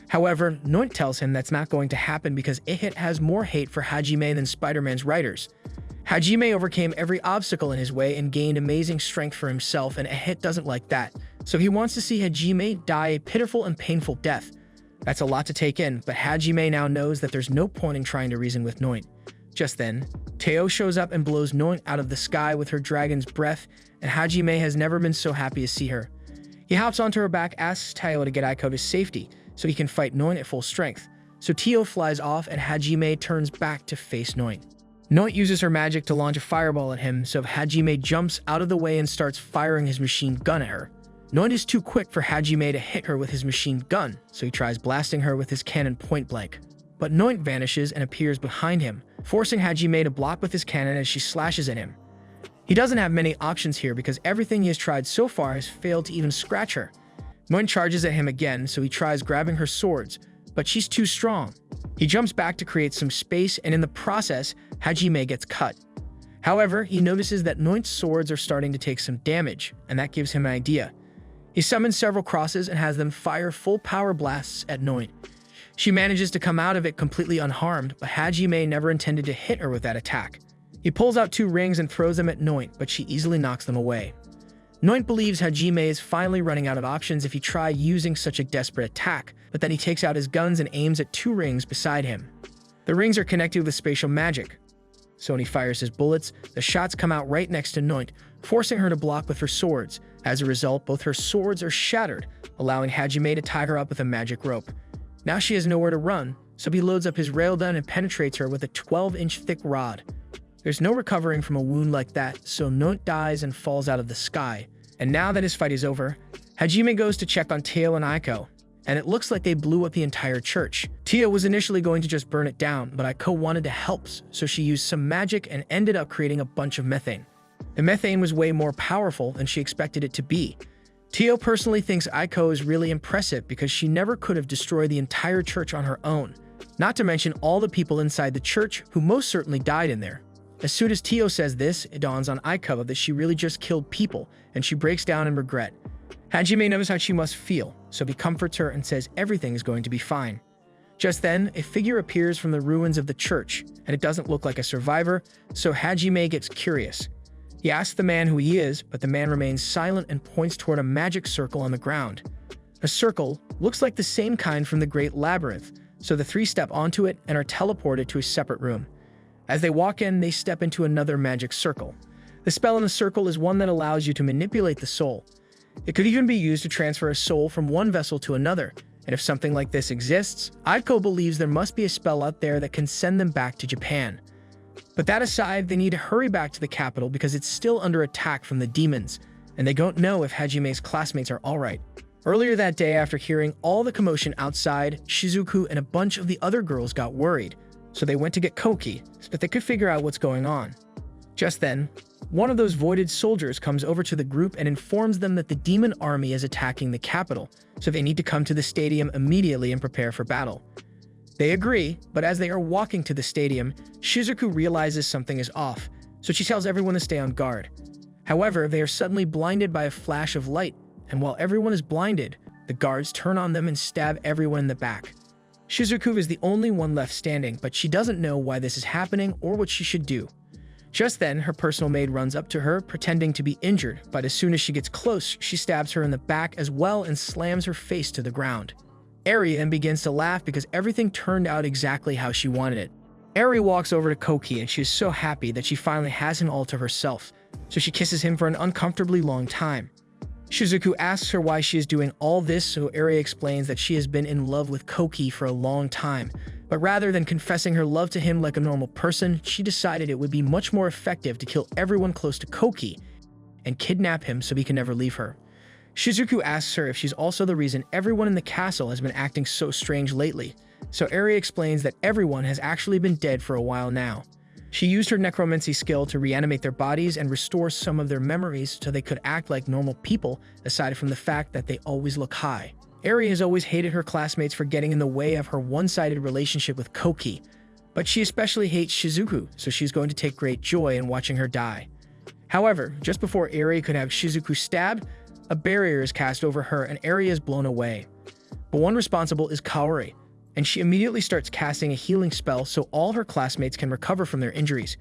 However, Noint tells him that's not going to happen because Ehit has more hate for Hajime than Spider-Man's writers. Hajime overcame every obstacle in his way and gained amazing strength for himself, and Ehit doesn't like that, so he wants to see Hajime die a pitiful and painful death. That's a lot to take in, but Hajime now knows that there's no point in trying to reason with Noint. Just then, Teo shows up and blows Noint out of the sky with her dragon's breath, and Hajime has never been so happy to see her. He hops onto her back, asks Teo to get Aiko to safety, so he can fight Noint at full strength. So Teo flies off and Hajime turns back to face Noint. Noint uses her magic to launch a fireball at him, so Hajime jumps out of the way and starts firing his machine gun at her. Noint is too quick for Hajime to hit her with his machine gun, so he tries blasting her with his cannon point blank. But Noint vanishes and appears behind him, forcing Hajime to block with his cannon as she slashes at him. He doesn't have many options here because everything he has tried so far has failed to even scratch her. Noint charges at him again, so he tries grabbing her swords, but she's too strong. He jumps back to create some space, and in the process, Hajime gets cut. However, he notices that Noint's swords are starting to take some damage, and that gives him an idea. He summons several crosses and has them fire full power blasts at Noint. She manages to come out of it completely unharmed, but Hajime never intended to hit her with that attack. He pulls out 2 rings and throws them at Noint, but she easily knocks them away. Noint believes Hajime is finally running out of options if he tried using such a desperate attack, but then he takes out his guns and aims at 2 rings beside him. The rings are connected with spatial magic. So when he fires his bullets, the shots come out right next to Noint, forcing her to block with her swords. As a result, both her swords are shattered, allowing Hajime to tie her up with a magic rope. Now she has nowhere to run, so he loads up his railgun and penetrates her with a 12-inch thick rod. There's no recovering from a wound like that, so Note dies and falls out of the sky. And now that his fight is over, Hajime goes to check on Teo and Aiko, and it looks like they blew up the entire church. Teo was initially going to just burn it down, but Aiko wanted to help, so she used some magic and ended up creating a bunch of methane. The methane was way more powerful than she expected it to be. Teo personally thinks Aiko is really impressive because she never could have destroyed the entire church on her own, not to mention all the people inside the church who most certainly died in there. As soon as Teo says this, it dawns on Aiko that she really just killed people, and she breaks down in regret. Hajime knows how she must feel, so he comforts her and says everything is going to be fine. Just then, a figure appears from the ruins of the church, and it doesn't look like a survivor, so Hajime gets curious. He asks the man who he is, but the man remains silent and points toward a magic circle on the ground. A circle looks like the same kind from the Great Labyrinth, so the three step onto it and are teleported to a separate room. As they walk in, they step into another magic circle. The spell in the circle is one that allows you to manipulate the soul. It could even be used to transfer a soul from one vessel to another, and if something like this exists, Aiko believes there must be a spell out there that can send them back to Japan. But that aside, they need to hurry back to the capital because it's still under attack from the demons, and they don't know if Hajime's classmates are alright. Earlier that day, after hearing all the commotion outside, Shizuku and a bunch of the other girls got worried, so they went to get Koki so that they could figure out what's going on. Just then, one of those voided soldiers comes over to the group and informs them that the demon army is attacking the capital, so they need to come to the stadium immediately and prepare for battle. They agree, but as they are walking to the stadium, Shizuku realizes something is off, so she tells everyone to stay on guard. However, they are suddenly blinded by a flash of light, and while everyone is blinded, the guards turn on them and stab everyone in the back. Shizuku is the only one left standing, but she doesn't know why this is happening or what she should do. Just then, her personal maid runs up to her, pretending to be injured, but as soon as she gets close, she stabs her in the back as well and slams her face to the ground. Eri then begins to laugh because everything turned out exactly how she wanted it. Eri walks over to Koki and she is so happy that she finally has him all to herself, so she kisses him for an uncomfortably long time. Shizuku asks her why she is doing all this, so Eri explains that she has been in love with Koki for a long time, but rather than confessing her love to him like a normal person, she decided it would be much more effective to kill everyone close to Koki and kidnap him so he can never leave her. Shizuku asks her if she's also the reason everyone in the castle has been acting so strange lately, so Eri explains that everyone has actually been dead for a while now. She used her necromancy skill to reanimate their bodies and restore some of their memories so they could act like normal people, aside from the fact that they always look high. Eri has always hated her classmates for getting in the way of her one-sided relationship with Koki, but she especially hates Shizuku, so she's going to take great joy in watching her die. However, just before Eri could have Shizuku stabbed, a barrier is cast over her and Eri is blown away. But one responsible is Kaori, and she immediately starts casting a healing spell so all her classmates can recover from their injuries.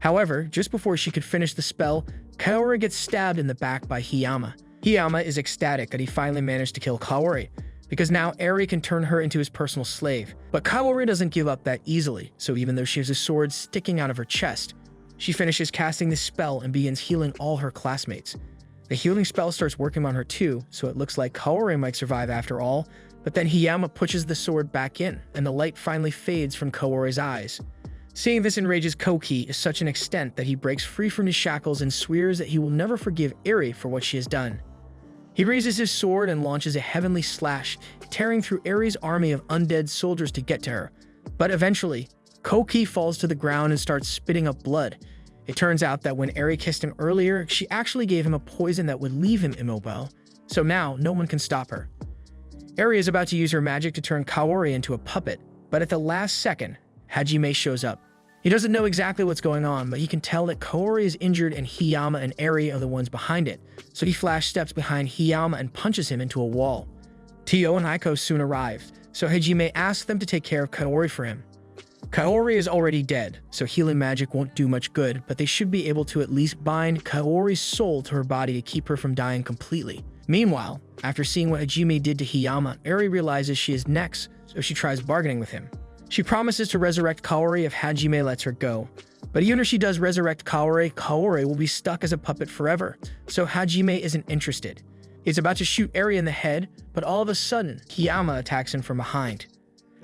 However, just before she could finish the spell, Kaori gets stabbed in the back by Hiyama. Hiyama is ecstatic that he finally managed to kill Kaori, because now Eri can turn her into his personal slave. But Kaori doesn't give up that easily, so even though she has a sword sticking out of her chest, she finishes casting this spell and begins healing all her classmates. The healing spell starts working on her too, so it looks like Kaori might survive after all, but then Hiyama pushes the sword back in, and the light finally fades from Kaori's eyes. Seeing this enrages Koki to such an extent that he breaks free from his shackles and swears that he will never forgive Eri for what she has done. He raises his sword and launches a heavenly slash, tearing through Eri's army of undead soldiers to get to her. But eventually, Koki falls to the ground and starts spitting up blood. It turns out that when Eri kissed him earlier, she actually gave him a poison that would leave him immobile, so now no one can stop her. Eri is about to use her magic to turn Kaori into a puppet, but at the last second, Hajime shows up. He doesn't know exactly what's going on, but he can tell that Kaori is injured and Hiyama and Eri are the ones behind it, so he flash steps behind Hiyama and punches him into a wall. Teo and Aiko soon arrive, so Hajime asks them to take care of Kaori for him. Kaori is already dead, so healing magic won't do much good, but they should be able to at least bind Kaori's soul to her body to keep her from dying completely. Meanwhile, after seeing what Hajime did to Hiyama, Eri realizes she is next, so she tries bargaining with him. She promises to resurrect Kaori if Hajime lets her go. But even if she does resurrect Kaori, Kaori will be stuck as a puppet forever, so Hajime isn't interested. He's about to shoot Eri in the head, but all of a sudden, Hiyama attacks him from behind.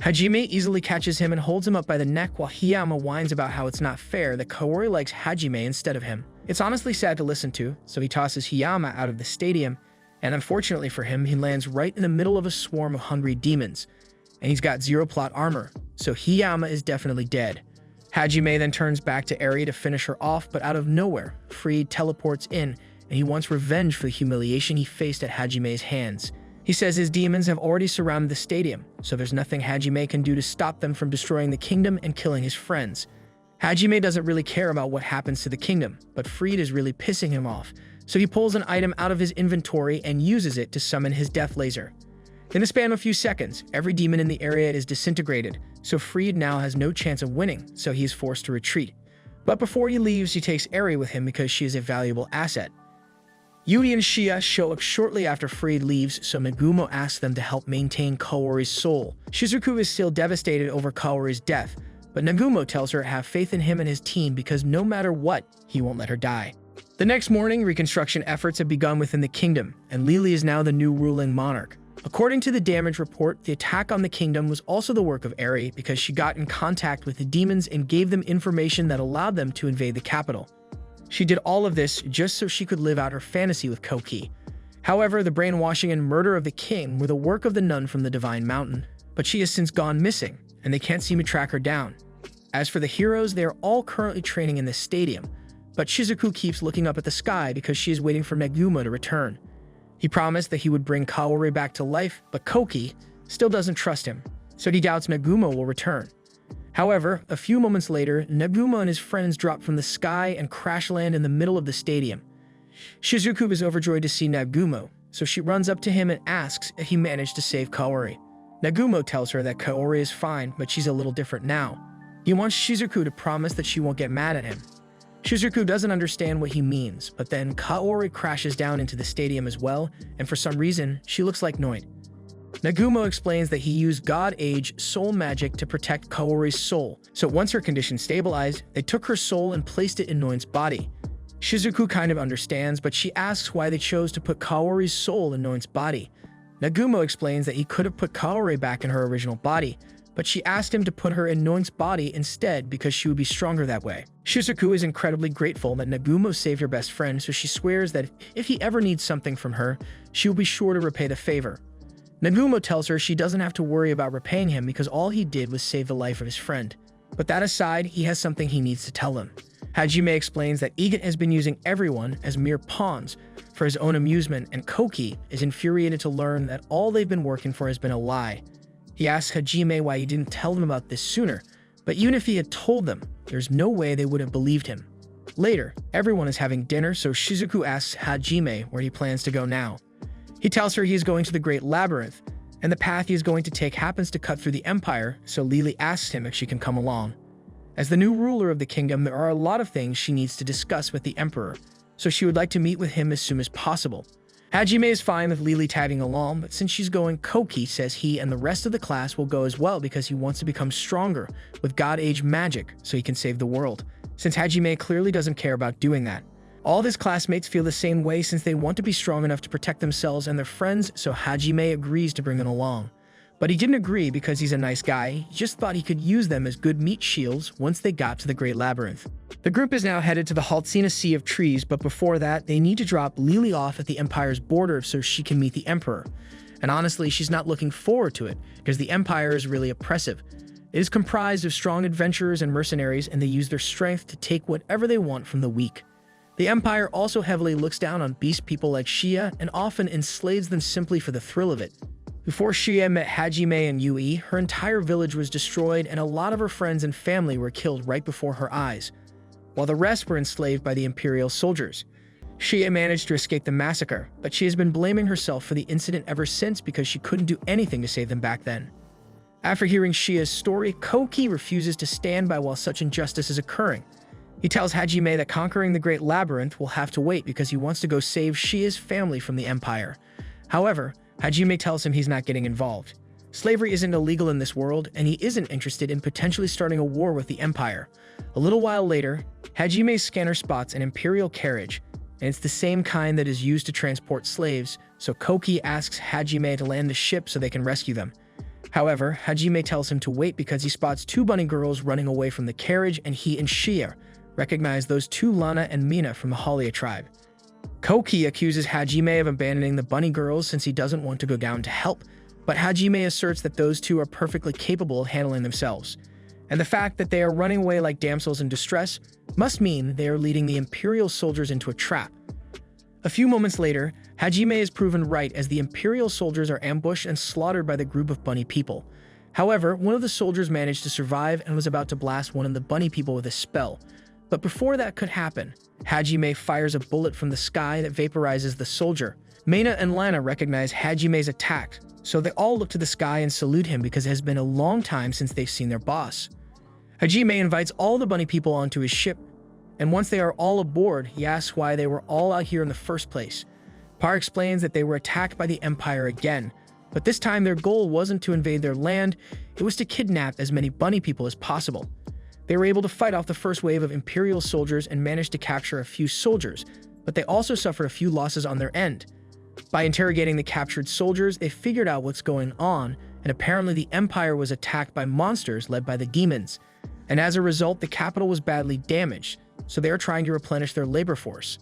Hajime easily catches him and holds him up by the neck while Hiyama whines about how it's not fair that Kaori likes Hajime instead of him. It's honestly sad to listen to, so he tosses Hiyama out of the stadium, and unfortunately for him, he lands right in the middle of a swarm of hungry demons. And he's got zero plot armor, so Hiyama is definitely dead. Hajime then turns back to Eri to finish her off, but out of nowhere, Fried teleports in, and he wants revenge for the humiliation he faced at Hajime's hands. He says his demons have already surrounded the stadium, so there's nothing Hajime can do to stop them from destroying the kingdom and killing his friends. Hajime doesn't really care about what happens to the kingdom, but Fried is really pissing him off, so he pulls an item out of his inventory and uses it to summon his death laser. In the span of a few seconds, every demon in the area is disintegrated, so Fried now has no chance of winning, so he is forced to retreat. But before he leaves, he takes Eri with him because she is a valuable asset. Yuri and Shia show up shortly after Fried leaves, so Nagumo asks them to help maintain Kaori's soul. Shizuku is still devastated over Kaori's death, but Nagumo tells her to have faith in him and his team because no matter what, he won't let her die. The next morning, reconstruction efforts have begun within the kingdom, and Lily is now the new ruling monarch. According to the damage report, the attack on the kingdom was also the work of Eri because she got in contact with the demons and gave them information that allowed them to invade the capital. She did all of this just so she could live out her fantasy with Koki. However, the brainwashing and murder of the king were the work of the nun from the Divine Mountain, but she has since gone missing, and they can't seem to track her down. As for the heroes, they are all currently training in the stadium, but Shizuku keeps looking up at the sky because she is waiting for Nagumo to return. He promised that he would bring Kaori back to life, but Koki still doesn't trust him, so he doubts Nagumo will return. However, a few moments later, Nagumo and his friends drop from the sky and crash land in the middle of the stadium. Shizuku is overjoyed to see Nagumo, so she runs up to him and asks if he managed to save Kaori. Nagumo tells her that Kaori is fine, but she's a little different now. He wants Shizuku to promise that she won't get mad at him. Shizuku doesn't understand what he means, but then Kaori crashes down into the stadium as well, and for some reason, she looks like Noid. Nagumo explains that he used God Age soul magic to protect Kaori's soul, so once her condition stabilized, they took her soul and placed it in Noid's body. Shizuku kind of understands, but she asks why they chose to put Kaori's soul in Noid's body. Nagumo explains that he could have put Kaori back in her original body, but she asked him to put her in Noid's body instead because she would be stronger that way. Shizuku is incredibly grateful that Nagumo saved her best friend, so she swears that if he ever needs something from her, she will be sure to repay the favor. Nagumo tells her she doesn't have to worry about repaying him because all he did was save the life of his friend. But that aside, he has something he needs to tell them. Hajime explains that Egan has been using everyone as mere pawns for his own amusement, and Koki is infuriated to learn that all they've been working for has been a lie. He asks Hajime why he didn't tell them about this sooner, but even if he had told them, there's no way they would have believed him. Later, everyone is having dinner, so Shizuku asks Hajime where he plans to go now. He tells her he is going to the Great Labyrinth, and the path he is going to take happens to cut through the Empire, so Lily asks him if she can come along. As the new ruler of the kingdom, there are a lot of things she needs to discuss with the Emperor, so she would like to meet with him as soon as possible. Hajime is fine with Lily tagging along, but since she's going, Koki says he and the rest of the class will go as well because he wants to become stronger with God Age magic so he can save the world, since Hajime clearly doesn't care about doing that. All of his classmates feel the same way since they want to be strong enough to protect themselves and their friends, so Hajime agrees to bring them along. But he didn't agree because he's a nice guy, he just thought he could use them as good meat shields once they got to the Great Labyrinth. The group is now headed to the Haltsina Sea of Trees, but before that, they need to drop Lily off at the Empire's border so she can meet the Emperor. And honestly, she's not looking forward to it, because the Empire is really oppressive. It is comprised of strong adventurers and mercenaries, and they use their strength to take whatever they want from the weak. The Empire also heavily looks down on beast people like Shia and often enslaves them simply for the thrill of it. Before Shia met Hajime and Yui, her entire village was destroyed and a lot of her friends and family were killed right before her eyes, while the rest were enslaved by the Imperial soldiers. Shia managed to escape the massacre, but she has been blaming herself for the incident ever since because she couldn't do anything to save them back then. After hearing Shia's story, Koki refuses to stand by while such injustice is occurring. He tells Hajime that conquering the Great Labyrinth will have to wait because he wants to go save Shia's family from the Empire. However, Hajime tells him he's not getting involved. Slavery isn't illegal in this world, and he isn't interested in potentially starting a war with the Empire. A little while later, Hajime's scanner spots an Imperial carriage, and it's the same kind that is used to transport slaves, so Koki asks Hajime to land the ship so they can rescue them. However, Hajime tells him to wait because he spots two bunny girls running away from the carriage, and he and Shia recognize those two, Lana and Mina, from the Halia tribe. Koki accuses Hajime of abandoning the bunny girls since he doesn't want to go down to help, but Hajime asserts that those two are perfectly capable of handling themselves, and the fact that they are running away like damsels in distress must mean they are leading the Imperial soldiers into a trap. A few moments later, Hajime is proven right as the Imperial soldiers are ambushed and slaughtered by the group of bunny people. However, one of the soldiers managed to survive and was about to blast one of the bunny people with a spell. But before that could happen, Hajime fires a bullet from the sky that vaporizes the soldier. Mina and Lana recognize Hajime's attack, so they all look to the sky and salute him because it has been a long time since they've seen their boss. Hajime invites all the bunny people onto his ship, and once they are all aboard, he asks why they were all out here in the first place. Par explains that they were attacked by the Empire again, but this time their goal wasn't to invade their land, it was to kidnap as many bunny people as possible. They were able to fight off the first wave of Imperial soldiers and managed to capture a few soldiers, but they also suffered a few losses on their end. By interrogating the captured soldiers, they figured out what's going on, and apparently the Empire was attacked by monsters led by the demons. And as a result, the capital was badly damaged, so they are trying to replenish their labor force.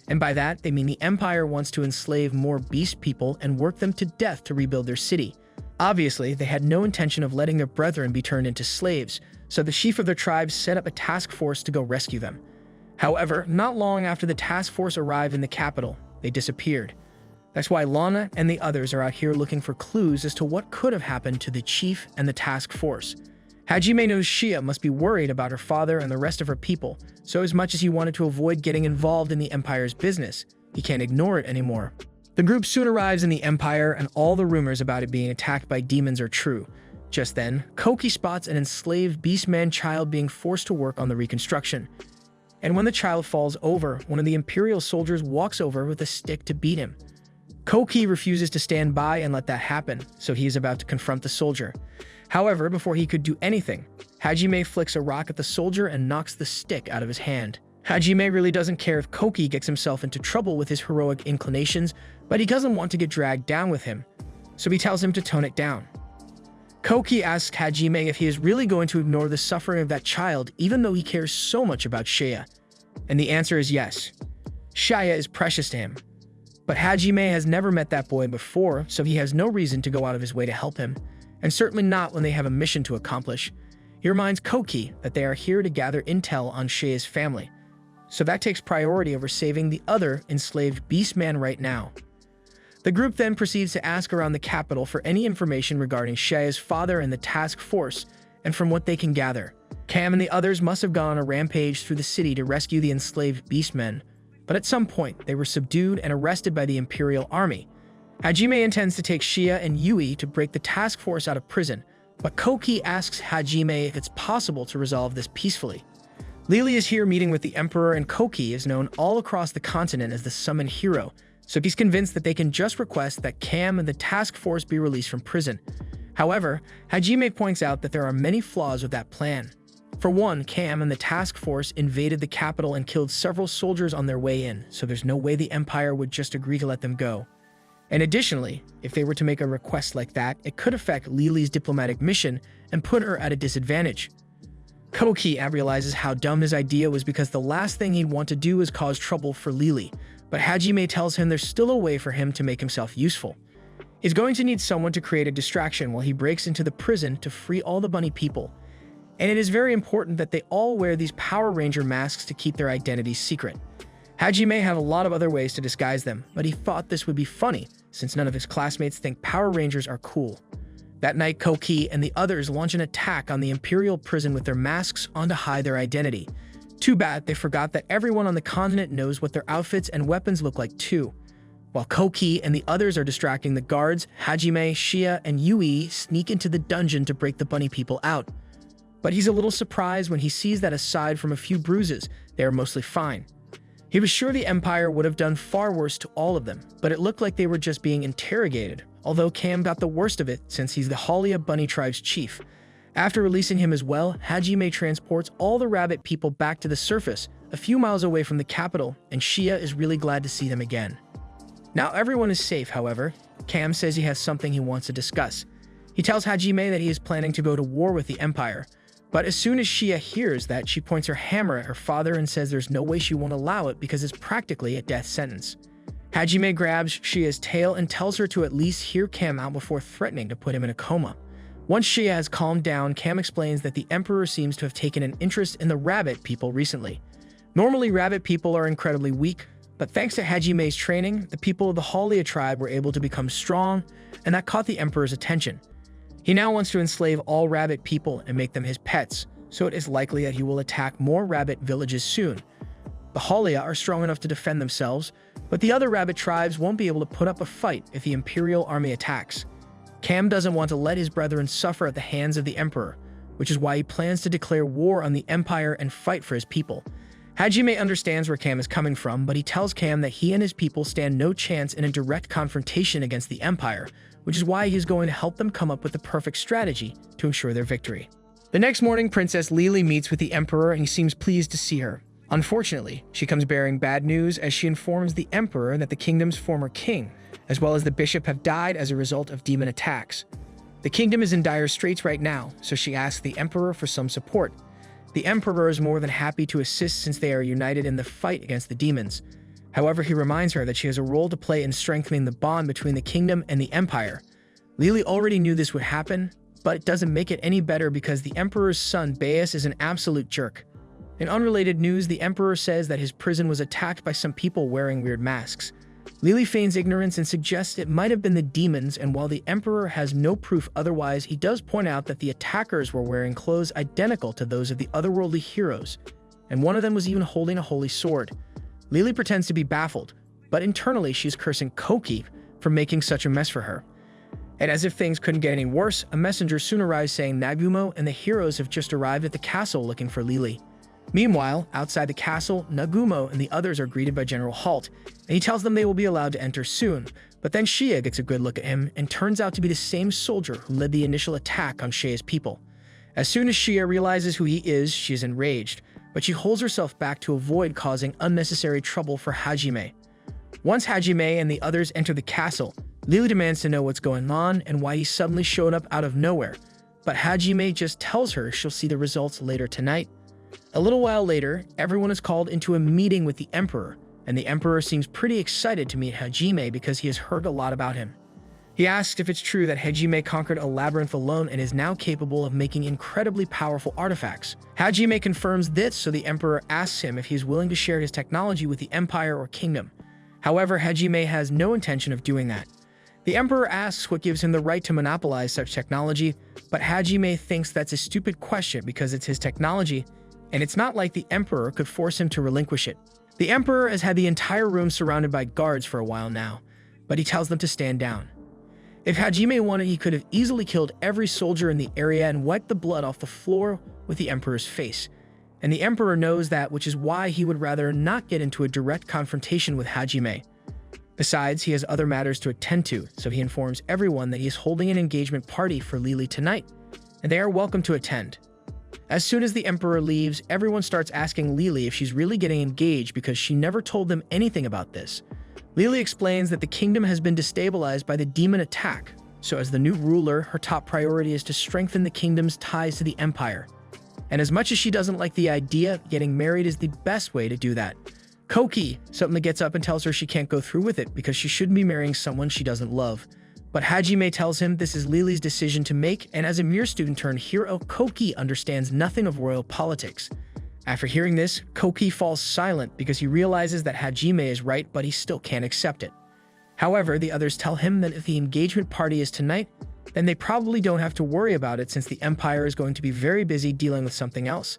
And by that, they mean the Empire wants to enslave more beast people and work them to death to rebuild their city. Obviously, they had no intention of letting their brethren be turned into slaves, so the chief of their tribe set up a task force to go rescue them. However, not long after the task force arrived in the capital, they disappeared. That's why Lana and the others are out here looking for clues as to what could have happened to the chief and the task force. Hajime knows Shia must be worried about her father and the rest of her people, so as much as he wanted to avoid getting involved in the Empire's business, he can't ignore it anymore. The group soon arrives in the Empire, and all the rumors about it being attacked by demons are true. Just then, Koki spots an enslaved Beastman child being forced to work on the reconstruction. And when the child falls over, one of the Imperial soldiers walks over with a stick to beat him. Koki refuses to stand by and let that happen, so he is about to confront the soldier. However, before he could do anything, Hajime flicks a rock at the soldier and knocks the stick out of his hand. Hajime really doesn't care if Koki gets himself into trouble with his heroic inclinations, but he doesn't want to get dragged down with him, so he tells him to tone it down. Koki asks Hajime if he is really going to ignore the suffering of that child even though he cares so much about Shia. And the answer is yes. Shia is precious to him. But Hajime has never met that boy before, so he has no reason to go out of his way to help him, and certainly not when they have a mission to accomplish. He reminds Koki that they are here to gather intel on Shia's family, so that takes priority over saving the other enslaved Beastman right now. The group then proceeds to ask around the capital for any information regarding Shia's father and the task force, and from what they can gather, Cam and the others must have gone on a rampage through the city to rescue the enslaved Beastmen, but at some point they were subdued and arrested by the Imperial Army. Hajime intends to take Shia and Yui to break the task force out of prison, but Koki asks Hajime if it's possible to resolve this peacefully. Lily is here meeting with the Emperor, and Koki is known all across the continent as the Summoned Hero, so he's convinced that they can just request that Cam and the task force be released from prison. However, Hajime points out that there are many flaws with that plan. For one, Cam and the task force invaded the capital and killed several soldiers on their way in, so there's no way the Empire would just agree to let them go. And additionally, if they were to make a request like that, it could affect Lily's diplomatic mission and put her at a disadvantage. Koki realizes how dumb his idea was because the last thing he'd want to do is cause trouble for Lily, but Hajime tells him there's still a way for him to make himself useful. He's going to need someone to create a distraction while he breaks into the prison to free all the bunny people. And it is very important that they all wear these Power Ranger masks to keep their identities secret. Hajime had a lot of other ways to disguise them, but he thought this would be funny since none of his classmates think Power Rangers are cool. That night, Koki and the others launch an attack on the Imperial prison with their masks on to hide their identity. Too bad they forgot that everyone on the continent knows what their outfits and weapons look like too. While Koki and the others are distracting the guards, Hajime, Shia, and Yui sneak into the dungeon to break the bunny people out. But he's a little surprised when he sees that aside from a few bruises, they are mostly fine. He was sure the Empire would have done far worse to all of them, but it looked like they were just being interrogated, although Cam got the worst of it since he's the Halia Bunny Tribe's chief. After releasing him as well, Hajime transports all the rabbit people back to the surface, a few miles away from the capital, and Shia is really glad to see them again. Now everyone is safe, however. Cam says he has something he wants to discuss. He tells Hajime that he is planning to go to war with the Empire, but as soon as Shia hears that, she points her hammer at her father and says there's no way she won't allow it because it's practically a death sentence. Hajime grabs Shia's tail and tells her to at least hear Cam out before threatening to put him in a coma. Once Shia has calmed down, Cam explains that the Emperor seems to have taken an interest in the rabbit people recently. Normally, rabbit people are incredibly weak, but thanks to Hajime's training, the people of the Halia tribe were able to become strong, and that caught the Emperor's attention. He now wants to enslave all rabbit people and make them his pets, so it is likely that he will attack more rabbit villages soon. The Halia are strong enough to defend themselves, but the other rabbit tribes won't be able to put up a fight if the Imperial army attacks. Cam doesn't want to let his brethren suffer at the hands of the Emperor, which is why he plans to declare war on the Empire and fight for his people. Hajime understands where Cam is coming from, but he tells Cam that he and his people stand no chance in a direct confrontation against the Empire, which is why he's going to help them come up with the perfect strategy to ensure their victory. The next morning, Princess Lily meets with the Emperor and he seems pleased to see her. Unfortunately, she comes bearing bad news as she informs the Emperor that the kingdom's former king, as well as the bishop, have died as a result of demon attacks. The kingdom is in dire straits right now, so she asks the Emperor for some support. The Emperor is more than happy to assist since they are united in the fight against the demons. However, he reminds her that she has a role to play in strengthening the bond between the kingdom and the Empire. Lily already knew this would happen, but it doesn't make it any better because the Emperor's son, Baius, is an absolute jerk. In unrelated news, the Emperor says that his prison was attacked by some people wearing weird masks. Lily feigns ignorance and suggests it might have been the demons, and while the Emperor has no proof otherwise, he does point out that the attackers were wearing clothes identical to those of the otherworldly heroes, and one of them was even holding a holy sword. Lily pretends to be baffled, but internally she's cursing Koki for making such a mess for her. And as if things couldn't get any worse, a messenger soon arrives saying Nagumo and the heroes have just arrived at the castle looking for Lily. Meanwhile, outside the castle, Nagumo and the others are greeted by General Halt, and he tells them they will be allowed to enter soon. But then Shia gets a good look at him and turns out to be the same soldier who led the initial attack on Shia's people. As soon as Shia realizes who he is, she is enraged, but she holds herself back to avoid causing unnecessary trouble for Hajime. Once Hajime and the others enter the castle, Lily demands to know what's going on and why he suddenly showed up out of nowhere, but Hajime just tells her she'll see the results later tonight. A little while later, everyone is called into a meeting with the Emperor, and the Emperor seems pretty excited to meet Hajime because he has heard a lot about him. He asks if it's true that Hajime conquered a labyrinth alone and is now capable of making incredibly powerful artifacts. Hajime confirms this, so the Emperor asks him if he's willing to share his technology with the Empire or Kingdom. However, Hajime has no intention of doing that. The Emperor asks what gives him the right to monopolize such technology, but Hajime thinks that's a stupid question because it's his technology, and it's not like the Emperor could force him to relinquish it. The Emperor has had the entire room surrounded by guards for a while now, but he tells them to stand down. If Hajime wanted, he could have easily killed every soldier in the area and wiped the blood off the floor with the Emperor's face. And the Emperor knows that, which is why he would rather not get into a direct confrontation with Hajime. Besides, he has other matters to attend to, so he informs everyone that he is holding an engagement party for Lily tonight, and they are welcome to attend. As soon as the Emperor leaves, everyone starts asking Lily if she's really getting engaged because she never told them anything about this. Lily explains that the kingdom has been destabilized by the demon attack, so as the new ruler, her top priority is to strengthen the kingdom's ties to the Empire. And as much as she doesn't like the idea, getting married is the best way to do that. Koki suddenly gets up and tells her she can't go through with it because she shouldn't be marrying someone she doesn't love. But Hajime tells him this is Lily's decision to make, and as a mere student turned hero, Koki understands nothing of royal politics. After hearing this, Koki falls silent because he realizes that Hajime is right, but he still can't accept it. However, the others tell him that if the engagement party is tonight, then they probably don't have to worry about it since the Empire is going to be very busy dealing with something else.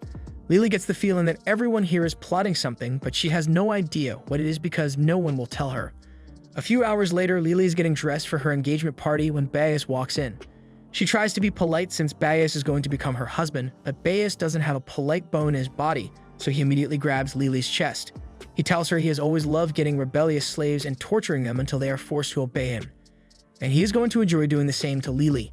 Lily gets the feeling that everyone here is plotting something, but she has no idea what it is because no one will tell her. A few hours later, Lily is getting dressed for her engagement party when Baius walks in. She tries to be polite since Baius is going to become her husband, but Baius doesn't have a polite bone in his body, so he immediately grabs Lily's chest. He tells her he has always loved getting rebellious slaves and torturing them until they are forced to obey him, and he is going to enjoy doing the same to Lily.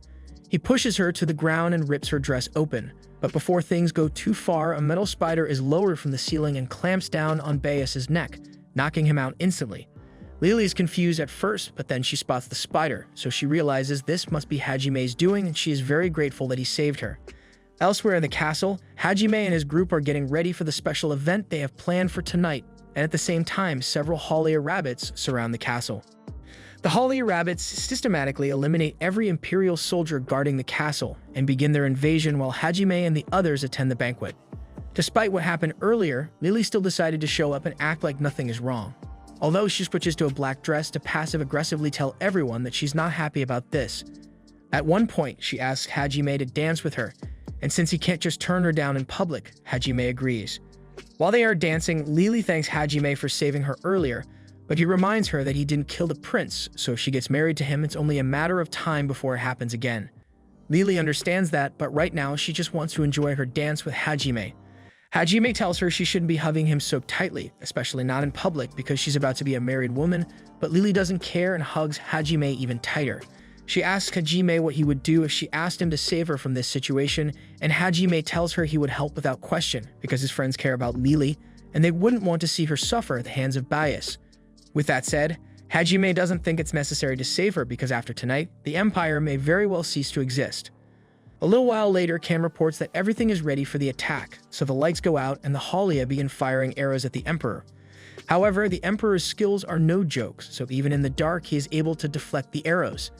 He pushes her to the ground and rips her dress open, but before things go too far, a metal spider is lowered from the ceiling and clamps down on Baius's neck, knocking him out instantly. Lily is confused at first, but then she spots the spider, so she realizes this must be Hajime's doing and she is very grateful that he saved her. Elsewhere in the castle, Hajime and his group are getting ready for the special event they have planned for tonight, and at the same time, several Halia rabbits surround the castle. The Halia rabbits systematically eliminate every Imperial soldier guarding the castle and begin their invasion while Hajime and the others attend the banquet. Despite what happened earlier, Lily still decided to show up and act like nothing is wrong. Although she switches to a black dress to passive-aggressively tell everyone that she's not happy about this. At one point, she asks Hajime to dance with her, and since he can't just turn her down in public, Hajime agrees. While they are dancing, Lily thanks Hajime for saving her earlier, but he reminds her that he didn't kill the prince, so if she gets married to him, it's only a matter of time before it happens again. Lily understands that, but right now she just wants to enjoy her dance with Hajime. Hajime tells her she shouldn't be hugging him so tightly, especially not in public because she's about to be a married woman, but Lily doesn't care and hugs Hajime even tighter. She asks Hajime what he would do if she asked him to save her from this situation, and Hajime tells her he would help without question because his friends care about Lily, and they wouldn't want to see her suffer at the hands of Bias. With that said, Hajime doesn't think it's necessary to save her because after tonight, the Empire may very well cease to exist. A little while later, Cam reports that everything is ready for the attack, so the lights go out and the Halia begin firing arrows at the Emperor. However, the Emperor's skills are no joke, so even in the dark, he is able to deflect the arrows.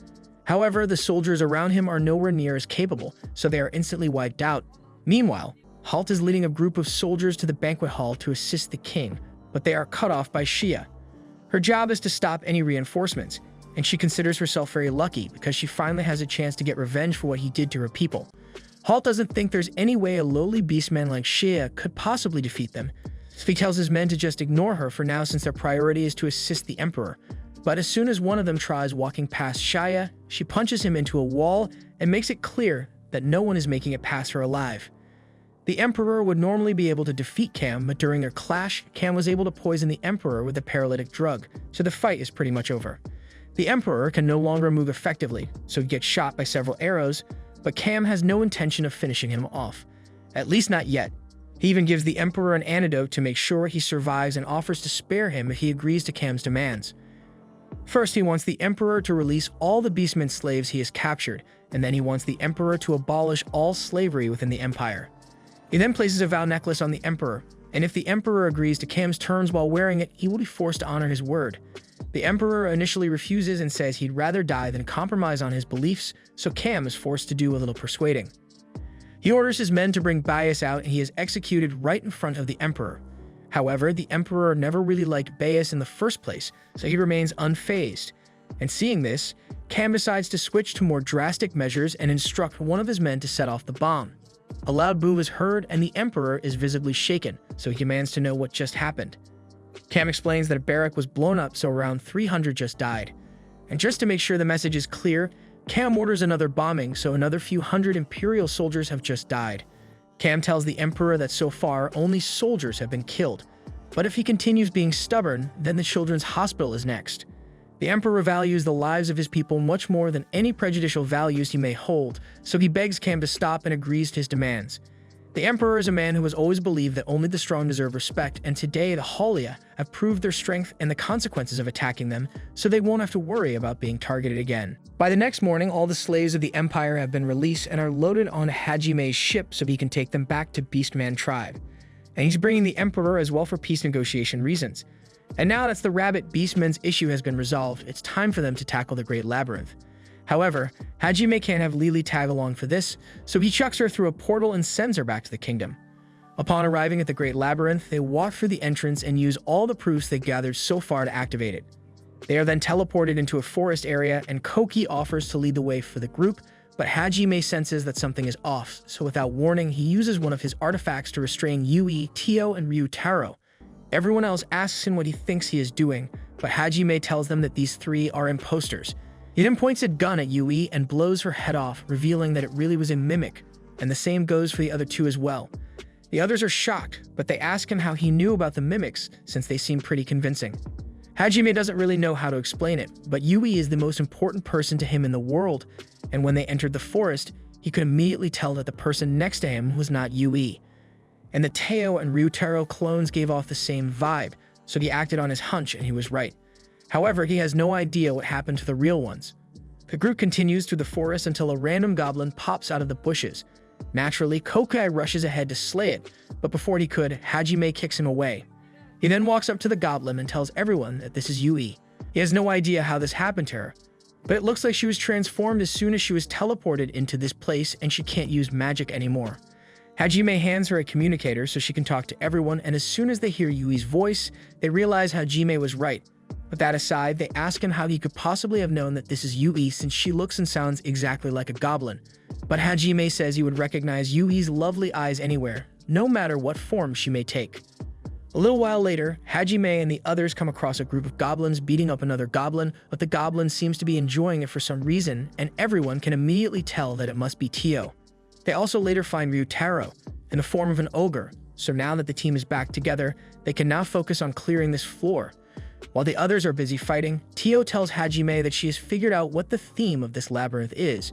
However, the soldiers around him are nowhere near as capable, so they are instantly wiped out. Meanwhile, Halt is leading a group of soldiers to the banquet hall to assist the king, but they are cut off by Shia. Her job is to stop any reinforcements, and she considers herself very lucky because she finally has a chance to get revenge for what he did to her people. Halt doesn't think there's any way a lowly beastman like Shia could possibly defeat them, so he tells his men to just ignore her for now since their priority is to assist the Emperor. But as soon as one of them tries walking past Shia, she punches him into a wall and makes it clear that no one is making it past her alive. The Emperor would normally be able to defeat Cam, but during their clash, Cam was able to poison the Emperor with a paralytic drug, so the fight is pretty much over. The Emperor can no longer move effectively, so he gets shot by several arrows, but Cam has no intention of finishing him off. At least not yet. He even gives the Emperor an antidote to make sure he survives and offers to spare him if he agrees to Cam's demands. First, he wants the Emperor to release all the Beastmen slaves he has captured, and then he wants the Emperor to abolish all slavery within the Empire. He then places a vow necklace on the Emperor, and if the Emperor agrees to Cam's terms while wearing it, he will be forced to honor his word. The Emperor initially refuses and says he'd rather die than compromise on his beliefs, so Cam is forced to do a little persuading. He orders his men to bring Bias out and he is executed right in front of the Emperor. However, the Emperor never really liked Bias in the first place, so he remains unfazed. And seeing this, Cam decides to switch to more drastic measures and instruct one of his men to set off the bomb. A loud boo is heard and the Emperor is visibly shaken, so he demands to know what just happened. Cam explains that a barrack was blown up, so around 300 just died. And just to make sure the message is clear, Cam orders another bombing, so another few hundred Imperial soldiers have just died. Cam tells the Emperor that so far only soldiers have been killed, but if he continues being stubborn, then the children's hospital is next. The Emperor values the lives of his people much more than any prejudicial values he may hold, so he begs Cam to stop and agrees to his demands. The Emperor is a man who has always believed that only the strong deserve respect, and today the Halia have proved their strength and the consequences of attacking them, so they won't have to worry about being targeted again. By the next morning, all the slaves of the Empire have been released and are loaded on Hajime's ship so he can take them back to Beastman tribe. And he's bringing the Emperor as well for peace negotiation reasons. And now that the Rabbit Beastmen's issue has been resolved, it's time for them to tackle the Great Labyrinth. However, Hajime can't have Lily tag along for this, so he chucks her through a portal and sends her back to the kingdom. Upon arriving at the Great Labyrinth, they walk through the entrance and use all the proofs they gathered so far to activate it. They are then teleported into a forest area, and Koki offers to lead the way for the group, but Hajime senses that something is off, so without warning, he uses one of his artifacts to restrain Yui, Tio, and Ryutaro. Everyone else asks him what he thinks he is doing, but Hajime tells them that these three are imposters. He then points a gun at Yui and blows her head off, revealing that it really was a mimic, and the same goes for the other two as well. The others are shocked, but they ask him how he knew about the mimics, since they seem pretty convincing. Hajime doesn't really know how to explain it, but Yui is the most important person to him in the world, and when they entered the forest, he could immediately tell that the person next to him was not Yui. And the Teo and Ryutaro clones gave off the same vibe, so he acted on his hunch and he was right. However, he has no idea what happened to the real ones. The group continues through the forest until a random goblin pops out of the bushes. Naturally, Kokai rushes ahead to slay it, but before he could, Hajime kicks him away. He then walks up to the goblin and tells everyone that this is Yui. He has no idea how this happened to her, but it looks like she was transformed as soon as she was teleported into this place and she can't use magic anymore. Hajime hands her a communicator so she can talk to everyone, and as soon as they hear Yui's voice, they realize Hajime was right. With that aside, they ask him how he could possibly have known that this is Yui since she looks and sounds exactly like a goblin. But Hajime says he would recognize Yui's lovely eyes anywhere, no matter what form she may take. A little while later, Hajime and the others come across a group of goblins beating up another goblin, but the goblin seems to be enjoying it for some reason, and everyone can immediately tell that it must be Tio. They also later find Ryutaro, in the form of an ogre, so now that the team is back together, they can now focus on clearing this floor. While the others are busy fighting, Tio tells Hajime that she has figured out what the theme of this labyrinth is.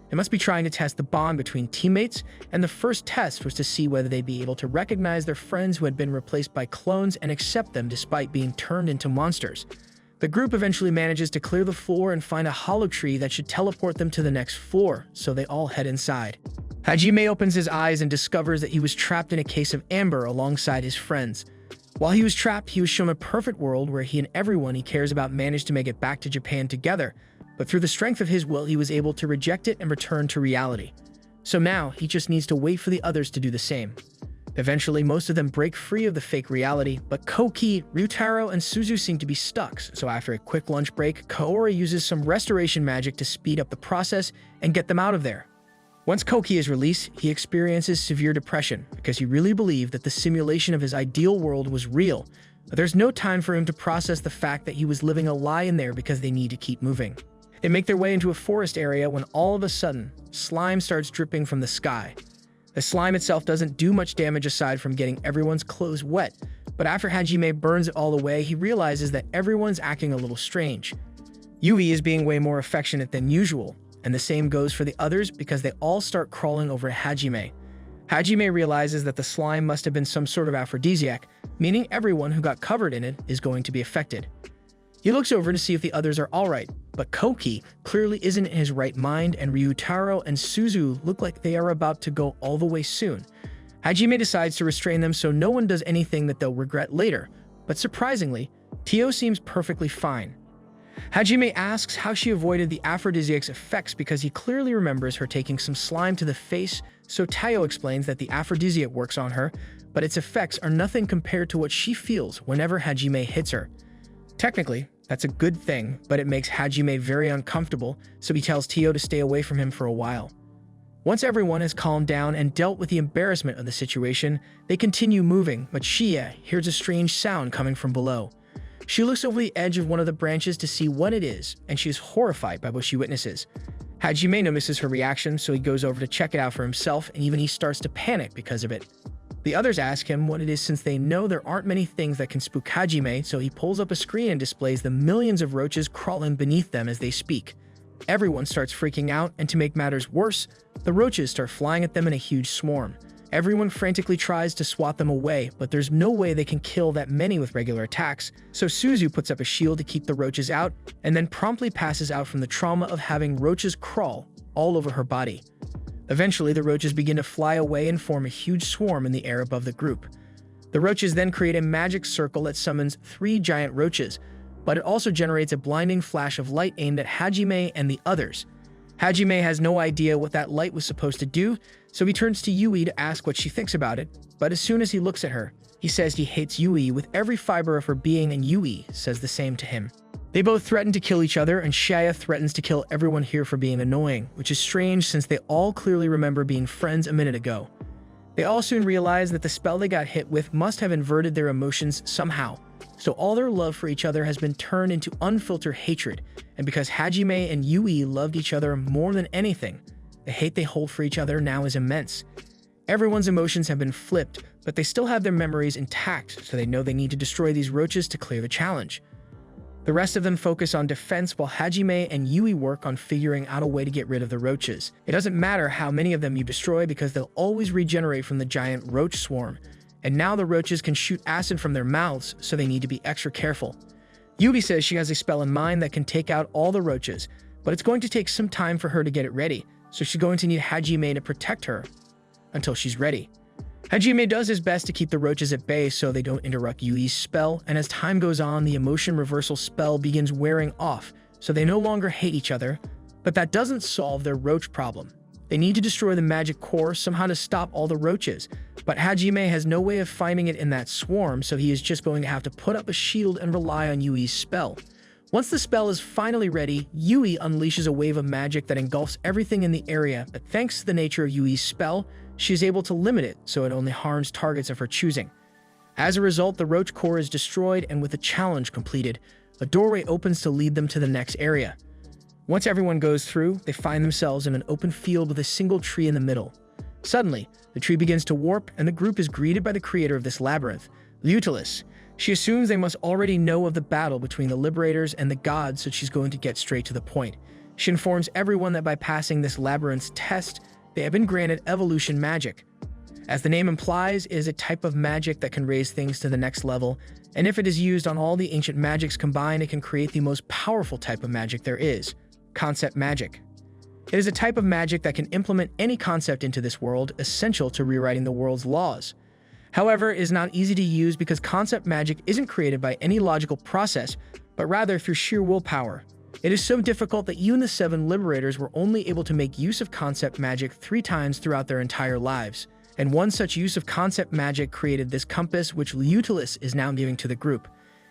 They must be trying to test the bond between teammates, and the first test was to see whether they'd be able to recognize their friends who had been replaced by clones and accept them despite being turned into monsters. The group eventually manages to clear the floor and find a hollow tree that should teleport them to the next floor, so they all head inside. Hajime opens his eyes and discovers that he was trapped in a case of amber alongside his friends. While he was trapped, he was shown a perfect world where he and everyone he cares about managed to make it back to Japan together, but through the strength of his will, he was able to reject it and return to reality. So now, he just needs to wait for the others to do the same. Eventually, most of them break free of the fake reality, but Koki, Ryutaro, and Suzu seem to be stuck, so after a quick lunch break, Kaori uses some restoration magic to speed up the process and get them out of there. Once Koki is released, he experiences severe depression because he really believed that the simulation of his ideal world was real, but there's no time for him to process the fact that he was living a lie in there because they need to keep moving. They make their way into a forest area when all of a sudden, slime starts dripping from the sky. The slime itself doesn't do much damage aside from getting everyone's clothes wet, but after Hajime burns it all away, he realizes that everyone's acting a little strange. Yui is being way more affectionate than usual, and the same goes for the others because they all start crawling over Hajime. Hajime realizes that the slime must have been some sort of aphrodisiac, meaning everyone who got covered in it is going to be affected. He looks over to see if the others are alright, but Koki clearly isn't in his right mind, and Ryutaro and Suzu look like they are about to go all the way soon. Hajime decides to restrain them so no one does anything that they'll regret later, but surprisingly, Tio seems perfectly fine. Hajime asks how she avoided the aphrodisiac's effects because he clearly remembers her taking some slime to the face, so Tio explains that the aphrodisiac works on her, but its effects are nothing compared to what she feels whenever Hajime hits her. Technically, that's a good thing, but it makes Hajime very uncomfortable, so he tells Tio to stay away from him for a while. Once everyone has calmed down and dealt with the embarrassment of the situation, they continue moving, but Shia hears a strange sound coming from below. She looks over the edge of one of the branches to see what it is, and she is horrified by what she witnesses. Hajime notices her reaction, so he goes over to check it out for himself, and even he starts to panic because of it. The others ask him what it is since they know there aren't many things that can spook Hajime, so he pulls up a screen and displays the millions of roaches crawling beneath them as they speak. Everyone starts freaking out, and to make matters worse, the roaches start flying at them in a huge swarm. Everyone frantically tries to swat them away, but there's no way they can kill that many with regular attacks, so Suzu puts up a shield to keep the roaches out, and then promptly passes out from the trauma of having roaches crawl all over her body. Eventually, the roaches begin to fly away and form a huge swarm in the air above the group. The roaches then create a magic circle that summons 3 giant roaches, but it also generates a blinding flash of light aimed at Hajime and the others. Hajime has no idea what that light was supposed to do, so he turns to Yui to ask what she thinks about it, but as soon as he looks at her, he says he hates Yui with every fiber of her being, and Yui says the same to him. They both threaten to kill each other, and Shia threatens to kill everyone here for being annoying, which is strange since they all clearly remember being friends a minute ago. They all soon realize that the spell they got hit with must have inverted their emotions somehow, so all their love for each other has been turned into unfiltered hatred, and because Hajime and Yui loved each other more than anything, the hate they hold for each other now is immense. Everyone's emotions have been flipped, but they still have their memories intact, so they know they need to destroy these roaches to clear the challenge. The rest of them focus on defense while Hajime and Yui work on figuring out a way to get rid of the roaches. It doesn't matter how many of them you destroy because they'll always regenerate from the giant roach swarm, and now the roaches can shoot acid from their mouths, so they need to be extra careful. Yui says she has a spell in mind that can take out all the roaches, but it's going to take some time for her to get it ready, so she's going to need Hajime to protect her until she's ready. Hajime does his best to keep the roaches at bay so they don't interrupt Yui's spell, and as time goes on, the emotion reversal spell begins wearing off, so they no longer hate each other, but that doesn't solve their roach problem. They need to destroy the magic core somehow to stop all the roaches, but Hajime has no way of finding it in that swarm, so he is just going to have to put up a shield and rely on Yui's spell. Once the spell is finally ready, Yui unleashes a wave of magic that engulfs everything in the area, but thanks to the nature of Yui's spell, she is able to limit it so it only harms targets of her choosing. As a result, the roach core is destroyed, and with the challenge completed, a doorway opens to lead them to the next area. Once everyone goes through, they find themselves in an open field with a single tree in the middle. Suddenly, the tree begins to warp, and the group is greeted by the creator of this labyrinth, Lutulus. She assumes they must already know of the battle between the Liberators and the gods, so she's going to get straight to the point. She informs everyone that by passing this labyrinth's test, they have been granted evolution magic. As the name implies, it is a type of magic that can raise things to the next level, and if it is used on all the ancient magics combined, it can create the most powerful type of magic there is, concept magic. It is a type of magic that can implement any concept into this world, essential to rewriting the world's laws. However, it is not easy to use because concept magic isn't created by any logical process, but rather through sheer willpower. It is so difficult that even the 7 Liberators were only able to make use of concept magic 3 times throughout their entire lives, and one such use of concept magic created this compass which Lutulus is now giving to the group.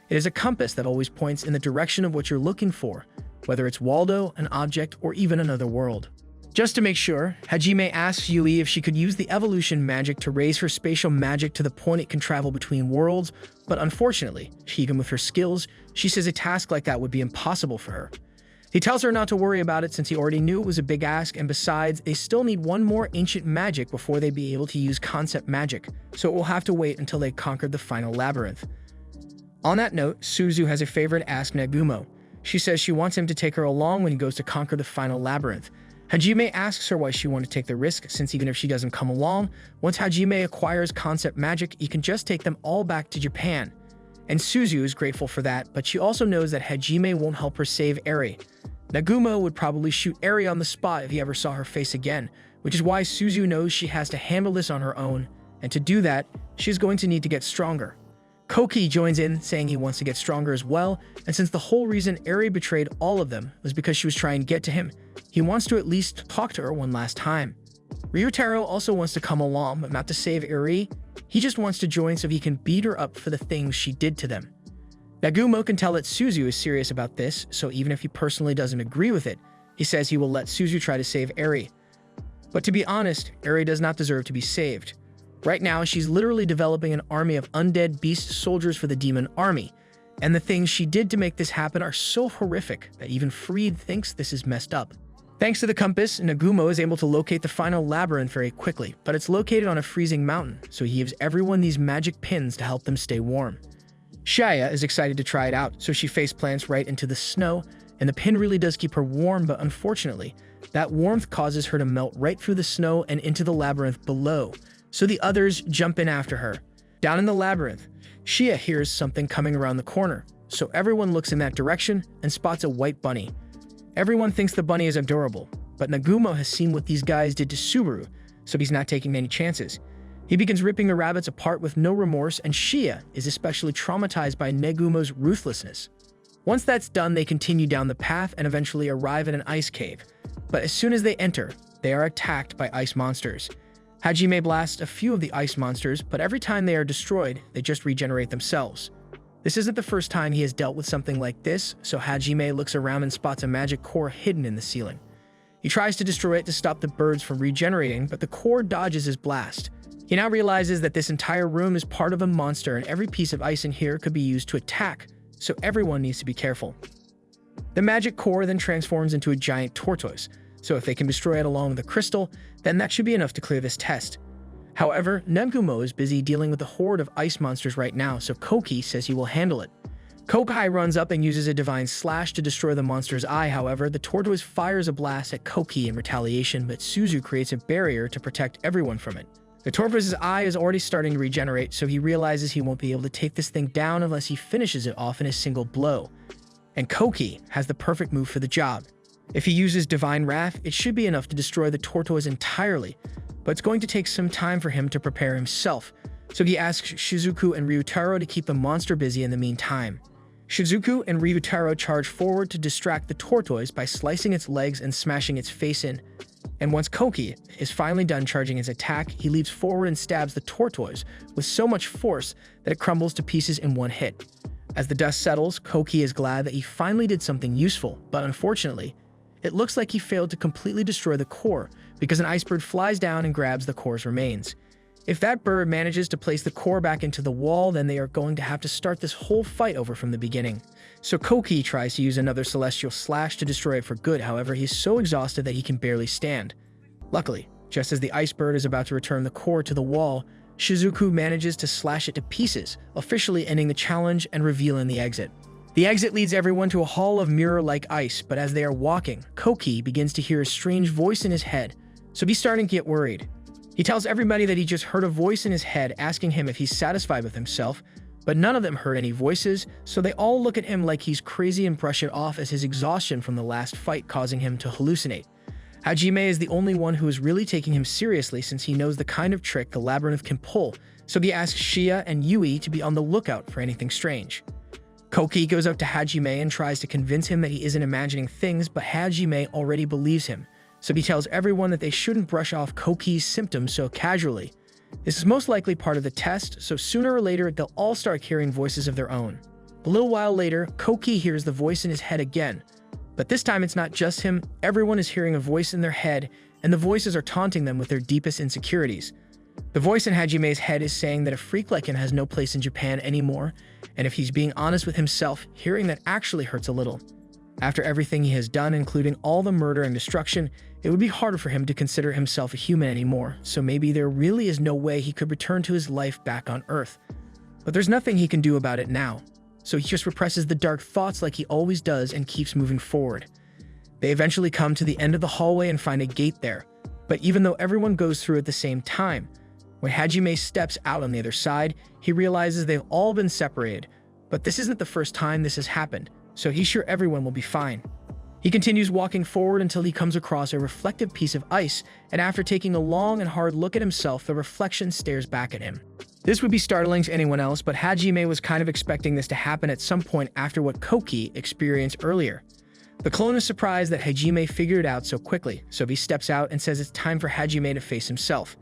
It is a compass that always points in the direction of what you're looking for, whether it's Waldo, an object, or even another world. Just to make sure, Hajime asks Yui if she could use the evolution magic to raise her spatial magic to the point it can travel between worlds, but unfortunately, even with her skills, she says a task like that would be impossible for her. He tells her not to worry about it since he already knew it was a big ask, and besides, they still need one more ancient magic before they'd be able to use concept magic, so it will have to wait until they conquered the final labyrinth. On that note, Suzu has a favorite ask Nagumo. She says she wants him to take her along when he goes to conquer the final labyrinth. Hajime asks her why she wanted to take the risk, since even if she doesn't come along, once Hajime acquires concept magic, he can just take them all back to Japan. And Suzu is grateful for that, but she also knows that Hajime won't help her save Eri. Nagumo would probably shoot Eri on the spot if he ever saw her face again, which is why Suzu knows she has to handle this on her own, and to do that, she's going to need to get stronger. Koki joins in, saying he wants to get stronger as well, and since the whole reason Eri betrayed all of them was because she was trying to get to him, he wants to at least talk to her one last time. Ryutaro also wants to come along, but not to save Eri. He just wants to join so he can beat her up for the things she did to them. Nagumo can tell that Suzu is serious about this, so even if he personally doesn't agree with it, he says he will let Suzu try to save Eri. But to be honest, Eri does not deserve to be saved. Right now, she's literally developing an army of undead beast soldiers for the demon army, and the things she did to make this happen are so horrific that even Freed thinks this is messed up. Thanks to the compass, Nagumo is able to locate the final labyrinth very quickly, but it's located on a freezing mountain, so he gives everyone these magic pins to help them stay warm. Shaya is excited to try it out, so she face plants right into the snow, and the pin really does keep her warm, but unfortunately, that warmth causes her to melt right through the snow and into the labyrinth below, so the others jump in after her. Down in the labyrinth, Shia hears something coming around the corner, so everyone looks in that direction and spots a white bunny. Everyone thinks the bunny is adorable, but Nagumo has seen what these guys did to Subaru, so he's not taking any chances. He begins ripping the rabbits apart with no remorse, and Shia is especially traumatized by Nagumo's ruthlessness. Once that's done, they continue down the path and eventually arrive at an ice cave, but as soon as they enter, they are attacked by ice monsters. Hajime blasts a few of the ice monsters, but every time they are destroyed, they just regenerate themselves. This isn't the first time he has dealt with something like this, so Hajime looks around and spots a magic core hidden in the ceiling. He tries to destroy it to stop the birds from regenerating, but the core dodges his blast. He now realizes that this entire room is part of a monster and every piece of ice in here could be used to attack, so everyone needs to be careful. The magic core then transforms into a giant tortoise, so if they can destroy it along with a crystal, then that should be enough to clear this test. However, Nagumo is busy dealing with a horde of ice monsters right now, so Koki says he will handle it. Kokai runs up and uses a divine slash to destroy the monster's eye. However, the tortoise fires a blast at Koki in retaliation, but Suzu creates a barrier to protect everyone from it. The Tortoise's eye is already starting to regenerate, so he realizes he won't be able to take this thing down unless he finishes it off in a single blow. And Koki has the perfect move for the job. If he uses Divine Wrath, it should be enough to destroy the Tortoise entirely, but it's going to take some time for him to prepare himself, so he asks Shizuku and Ryutaro to keep the monster busy in the meantime. Shizuku and Ryutaro charge forward to distract the Tortoise by slicing its legs and smashing its face in. And once Koki is finally done charging his attack, he leaps forward and stabs the Tortoise with so much force that it crumbles to pieces in one hit. As the dust settles, Koki is glad that he finally did something useful, but unfortunately, it looks like he failed to completely destroy the core because an ice bird flies down and grabs the core's remains. If that bird manages to place the core back into the wall, then they are going to have to start this whole fight over from the beginning. So Koki tries to use another Celestial Slash to destroy it for good, however, he's so exhausted that he can barely stand. Luckily, just as the ice bird is about to return the core to the wall, Shizuku manages to slash it to pieces, officially ending the challenge and revealing the exit. The exit leads everyone to a hall of mirror-like ice, but as they are walking, Koki begins to hear a strange voice in his head, so he's starting to get worried. He tells everybody that he just heard a voice in his head asking him if he's satisfied with himself, but none of them heard any voices, so they all look at him like he's crazy and brush it off as his exhaustion from the last fight causing him to hallucinate. Hajime is the only one who is really taking him seriously since he knows the kind of trick the labyrinth can pull, so he asks Shia and Yui to be on the lookout for anything strange. Koki goes up to Hajime and tries to convince him that he isn't imagining things, but Hajime already believes him, so he tells everyone that they shouldn't brush off Koki's symptoms so casually. This is most likely part of the test, so sooner or later they'll all start hearing voices of their own. A little while later, Koki hears the voice in his head again, but this time it's not just him, everyone is hearing a voice in their head, and the voices are taunting them with their deepest insecurities. The voice in Hajime's head is saying that a freak like him has no place in Japan anymore, and if he's being honest with himself, hearing that actually hurts a little. After everything he has done, including all the murder and destruction, it would be harder for him to consider himself a human anymore, so maybe there really is no way he could return to his life back on Earth. But there's nothing he can do about it now, so he just represses the dark thoughts like he always does and keeps moving forward. They eventually come to the end of the hallway and find a gate there, but even though everyone goes through at the same time, when Hajime steps out on the other side, he realizes they've all been separated, but this isn't the first time this has happened, so he's sure everyone will be fine. He continues walking forward until he comes across a reflective piece of ice, and after taking a long and hard look at himself, the reflection stares back at him. This would be startling to anyone else, but Hajime was kind of expecting this to happen at some point after what Koki experienced earlier. The clone is surprised that Hajime figured it out so quickly, so he steps out and says it's time for Hajime to face himself.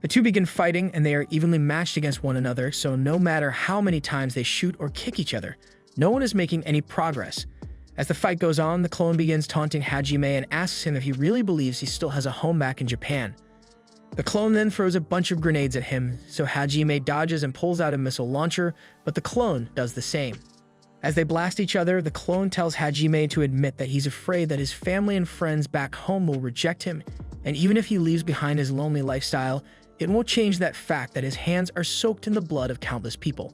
The two begin fighting, and they are evenly matched against one another, so no matter how many times they shoot or kick each other, no one is making any progress. As the fight goes on, the clone begins taunting Hajime and asks him if he really believes he still has a home back in Japan. The clone then throws a bunch of grenades at him, so Hajime dodges and pulls out a missile launcher, but the clone does the same. As they blast each other, the clone tells Hajime to admit that he's afraid that his family and friends back home will reject him, and even if he leaves behind his lonely lifestyle, it won't change that fact that his hands are soaked in the blood of countless people.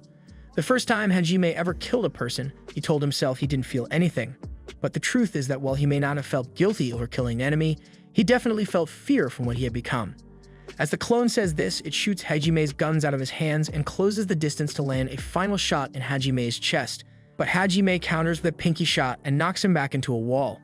The first time Hajime ever killed a person, he told himself he didn't feel anything. But the truth is that while he may not have felt guilty over killing an enemy, he definitely felt fear from what he had become. As the clone says this, it shoots Hajime's guns out of his hands and closes the distance to land a final shot in Hajime's chest. But Hajime counters with a pinky shot and knocks him back into a wall.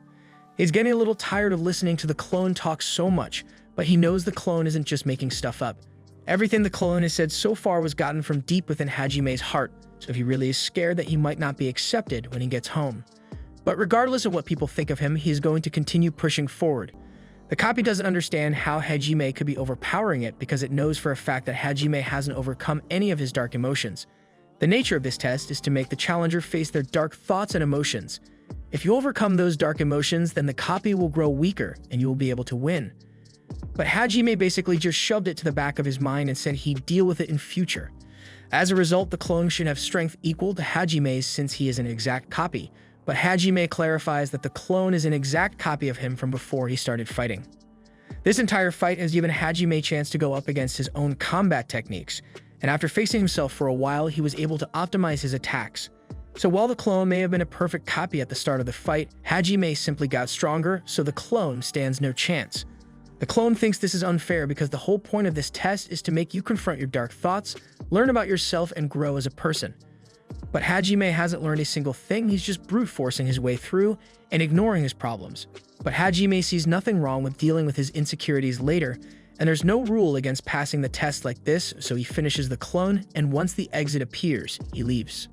He's getting a little tired of listening to the clone talk so much, but he knows the clone isn't just making stuff up. Everything the clone has said so far was gotten from deep within Hajime's heart, so he really is scared that he might not be accepted when he gets home. But regardless of what people think of him, he is going to continue pushing forward. The copy doesn't understand how Hajime could be overpowering it because it knows for a fact that Hajime hasn't overcome any of his dark emotions. The nature of this test is to make the challenger face their dark thoughts and emotions. If you overcome those dark emotions, then the copy will grow weaker and you will be able to win. But Hajime basically just shoved it to the back of his mind and said he'd deal with it in future. As a result, the clone should have strength equal to Hajime's since he is an exact copy, but Hajime clarifies that the clone is an exact copy of him from before he started fighting. This entire fight has given Hajime a chance to go up against his own combat techniques, and after facing himself for a while, he was able to optimize his attacks. So while the clone may have been a perfect copy at the start of the fight, Hajime simply got stronger, so the clone stands no chance. The clone thinks this is unfair because the whole point of this test is to make you confront your dark thoughts, learn about yourself, and grow as a person. But Hajime hasn't learned a single thing, he's just brute forcing his way through and ignoring his problems. But Hajime sees nothing wrong with dealing with his insecurities later, and there's no rule against passing the test like this, so he finishes the clone, and once the exit appears, he leaves.